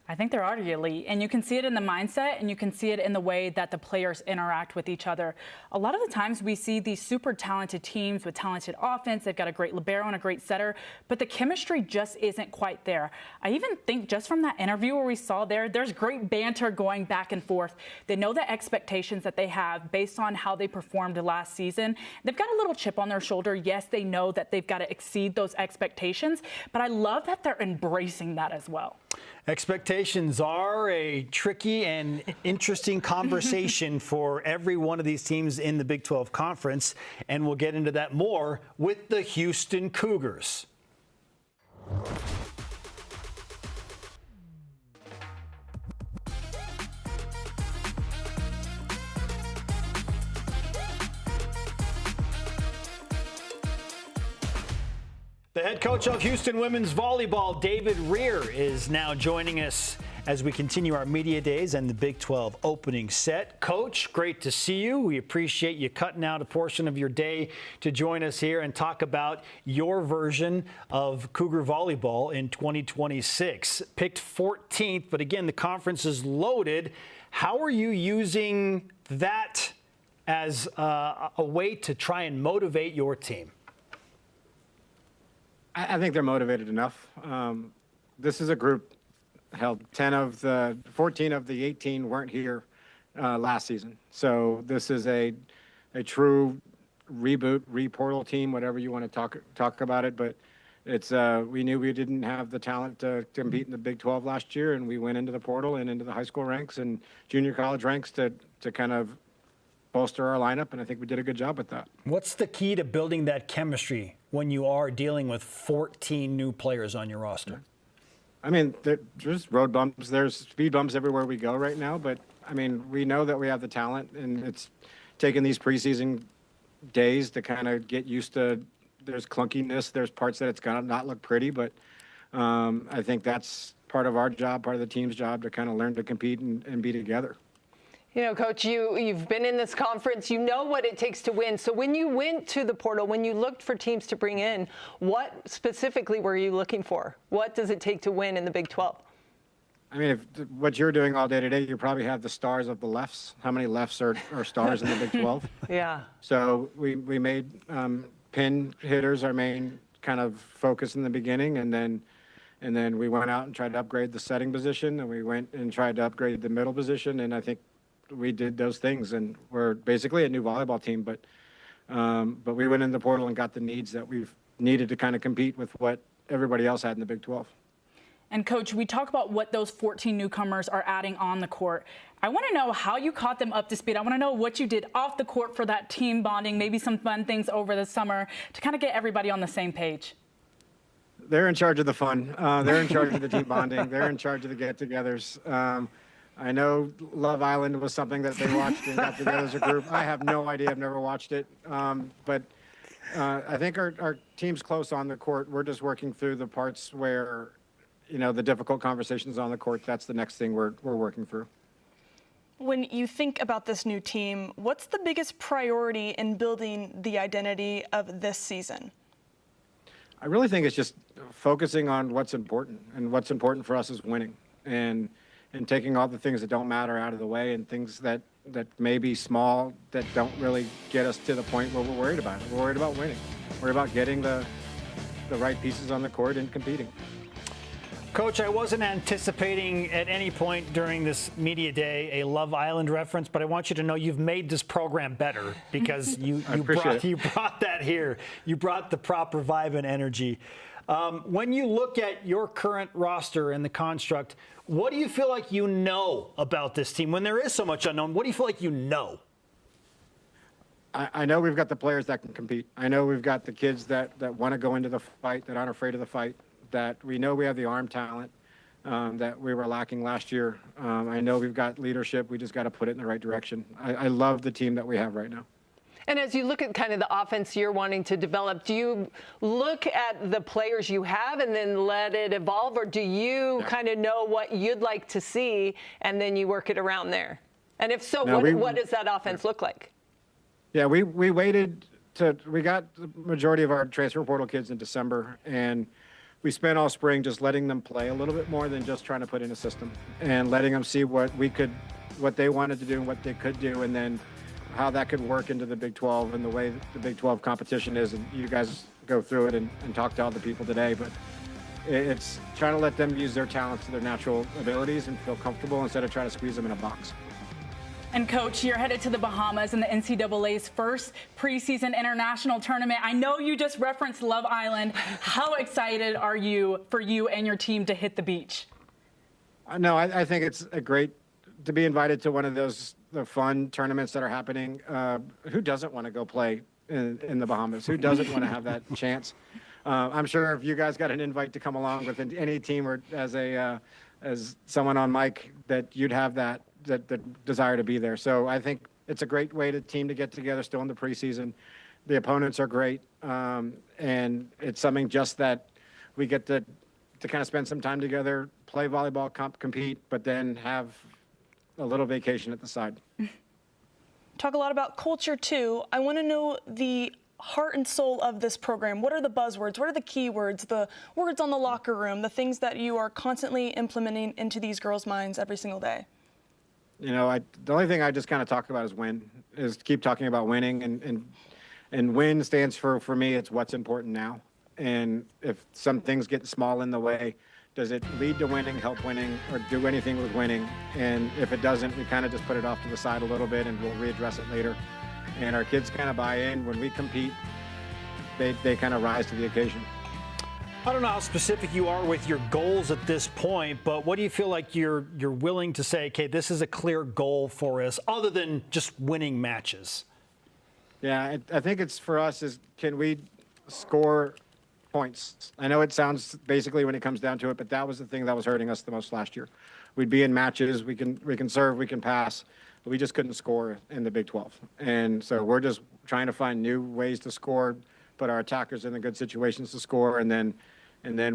I think they're already elite, and you can see it in the mindset, and you can see it in the way that the players interact with each other. A lot of the times we see these super talented teams with talented offense. They've got a great libero and a great setter, but the chemistry just isn't quite there. I even think just from that interview where we saw there's great banter going back and forth. They know the expectations that they have based on how they performed last season. They've got a little chip on their shoulder. Yes, they know that they've got to exceed those expectations, but I love that they're embracing that as well. Expectations are a tricky and interesting conversation for every one of these teams in the Big 12 Conference, and we'll get into that more with the Houston Cougars. The head coach of Houston women's volleyball, David Rear, is now joining us as we continue our media days and the Big 12 opening set. Coach, great to see you. We appreciate you cutting out a portion of your day to join us here and talk about your version of Cougar volleyball in 2026. Picked 14th, but again, the conference is loaded. How are you using that as a way to try and motivate your team? I think they're motivated enough. This is a group held 14 of the 18 weren't here last season. So this is a true reboot, reportal team, whatever you want to talk about it. But it's we knew we didn't have the talent to compete in the Big 12 last year, and we went into the portal and into the high school ranks and junior college ranks to kind of bolster our lineup, and I think we did a good job with that. What's the key to building that chemistry when you are dealing with 14 new players on your roster? I mean, there's road bumps, there's speed bumps everywhere we go right now, but I mean, we know that we have the talent, and it's taken these preseason days to kind of get used to. There's clunkiness, there's parts that it's gonna not look pretty, but I think that's part of our job, part of the team's job, to kind of learn to compete and be together. You know, Coach, you've been in this conference. You know what it takes to win. So when you went to the portal, when you looked for teams to bring in, what specifically were you looking for? What does it take to win in the Big 12? I mean, what you're doing all day today, you probably have the stars of the lefts. How many lefts are stars in the Big 12? Yeah. So we made pin hitters our main kind of focus in the beginning, and then we went out and tried to upgrade the setting position, and we went and tried to upgrade the middle position, and I think we did those things, and we're basically a new volleyball team, but we went in the portal and got the needs that we've needed to kind of compete with what everybody else had in the Big 12. And Coach, we talk about what those 14 newcomers are adding on the court. I want to know how you caught them up to speed. I want to know what you did off the court for that team bonding, maybe some fun things over the summer to kind of get everybody on the same page. They're in charge of the fun. They're in charge of the team bonding. They're in charge of the get-togethers. I know Love Island was something that they watched and got together as a group. I have no idea. I've never watched it. But I think our team's close on the court. We're just working through the parts where, you know, the difficult conversations on the court. That's the next thing we're working through. When you think about this new team, what's the biggest priority in building the identity of this season? I really think it's just focusing on what's important, and what's important for us is winning. And taking all the things that don't matter out of the way, and things that may be small that don't really get us to the point where we're worried about it. We're worried about winning. We're worried about getting the right pieces on the court and competing. Coach, I wasn't anticipating at any point during this media day a Love Island reference, but I want you to know you've made this program better because you brought that here. You brought the proper vibe and energy. When you look at your current roster and the construct, what do you feel like you know about this team? When there is so much unknown, what do you feel like you know? I know we've got the players that can compete. I know we've got the kids that want to go into the fight, that aren't afraid of the fight, that we know we have the arm talent that we were lacking last year. I know we've got leadership. We just got to put it in the right direction. I love the team that we have right now. And as you look at kind of the offense you're wanting to develop, do you look at the players you have and then let it evolve, or do you kind of know what you'd like to see and then you work it around there? And if so, what does that offense look like? Yeah, we waited we got the majority of our transfer portal kids in December, and we spent all spring just letting them play a little bit more than just trying to put in a system, and letting them see what they wanted to do and what they could do, and then how that could work into the Big 12 and the way the Big 12 competition is. And you guys go through it and talk to all the people today, but it's trying to let them use their talents to their natural abilities and feel comfortable instead of trying to squeeze them in a box. And Coach, you're headed to the Bahamas in the NCAA's first preseason international tournament. I know you just referenced Love Island. How excited are you for you and your team to hit the beach? No, I think it's great to be invited to one of the fun tournaments that are happening. Who doesn't want to go play in the Bahamas? Who doesn't want to have that chance? I'm sure if you guys got an invite to come along with any team or as someone on mic, that you'd have that desire to be there. So I think it's a great way to team to get together still in the preseason. The opponents are great, and it's something just that we get to kind of spend some time together, play volleyball, compete, but then have a little vacation at the side. Talk a lot about culture too. I want to know the heart and soul of this program. What are the buzzwords? What are the keywords, the words on the locker room, the things that you are constantly implementing into these girls' minds every single day? You know, the only thing I just kind of talk about is keep talking about winning, and win stands for me, it's what's important now. And if some things get small in the way, does it lead to winning, help winning, or do anything with winning? And if it doesn't, we kind of just put it off to the side a little bit and we'll readdress it later. And our kids kind of buy in. When we compete, they kind of rise to the occasion. I don't know how specific you are with your goals at this point, but what do you feel like you're willing to say, okay, this is a clear goal for us, other than just winning matches? Yeah, I think it's for us is, can we score points? I know it sounds basically when it comes down to it, but that was the thing that was hurting us the most last year. We'd be in matches, we can serve, we can pass, but we just couldn't score in the Big 12. And so we're just trying to find new ways to score, put our attackers in the good situations to score, and then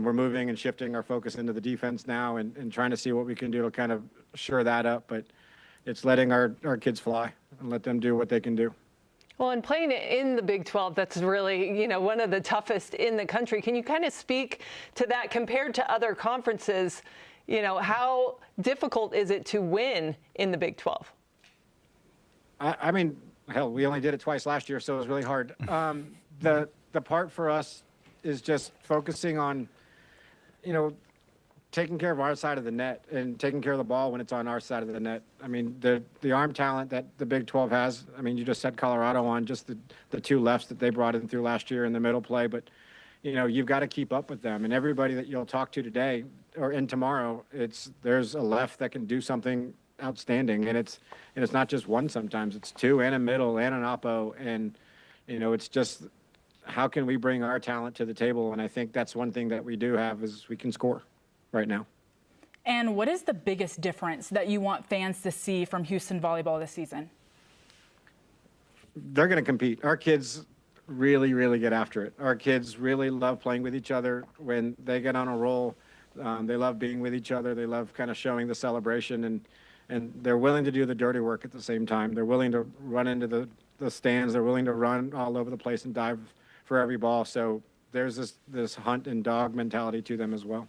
we're moving and shifting our focus into the defense now and trying to see what we can do to kind of shore that up. But it's letting our kids fly and let them do what they can do. Well, and playing in the Big 12, that's really, one of the toughest in the country. Can you kind of speak to that compared to other conferences? How difficult is it to win in the Big 12? I mean, hell, we only did it twice last year, so it was really hard. The part for us is just focusing on, taking care of our side of the net and taking care of the ball when it's on our side of the net. I mean, the arm talent that the Big 12 has, I mean, you just said Colorado on just the two lefts that they brought in through last year in the middle play, but, you've got to keep up with them. And everybody that you'll talk to today or in tomorrow, there's a left that can do something outstanding. And it's not just one sometimes, it's two and a middle and an oppo. And, it's just, how can we bring our talent to the table? And I think that's one thing that we do have is we can score right now. And what is the biggest difference that you want fans to see from Houston volleyball this season? They're going to compete. Our kids really, really get after it. Our kids really love playing with each other when they get on a roll. They love being with each other. They love kind of showing the celebration, and they're willing to do the dirty work at the same time. They're willing to run into the stands. They're willing to run all over the place and dive for every ball. So there's this hunt and dog mentality to them as well.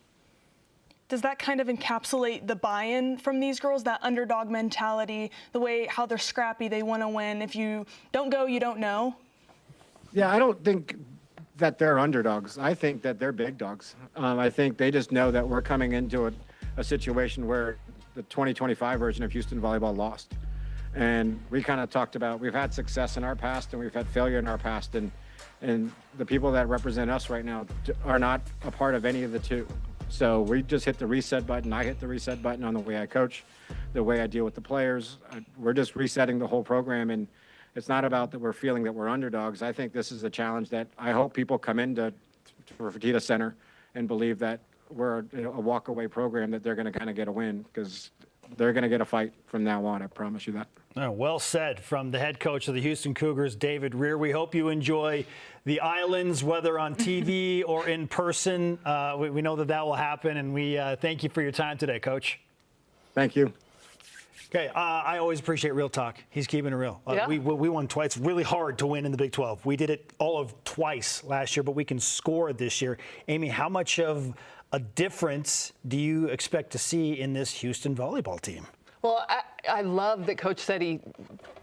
Does that kind of encapsulate the buy-in from these girls, that underdog mentality, the way how they're scrappy, they want to win? If you don't go, you don't know? Yeah, I don't think that they're underdogs. I think that they're big dogs. I think they just know that we're coming into a situation where the 2025 version of Houston volleyball lost. And we kind of talked about, we've had success in our past and we've had failure in our past. And the people that represent us right now are not a part of any of the two. So we just hit the reset button. I hit the reset button on the way I coach, the way I deal with the players. We're just resetting the whole program. And it's not about that we're feeling that we're underdogs. I think this is a challenge that I hope people come into Fertitta Center and believe that we're a walk-away program, that they're going to kind of get a win, because they're going to get a fight from now on. I promise you that. Oh, well said from the head coach of the Houston Cougars, David Rear. We hope you enjoy the Islands, whether on TV or in person. We know that will happen, and we thank you for your time today, Coach. Thank you. Okay, I always appreciate real talk. He's keeping it real. Yeah. We won twice. It's really hard to win in the Big 12. We did it all of twice last year, but we can score this year. Amy, how much of a difference do you expect to see in this Houston volleyball team? Well, I love that Coach said he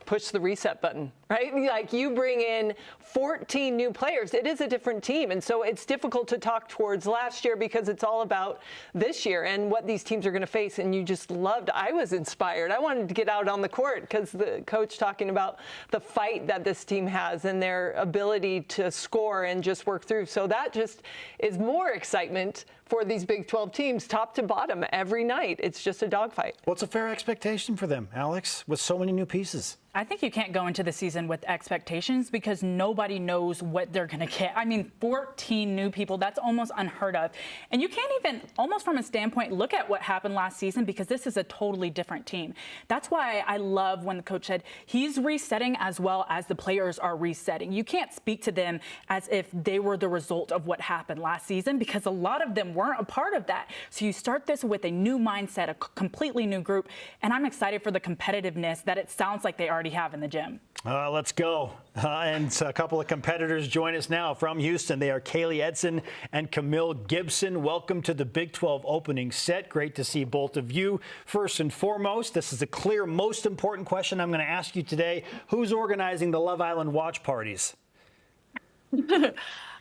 pushed the reset button, right? Like, you bring in 14 new players. It is a different team. And so it's difficult to talk towards last year because it's all about this year and what these teams are going to face. And you just loved, I was inspired. I wanted to get out on the court because the coach talking about the fight that this team has and their ability to score and just work through. So that just is more excitement for these Big 12 teams, top to bottom, every night. It's just a dogfight. What's a fair expectation for them, Alex, with so many new pieces? I think you can't go into the season with expectations because nobody knows what they're going to get. I mean, 14 new people, that's almost unheard of. And you can't even, almost from a standpoint, look at what happened last season because this is a totally different team. That's why I love when the coach said he's resetting as well as the players are resetting. You can't speak to them as if they were the result of what happened last season because a lot of them weren't a part of that. So you start this with a new mindset, a completely new group, and I'm excited for the competitiveness that it sounds like they already have in the gym. Let's go. And a couple of competitors join us now from Houston. They are Kaylee Edson and Camille Gibson. Welcome to the Big 12 opening set. Great to see both of you. First and foremost, this is a clear, most important question I'm going to ask you today. Who's organizing the Love Island watch parties?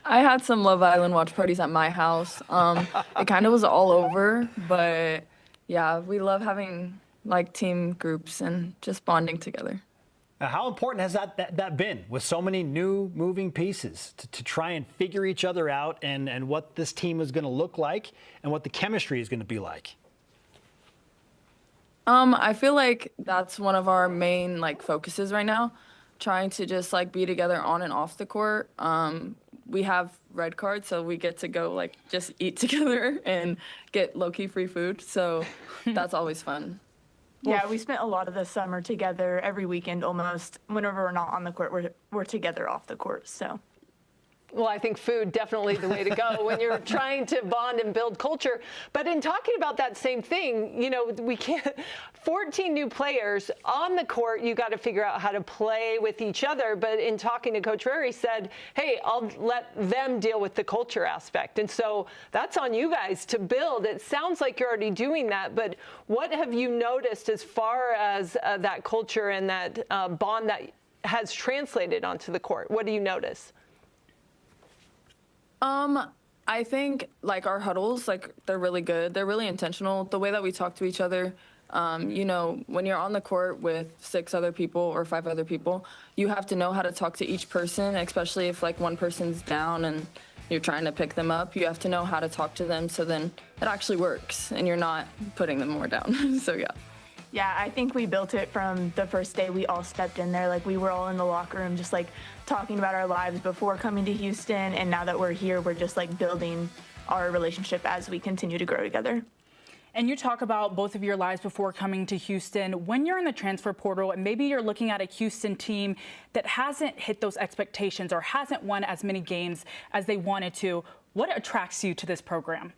I had some Love Island watch parties at my house. It kind of was all over, but yeah, we love having like team groups and just bonding together. How important has that been with so many new moving pieces to try and figure each other out and what this team is going to look like and what the chemistry is going to be like? I feel like that's one of our main like focuses right now, trying to just like be together on and off the court. We have red cards, so we get to go like just eat together and get low-key free food. So that's always fun. Yeah, we spent a lot of the summer together every weekend almost. Whenever we're not on the court, we're together off the court. So. Well, I think food definitely the way to go when you're trying to bond and build culture. But in talking about that same thing, you know, we can't 14 new players on the court. You got to figure out how to play with each other. But in talking to Coach Rary said, hey, I'll let them deal with the culture aspect. And so that's on you guys to build. It sounds like you're already doing that. But what have you noticed as far as that culture and that bond that has translated onto the court? What do you notice? I think like our huddles, like they're really good. They're really intentional. The way that we talk to each other, you know, when you're on the court with 6 other people or 5 other people, you have to know how to talk to each person, especially if like one person's down and you're trying to pick them up. You have to know how to talk to them so then it actually works and you're not putting them more down. So yeah. Yeah, I think we built it from the first day we all stepped in there. Like we were all in the locker room just like talking about our lives before coming to Houston. And now that we're here, we're just like building our relationship as we continue to grow together. And you talk about both of your lives before coming to Houston. When you're in the transfer portal and maybe you're looking at a Houston team that hasn't hit those expectations or hasn't won as many games as they wanted to, what attracts you to this program?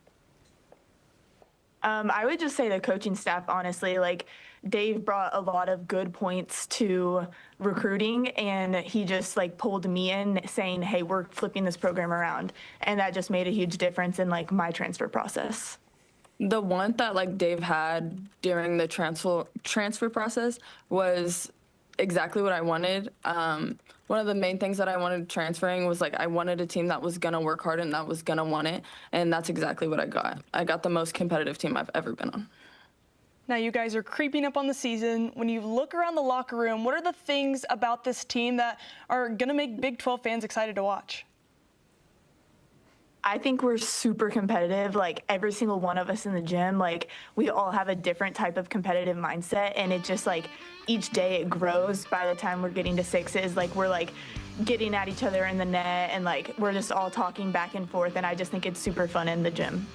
I would just say the coaching staff, honestly. Like Dave brought a lot of good points to recruiting, and he just like pulled me in saying, hey, we're flipping this program around. And that just made a huge difference in like my transfer process. The one that like Dave had during the transfer process was exactly what I wanted. One of the main things that I wanted transferring was like I wanted a team that was gonna work hard and that was gonna want it, and that's exactly what I got. I got the most competitive team I've ever been on. Now you guys are creeping up on the season. When you look around the locker room, what are the things about this team that are gonna make Big 12 fans excited to watch? I think we're super competitive. Like every single one of us in the gym, like we all have a different type of competitive mindset, and it just like each day it grows. By the time we're getting to sixes, like we're like getting at each other in the net, and like we're just all talking back and forth, and I just think it's super fun in the gym.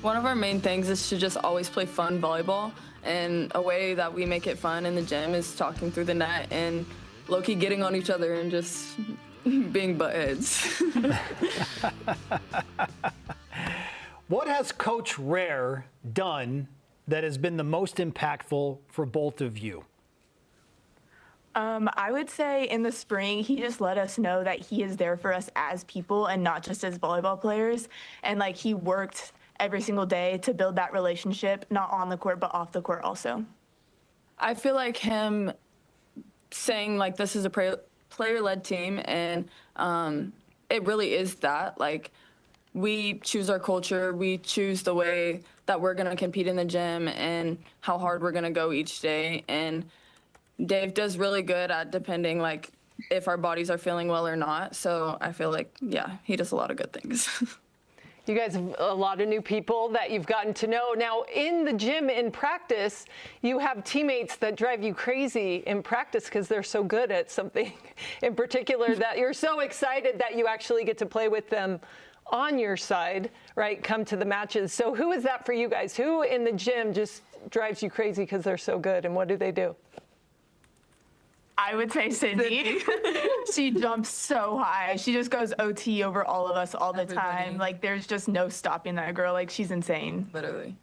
One of our main things is to just always play fun volleyball, and a way that we make it fun in the gym is talking through the net and low-key getting on each other and just being butt heads. What has Coach Rare done that has been the most impactful for both of you? I would say in the spring, he just let us know that he is there for us as people and not just as volleyball players. And like he worked every single day to build that relationship, not on the court, but off the court also. I feel like him saying like this is a player-led team, and it really is that. Like we choose our culture, we choose the way that we're gonna compete in the gym and how hard we're gonna go each day. And Dave does really good at depending like if our bodies are feeling well or not. So I feel like, yeah, he does a lot of good things. You guys have a lot of new people that you've gotten to know. Now, in the gym, in practice, you have teammates that drive you crazy in practice because they're so good at something in particular that you're so excited that you actually get to play with them on your side, right, come to the matches. So who is that for you guys? Who in the gym just drives you crazy because they're so good, and what do they do? I would say Sydney. She jumps so high. She just goes OT over all of us all the time. Like there's just no stopping that girl. Like she's insane. Literally.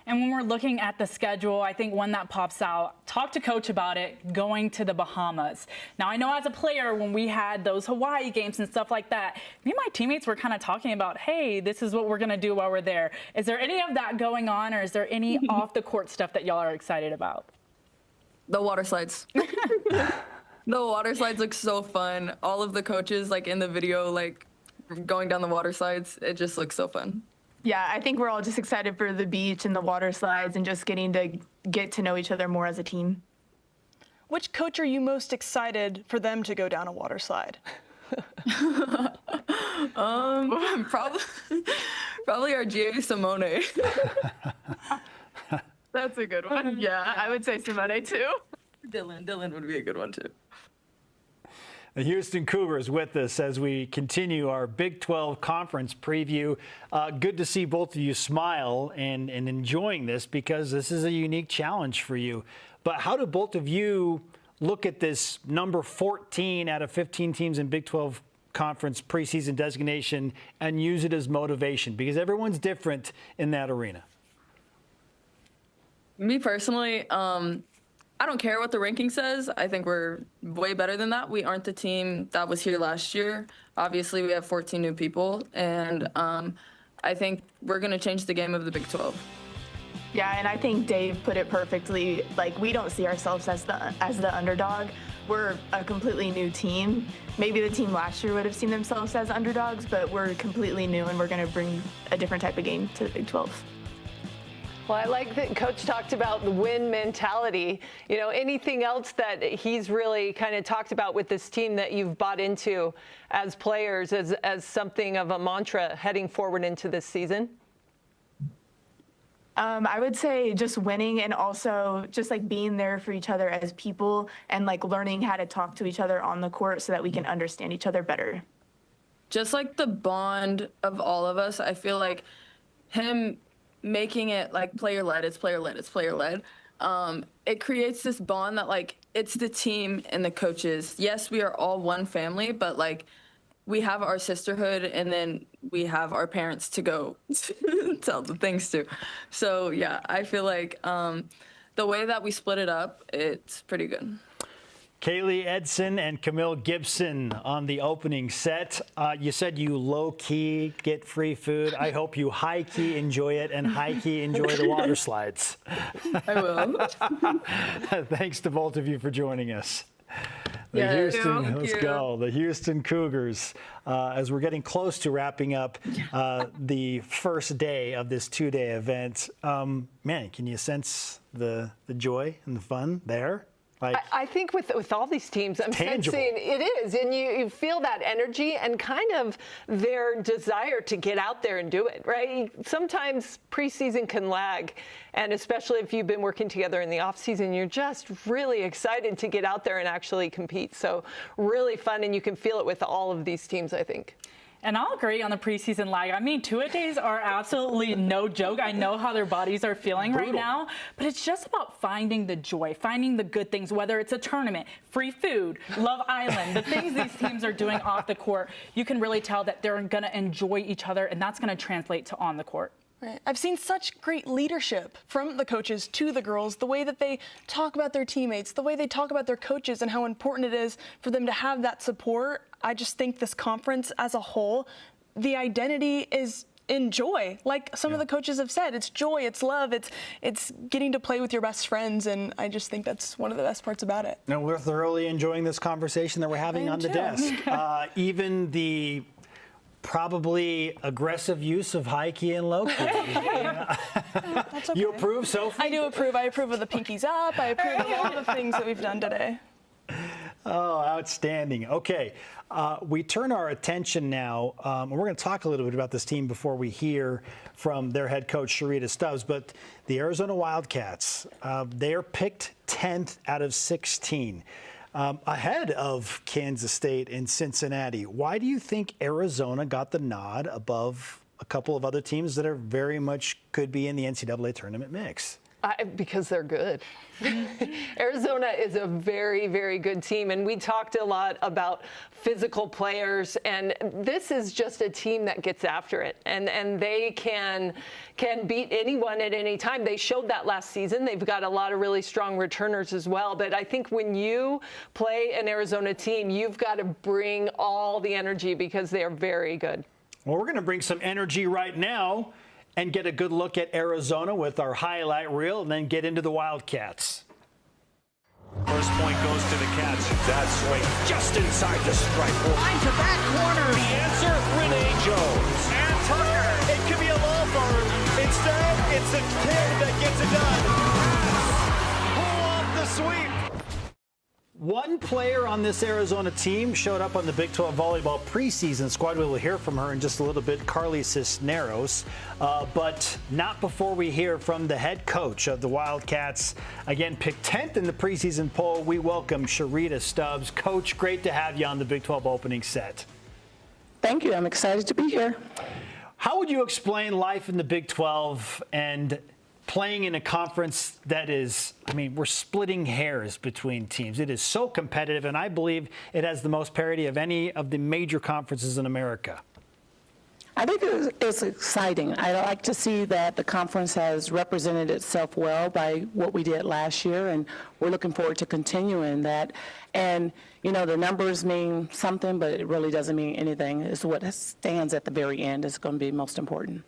And when we're looking at the schedule, I think one that pops out, talk to Coach about it, going to the Bahamas. Now, I know as a player, when we had those Hawaii games and stuff like that, me and my teammates were kind of talking about, hey, this is what we're going to do while we're there. Is there any of that going on, or is there any off-the-court stuff that y'all are excited about? The water slides. The water slides look so fun. All of the coaches, like in the video, like going down the water slides, it just looks so fun. Yeah, I think we're all just excited for the beach and the water slides and just getting to get to know each other more as a team. Which coach are you most excited for them to go down a water slide? Probably our GA Simone. That's a good one. Yeah, I would say Simone too. Dylan would be a good one too. The Houston Cougars with us as we continue our Big 12 conference preview. Good to see both of you smile and enjoying this because this is a unique challenge for you. But how do both of you look at this number 14 out of 15 teams in Big 12 conference preseason designation and use it as motivation? Because everyone's different in that arena. Me personally, I don't care what the ranking says. I think we're way better than that. We aren't the team that was here last year. Obviously, we have 14 new people, and I think we're going to change the game of the Big 12. Yeah, and I think Dave put it perfectly. Like, we don't see ourselves as the underdog. We're a completely new team. Maybe the team last year would have seen themselves as underdogs, but we're completely new, and we're going to bring a different type of game to the Big 12. Well, I like that Coach talked about the win mentality. You know, anything else that he's really kind of talked about with this team that you've bought into as players as something of a mantra heading forward into this season? I would say just winning and also just like being there for each other as people and like learning how to talk to each other on the court so that we can understand each other better. Just like the bond of all of us, I feel like him making it like player-led, it's player-led, it's player-led. It creates this bond that like it's the team and the coaches. Yes, we are all one family, but like we have our sisterhood and then we have our parents to go tell the things to. So yeah, I feel like the way that we split it up, it's pretty good. Kaylee Edson and Camille Gibson on the opening set. You said you low-key get free food. I hope you high-key enjoy it and high-key enjoy the water slides. I will. Thanks to both of you for joining us. Let's Go. The Houston Cougars, as we're getting close to wrapping up the first day of this two-day event. Man, can you sense the joy and the fun there? Like, I think with all these teams, I'm tangible. sensing it is, and you feel that energy and kind of their desire to get out there and do it, right? Sometimes preseason can lag, and especially if you've been working together in the off season, you're just really excited to get out there and actually compete. So really fun, and you can feel it with all of these teams, I think. And I'll agree on the preseason lag. I mean, two-a-days are absolutely no joke. I know how their bodies are feeling right now, but it's just about finding the joy, finding the good things, whether it's a tournament, free food, Love Island, the things these teams are doing off the court. You can really tell that they're going to enjoy each other, and that's going to translate to on the court. Right. I've seen such great leadership from the coaches to the girls, the way that they talk about their teammates, the way they talk about their coaches and how important it is for them to have that support. I just think this conference as a whole, the identity is in joy. Like some of the coaches have said, it's joy, it's love, it's getting to play with your best friends, and I just think that's one of the best parts about it. And we're thoroughly enjoying this conversation that we're having on the desk. Even the probably aggressive use of high key and low key. That's okay. You approve, Sophie? I do approve. I approve of the pinkies up. I approve of all the things that we've done today. Oh, outstanding. Okay, we turn our attention now, and we're going to talk a little bit about this team before we hear from their head coach, Sharita Stubbs, but the Arizona Wildcats, they are picked 10th out of 16. Ahead of Kansas State and Cincinnati. Why do you think Arizona got the nod above a couple of other teams that are very much could be in the NCAA tournament mix? Because they're good. Arizona is a very, very good team, and we talked a lot about physical players, and this is just a team that gets after it, and they can beat anyone at any time. They showed that last season. They've got a lot of really strong returners as well, but I think when you play an Arizona team, you've got to bring all the energy because they are very good. Well, we're going to bring some energy right now and get a good look at Arizona with our highlight reel, and then get into the Wildcats. First point goes to the Cats. That swing just inside the strike. Line to back corner. The answer, Renee Jones. And Tucker. It could be a law firm. Instead, it's a kid that gets it done. Pull off the sweep. One player on this Arizona team showed up on the Big 12 volleyball preseason squad. We will hear from her in just a little bit, Carly Cisneros, but not before we hear from the head coach of the Wildcats. Again, picked 10th in the preseason poll. We welcome Sharita Stubbs. Coach, great to have you on the Big 12 opening set. Thank you. I'm excited to be here. How would you explain life in the Big 12 and playing in a conference that is, I mean, we're splitting hairs between teams. It is so competitive, and I believe it has the most parity of any of the major conferences in America. I think it's exciting. I like to see that the conference has represented itself well by what we did last year, and we're looking forward to continuing that. And, you know, the numbers mean something, but it really doesn't mean anything. It's what stands at the very end is going to be most important.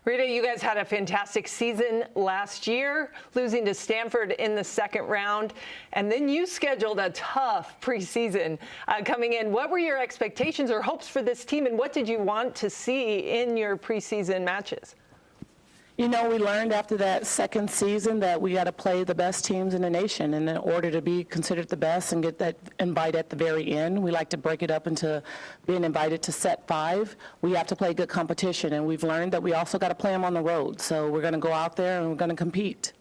Rita, you guys had a fantastic season last year, losing to Stanford in the second round, and then you scheduled a tough preseason coming in. What were your expectations or hopes for this team, and what did you want to see in your preseason matches? You know, we learned after that second season that we got to play the best teams in the nation, and in order to be considered the best and get that invite at the very end, we like to break it up into being invited to set 5. We have to play good competition, and we've learned that we also got to play them on the road. So we're going to go out there and we're going to compete.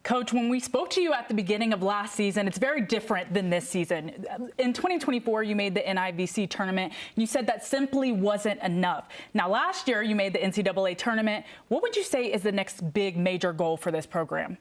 Coach, when we spoke to you at the beginning of last season, it's very different than this season. In 2024, you made the NIVC tournament. You said that simply wasn't enough. Now, last year, you made the NCAA tournament. What would you say is the next big major goal for this program?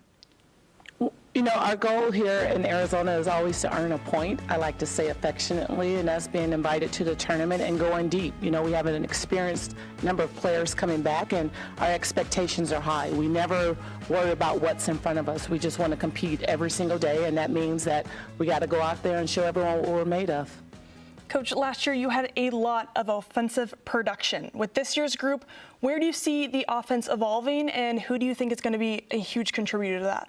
You know, our goal here in Arizona is always to earn a point. I like to say affectionately, and that's being invited to the tournament and going deep. You know, we have an experienced number of players coming back, and our expectations are high. We never worry about what's in front of us. We just want to compete every single day, and that means that we got to go out there and show everyone what we're made of. Coach, last year you had a lot of offensive production. With this year's group, where do you see the offense evolving, and who do you think is going to be a huge contributor to that?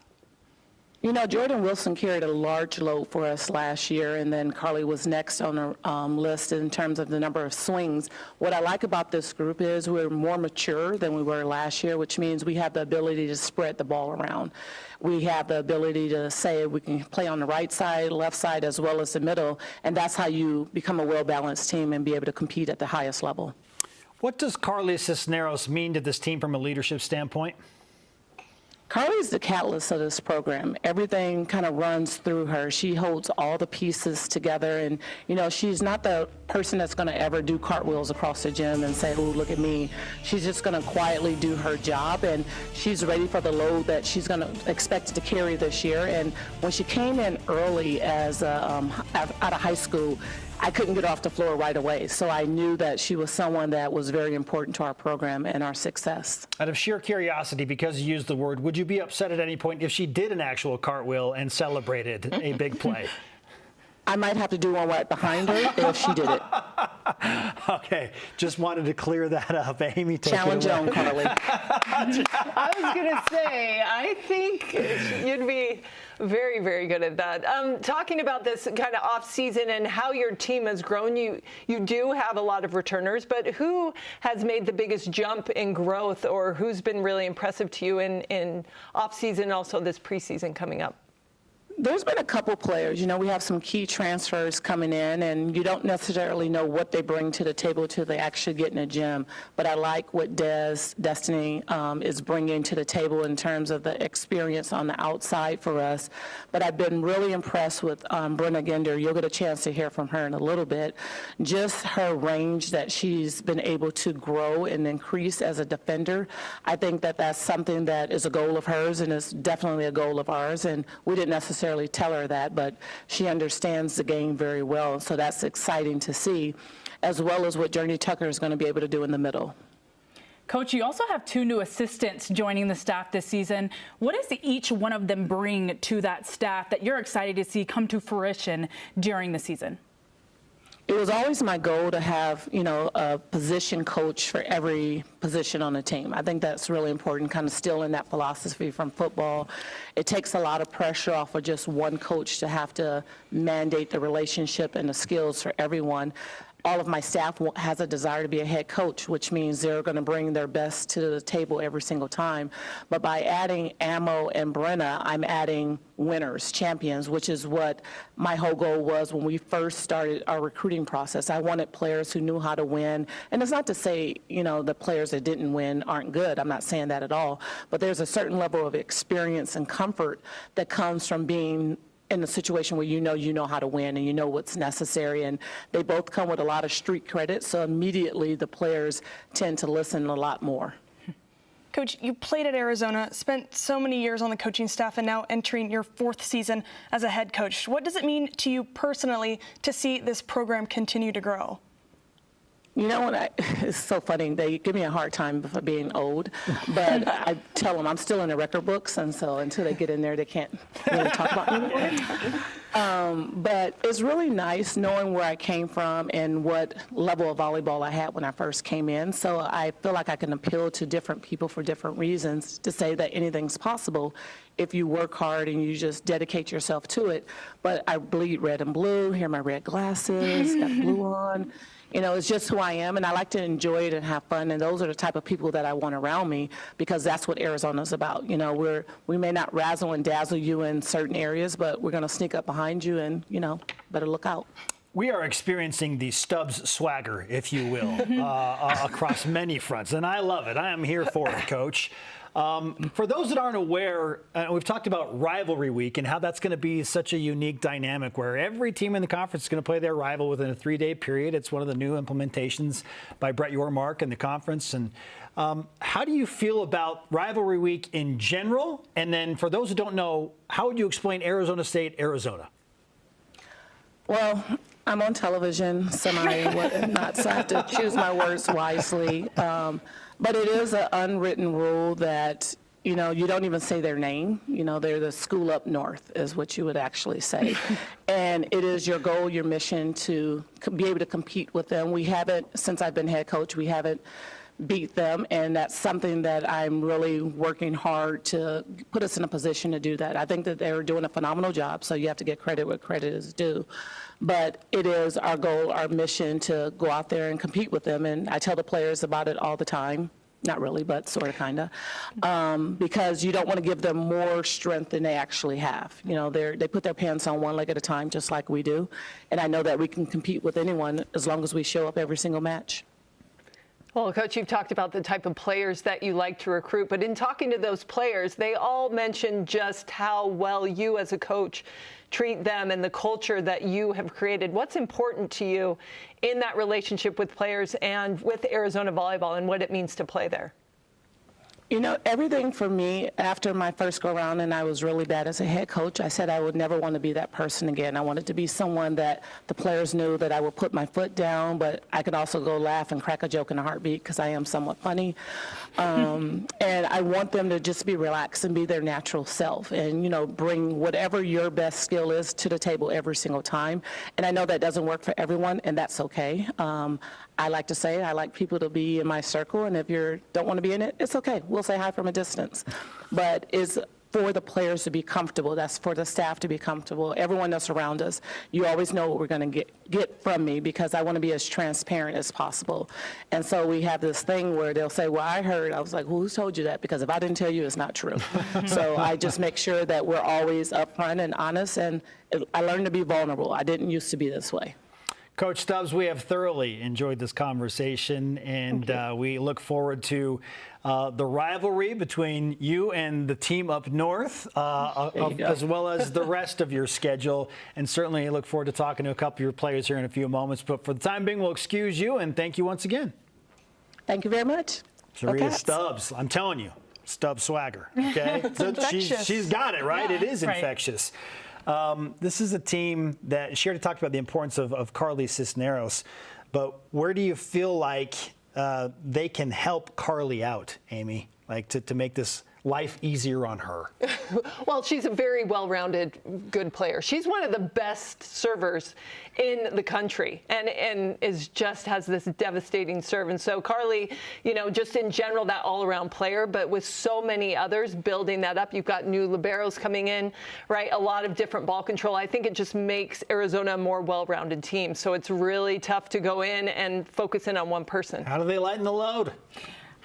You know, Jordan Wilson carried a large load for us last year, and then Carly was next on the list in terms of the number of swings. What I like about this group is we're more mature than we were last year, which means we have the ability to spread the ball around. We have the ability to say we can play on the right side, left side, as well as the middle, and that's how you become a well-balanced team and be able to compete at the highest level. What does Carly Cisneros mean to this team from a leadership standpoint? Carly's the catalyst of this program. Everything kind of runs through her. She holds all the pieces together, and you know, she's not the person that's going to ever do cartwheels across the gym and say, "Oh, look at me." She's just going to quietly do her job, and she's ready for the load that she's going to expect to carry this year. And when she came in early as out of high school, I couldn't get off the floor right away, so I knew that she was someone that was very important to our program and our success. Out of sheer curiosity, because you used the word, would you be upset at any point if she did an actual cartwheel and celebrated a big play? I might have to do one right behind her if she did it. Okay, just wanted to clear that up. Amy, take Challenge it away. on, Carly. I was going to say, I think you'd be very, very good at that. Talking about this kind of off season and how your team has grown, you do have a lot of returners, but who has made the biggest jump in growth, or who's been really impressive to you in off season, also this preseason coming up? There's been a couple players. You know, we have some key transfers coming in, and you don't necessarily know what they bring to the table till they actually get in a gym. But I like what Destiny is bringing to the table in terms of the experience on the outside for us. But I've been really impressed with Brenna Gender. You'll get a chance to hear from her in a little bit. Just her range that she's been able to grow and increase as a defender. I think that that's something that is a goal of hers, and it's definitely a goal of ours. And we didn't necessarily tell her that, but she understands the game very well, so that's exciting to see, as well as what Journey Tucker is going to be able to do in the middle. Coach, you also have 2 new assistants joining the staff this season. What does each one of them bring to that staff that you're excited to see come to fruition during the season? It was always my goal to have, you know, a position coach for every position on the team. I think that's really important, kind of stealing that philosophy from football. It takes a lot of pressure off of just one coach to have to mandate the relationship and the skills for everyone. All of my staff has a desire to be a head coach, which means they're going to bring their best to the table every single time. But by adding Amo and Brenna, I'm adding winners, champions, which is what my whole goal was when we first started our recruiting process. I wanted players who knew how to win. And it's not to say, you know, the players that didn't win aren't good. I'm not saying that at all. But there's a certain level of experience and comfort that comes from being in a situation where you know how to win and you know what's necessary, and they both come with a lot of street credit, so immediately the players tend to listen a lot more. Coach, you played at Arizona, spent so many years on the coaching staff, and now entering your 4th season as a head coach. What does it mean to you personally to see this program continue to grow? You know what? It's so funny. They give me a hard time for being old, but I tell them I'm still in the record books, and so until they get in there, they can't really talk about me anymore. But it's really nice knowing where I came from and what level of volleyball I had when I first came in. So I feel like I can appeal to different people for different reasons to say that anything's possible if you work hard and you just dedicate yourself to it. But I bleed red and blue. Here are my red glasses, got blue on. You know, it's just who I am, and I like to enjoy it and have fun, and those are the type of people that I want around me, because that's what Arizona's about. You know, we may not razzle and dazzle you in certain areas, but we're going to sneak up behind you and, you know, better look out. We are experiencing the Stubbs swagger, if you will, across many fronts, and I love it. I am here for it, Coach. For those that aren't aware, we've talked about rivalry week and how that's going to be such a unique dynamic where every team in the conference is going to play their rival within a 3-day period. It's one of the new implementations by Brett Yormark and the conference. And how do you feel about rivalry week in general? And then for those who don't know, how would you explain Arizona State, Arizona? Well, I'm on television, so I have to choose my words wisely. But it is an unwritten rule that, you don't even say their name. They're the school up north is what you would actually say. And it is your goal, your mission to be able to compete with them. We haven't, since I've been head coach, we haven't beat them, and that's something that I'm really working hard to put us in a position to do that. I think that they're doing a phenomenal job, so you have to get credit where credit is due. But it is our goal, our mission to go out there and compete with them, and I tell the players about it all the time. Not really, but sort of, kind of, because you don't want to give them more strength than they actually have. They put their pants on one leg at a time, just like we do, and I know that we can compete with anyone as long as we show up every single match. Well, Coach, you've talked about the type of players that you like to recruit, but in talking to those players, they all mentioned just how well you as a coach treat them and the culture that you have created. What's important to you in that relationship with players and with Arizona volleyball and what it means to play there? Everything for me, after my first go-around and I was really bad as a head coach, I said I would never want to be that person again. I wanted to be someone that the players knew that I would put my foot down, but I could also go laugh and crack a joke in a heartbeat because I am somewhat funny. And I want them to just be relaxed and be their natural self and, bring whatever your best skill is to the table every single time. And I know that doesn't work for everyone, and that's okay. I like to say I like people to be in my circle, and if you don't want to be in it, it's okay. We'll say hi from a distance. But it's for the players to be comfortable. That's for the staff to be comfortable. Everyone that's around us, you always know what we're going to get from me because I want to be as transparent as possible. And so we have this thing where they'll say, well, I heard. I was like, well, who told you that? Because if I didn't tell you, it's not true. So I just make sure that we're always upfront and honest, and I learned to be vulnerable. I didn't used to be this way. Coach Stubbs, we have thoroughly enjoyed this conversation, and we look forward to the rivalry between you and the team up north, as well as the rest of your schedule. And certainly look forward to talking to a couple of your players here in a few moments. But for the time being, we'll excuse you, and thank you once again. Thank you very much. Sarita Stubbs, I'm telling you, Stubbs swagger, okay? So she's got it, right? Yeah, it is infectious. This is a team that she already talked about the importance of Carly Cisneros, but where do you feel like they can help Carly out, Amy, like to make this life easier on her? Well, she's a very well-rounded, good player. She's one of the best servers in the country and has this devastating serve. And so Carly, just in general, that all-around player, but with so many others building that up. You've got new liberos coming in, right? A lot of different ball control. I think it just makes Arizona a more well-rounded team. So it's really tough to go in and focus in on one person. How do they lighten the load?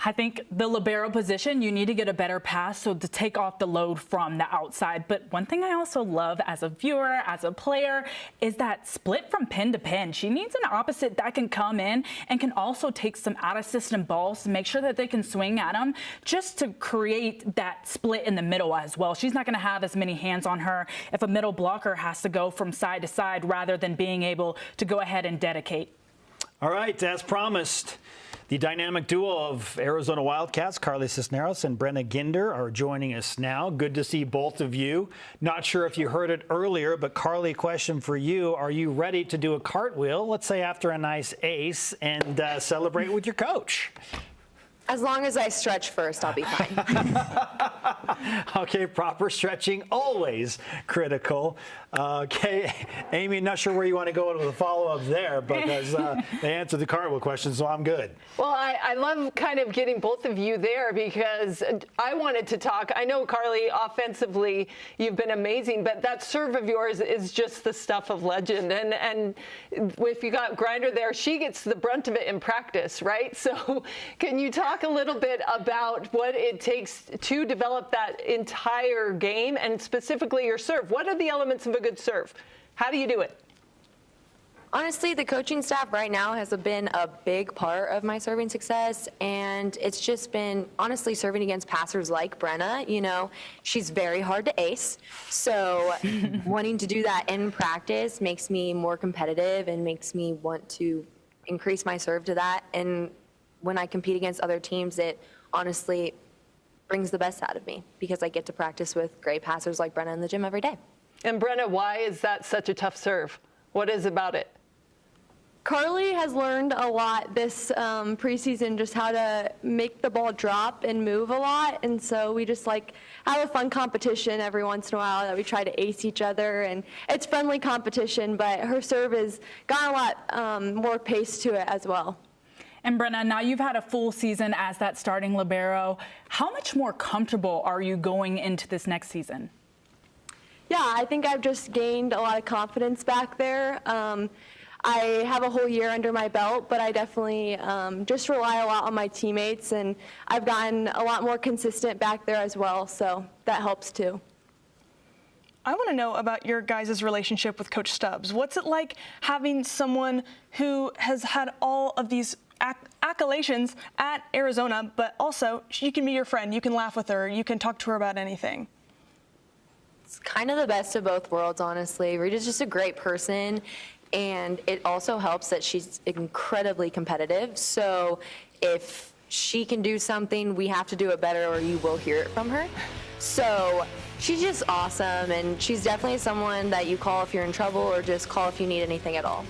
I think the libero position, you need to get a better pass so to take off the load from the outside. But one thing I also love as a viewer, as a player, is that split from pin to pin. She needs an opposite that can come in and can also take some out-of-system balls to make sure that they can swing at them just to create that split in the middle as well. She's not going to have as many hands on her if a middle blocker has to go from side to side rather than being able to go ahead and dedicate. All right, as promised, the dynamic duo of Arizona Wildcats, Carly Cisneros and Brenna Ginder, are joining us now. Good to see both of you. Not sure if you heard it earlier, but Carly, question for you. Are you ready to do a cartwheel, let's say after a nice ace, and celebrate with your coach? As long as I stretch first, I'll be fine. Okay, proper stretching, always critical. Okay, Amy, not sure where you want to go with a follow-up there because they answered the cartwheel question, so I'm good. Well, I love kind of getting both of you there because I wanted to talk. I know, Carly, offensively, you've been amazing, but that serve of yours is just the stuff of legend. And if you got Grinder there, she gets the brunt of it in practice, right? So can you talk a little bit about what it takes to develop that entire game and specifically your serve? What are the elements of a good serve? How do you do it? Honestly, the coaching staff right now has been a big part of my serving success, and it's just been, honestly, serving against passers like Brenna. You know, she's very hard to ace, so wanting to do that in practice makes me more competitive and makes me want to increase my serve to that. And when I compete against other teams, it honestly brings the best out of me because I get to practice with great passers like Brenna in the gym every day. And Brenna, why is that such a tough serve? What is about it? Carly has learned a lot this preseason, just how to make the ball drop and move a lot. And so we just like have a fun competition every once in a while that we try to ace each other. And it's friendly competition, but her serve has got a lot more pace to it as well. And Brenna, now you've had a full season as that starting libero. How much more comfortable are you going into this next season? Yeah, I think I've just gained a lot of confidence back there. I have a whole year under my belt, but I definitely just rely a lot on my teammates, and I've gotten a lot more consistent back there as well, so that helps too. I want to know about your guys' relationship with Coach Stubbs. What's it like having someone who has had all of these accolades at Arizona, but also she can be your friend, you can laugh with her, you can talk to her about anything? It's kind of the best of both worlds, honestly. Rita's just a great person. And it also helps that she's incredibly competitive. So if she can do something, we have to do it better or you will hear it from her. So she's just awesome. And she's definitely someone that you call if you're in trouble or just call if you need anything at all.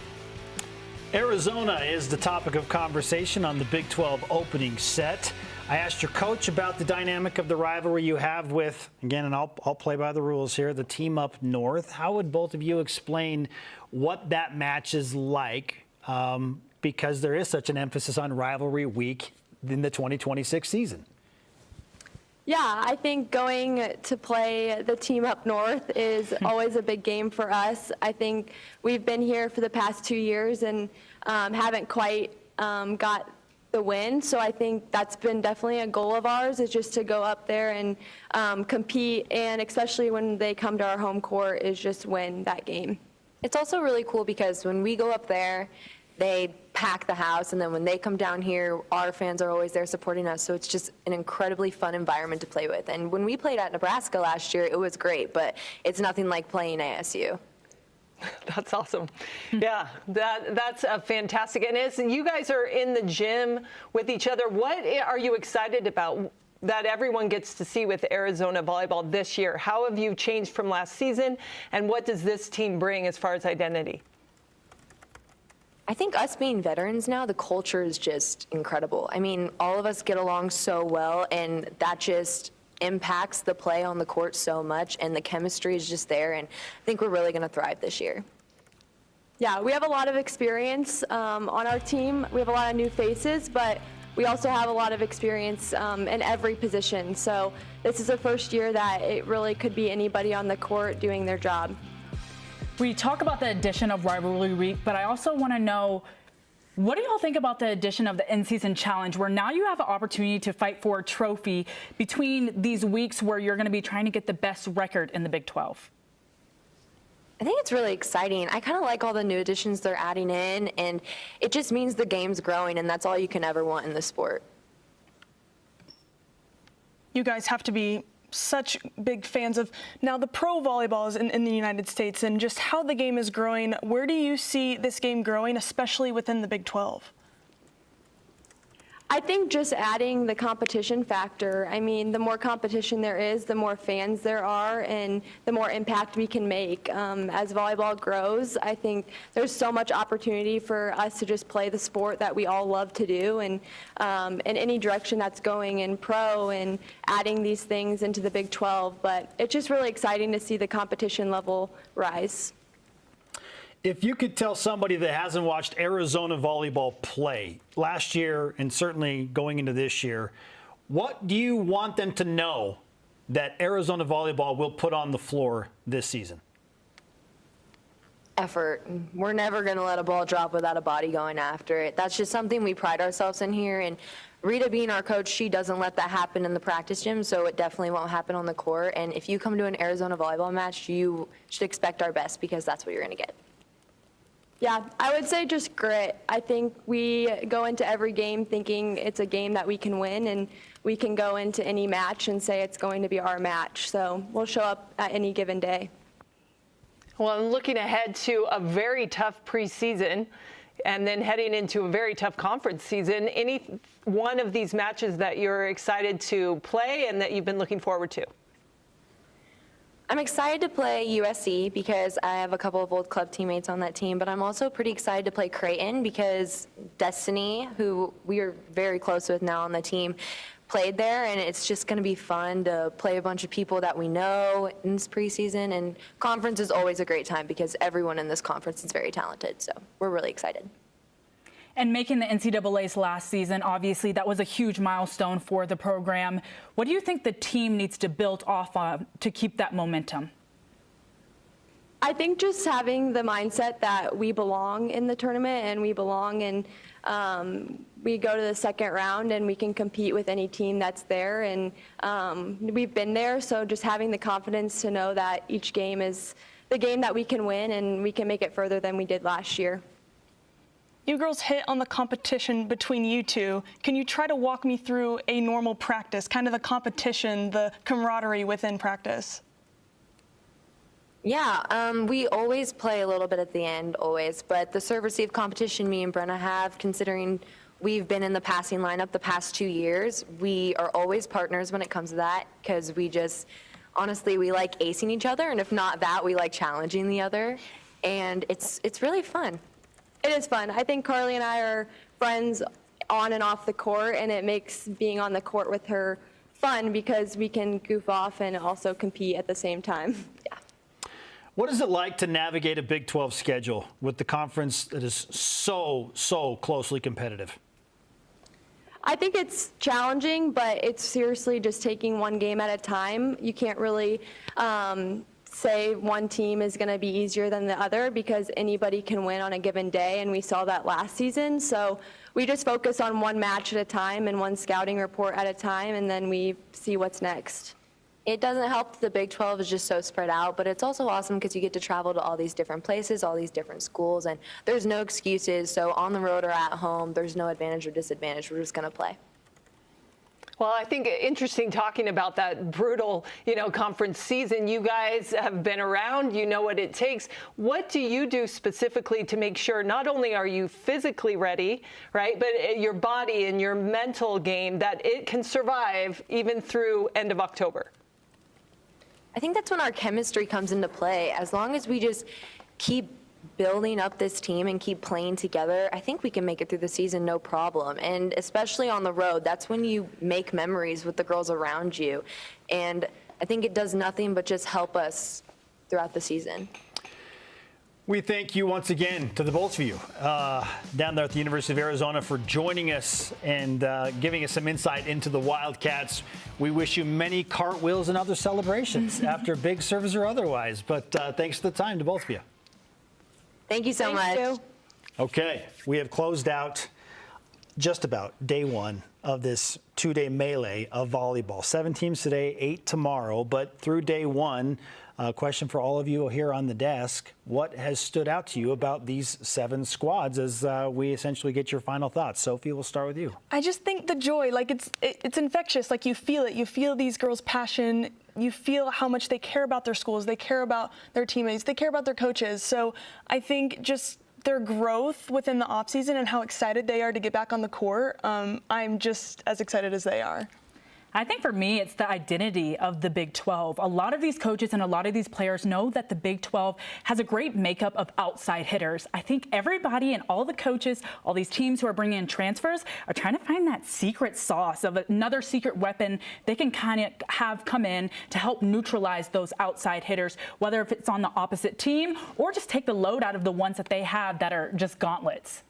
Arizona is the topic of conversation on the Big 12 opening set. I asked your coach about the dynamic of the rivalry you have with, again, and I'll play by the rules here, the team up north. How would both of you explain what that match is like, because there is such an emphasis on rivalry week in the 2026 season? Yeah, I think going to play the team up north is always a big game for us. I think we've been here for the past 2 years and haven't quite got the win. So I think that's been definitely a goal of ours, is just to go up there and compete, and especially when they come to our home court, is just win that game. It's also really cool because when we go up there, they pack the house, and then when they come down here, our fans are always there supporting us. So it's just an incredibly fun environment to play with. And when we played at Nebraska last year, it was great, but it's nothing like playing ASU. That's awesome. Yeah, that's fantastic. And as you guys are in the gym with each other, what are you excited about that everyone gets to see with Arizona volleyball this year? How have you changed from last season, and what does this team bring as far as identity? I think us being veterans now, the culture is just incredible. I mean, all of us get along so well, and that just impacts the play on the court so much, and the chemistry is just there, and I think we're really going to thrive this year. Yeah, we have a lot of experience on our team. We have a lot of new faces, but we also have a lot of experience in every position. So this is the first year that it really could be anybody on the court doing their job. We talk about the addition of Rivalry Week, but I also want to know, what do y'all think about the addition of the in-season challenge, where now you have an opportunity to fight for a trophy between these weeks where you're going to be trying to get the best record in the Big 12? I think it's really exciting. I kind of like all the new additions they're adding in, and it just means the game's growing, and that's all you can ever want in the sport. You guys have to be such big fans of now the pro volleyballs in the United States and just how the game is growing. Where do you see this game growing, especially within the Big 12? I think just adding the competition factor. I mean, the more competition there is, the more fans there are, and the more impact we can make. As volleyball grows, I think there's so much opportunity for us to just play the sport that we all love to do, and in any direction that's going in pro and adding these things into the Big 12. But it's just really exciting to see the competition level rise. If you could tell somebody that hasn't watched Arizona volleyball play last year and certainly going into this year, what do you want them to know that Arizona volleyball will put on the floor this season? Effort. We're never going to let a ball drop without a body going after it. That's just something we pride ourselves in here. And Rita being our coach, she doesn't let that happen in the practice gym, so it definitely won't happen on the court. And if you come to an Arizona volleyball match, you should expect our best, because that's what you're going to get. Yeah, I would say just grit. I think we go into every game thinking it's a game that we can win, and we can go into any match and say it's going to be our match. So we'll show up at any given day. Well, I'm looking ahead to a very tough preseason and then heading into a very tough conference season. Any one of these matches that you're excited to play and that you've been looking forward to? I'm excited to play USC because I have a couple of old club teammates on that team, but I'm also pretty excited to play Creighton because Destiny, who we are very close with now on the team, played there, and it's just going to be fun to play a bunch of people that we know in this preseason. And conference is always a great time because everyone in this conference is very talented, so we're really excited. And making the NCAAs last season, obviously, that was a huge milestone for the program. What do you think the team needs to build off of to keep that momentum? I think just having the mindset that we belong in the tournament and we belong and we go to the second round and we can compete with any team that's there. And we've been there, so just having the confidence to know that each game is the game that we can win and we can make it further than we did last year. You girls hit on the competition between you two. Can you try to walk me through a normal practice, kind of the competition, the camaraderie within practice? Yeah, we always play a little bit at the end, always. But the serve-receive competition me and Brenna have, considering we've been in the passing lineup the past 2 years, we are always partners when it comes to that because we just, honestly, we like acing each other. And if not that, we like challenging the other. And it's really fun. It is fun. I think Carly and I are friends on and off the court, and it makes being on the court with her fun because we can goof off and also compete at the same time. Yeah. What is it like to navigate a Big 12 schedule with the conference that is so closely competitive? I think it's challenging, but it's seriously just taking one game at a time. You can't really say one team is going to be easier than the other because anybody can win on a given day, and we saw that last season. So we just focus on one match at a time and one scouting report at a time, and then we see what's next. It doesn't help that the Big 12 is just so spread out, but it's also awesome because you get to travel to all these different places, all these different schools, and there's no excuses. So on the road or at home, there's no advantage or disadvantage. We're just going to play. Well, I think interesting talking about that brutal, conference season. You guys have been around. You know what it takes. What do you do specifically to make sure not only are you physically ready, right, but your body and your mental game that it can survive even through end of October? I think that's when our chemistry comes into play. As long as we just keep building up this team and keep playing together, I think we can make it through the season no problem. And especially on the road, that's when you make memories with the girls around you. And I think it does nothing but just help us throughout the season. We thank you once again to the both of you down there at the University of Arizona for joining us and giving us some insight into the Wildcats. We wish you many cartwheels and other celebrations after big service or otherwise. But thanks for the time to both of you. Thank you so much. Okay, we have closed out just about day one of this two-day melee of volleyball. 7 teams today, 8 tomorrow. But through day one, a question for all of you here on the desk. What has stood out to you about these 7 squads as we essentially get your final thoughts? Sophie, we'll start with you. I just think the joy, like it's infectious. Like you feel it. You feel these girls' passion. You feel how much they care about their schools. They care about their teammates. They care about their coaches. So I think just their growth within the offseason and how excited they are to get back on the court, I'm just as excited as they are. I think for me, it's the identity of the Big 12. A lot of these coaches and a lot of these players know that the Big 12 has a great makeup of outside hitters. I think everybody and all the coaches, all these teams who are bringing in transfers are trying to find that secret sauce of another secret weapon they can kind of have come in to help neutralize those outside hitters, whether if it's on the opposite team or just take the load out of the ones that they have that are just gauntlets.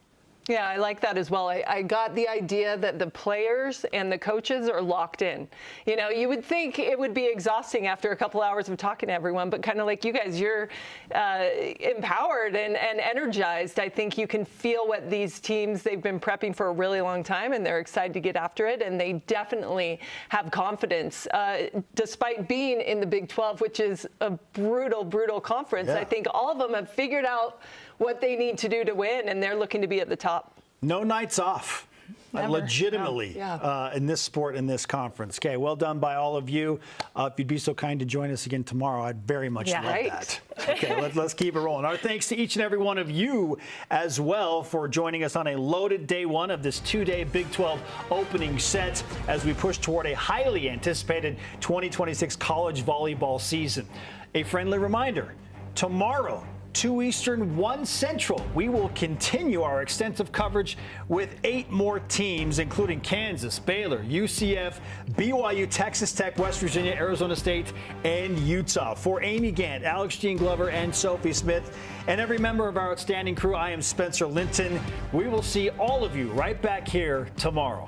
Yeah, I like that as well. I got the idea that the players and the coaches are locked in. You would think it would be exhausting after a couple hours of talking to everyone, but kind of like you guys, you're empowered and energized. I think you can feel what these teams, they've been prepping for a really long time, and they're excited to get after it, and they definitely have confidence. Despite being in the Big 12, which is a brutal, brutal conference, I think all of them have figured out what they need to do to win, and they're looking to be at the top. No nights off. Legitimately Yeah. in this sport, in this conference. Okay, well done by all of you. If you'd be so kind to join us again tomorrow, I'd very much love that. Okay, let's keep it rolling. Our thanks to each and every one of you as well for joining us on a loaded day one of this two-day Big 12 opening set as we push toward a highly anticipated 2026 college volleyball season. A friendly reminder, tomorrow, 2 Eastern, 1 Central. We will continue our extensive coverage with 8 more teams, including Kansas, Baylor, UCF, BYU, Texas Tech, West Virginia, Arizona State, and Utah. For Amy Gant, Alex Jean Glover, and Sophie Smith, and every member of our outstanding crew, I am Spencer Linton. We will see all of you right back here tomorrow.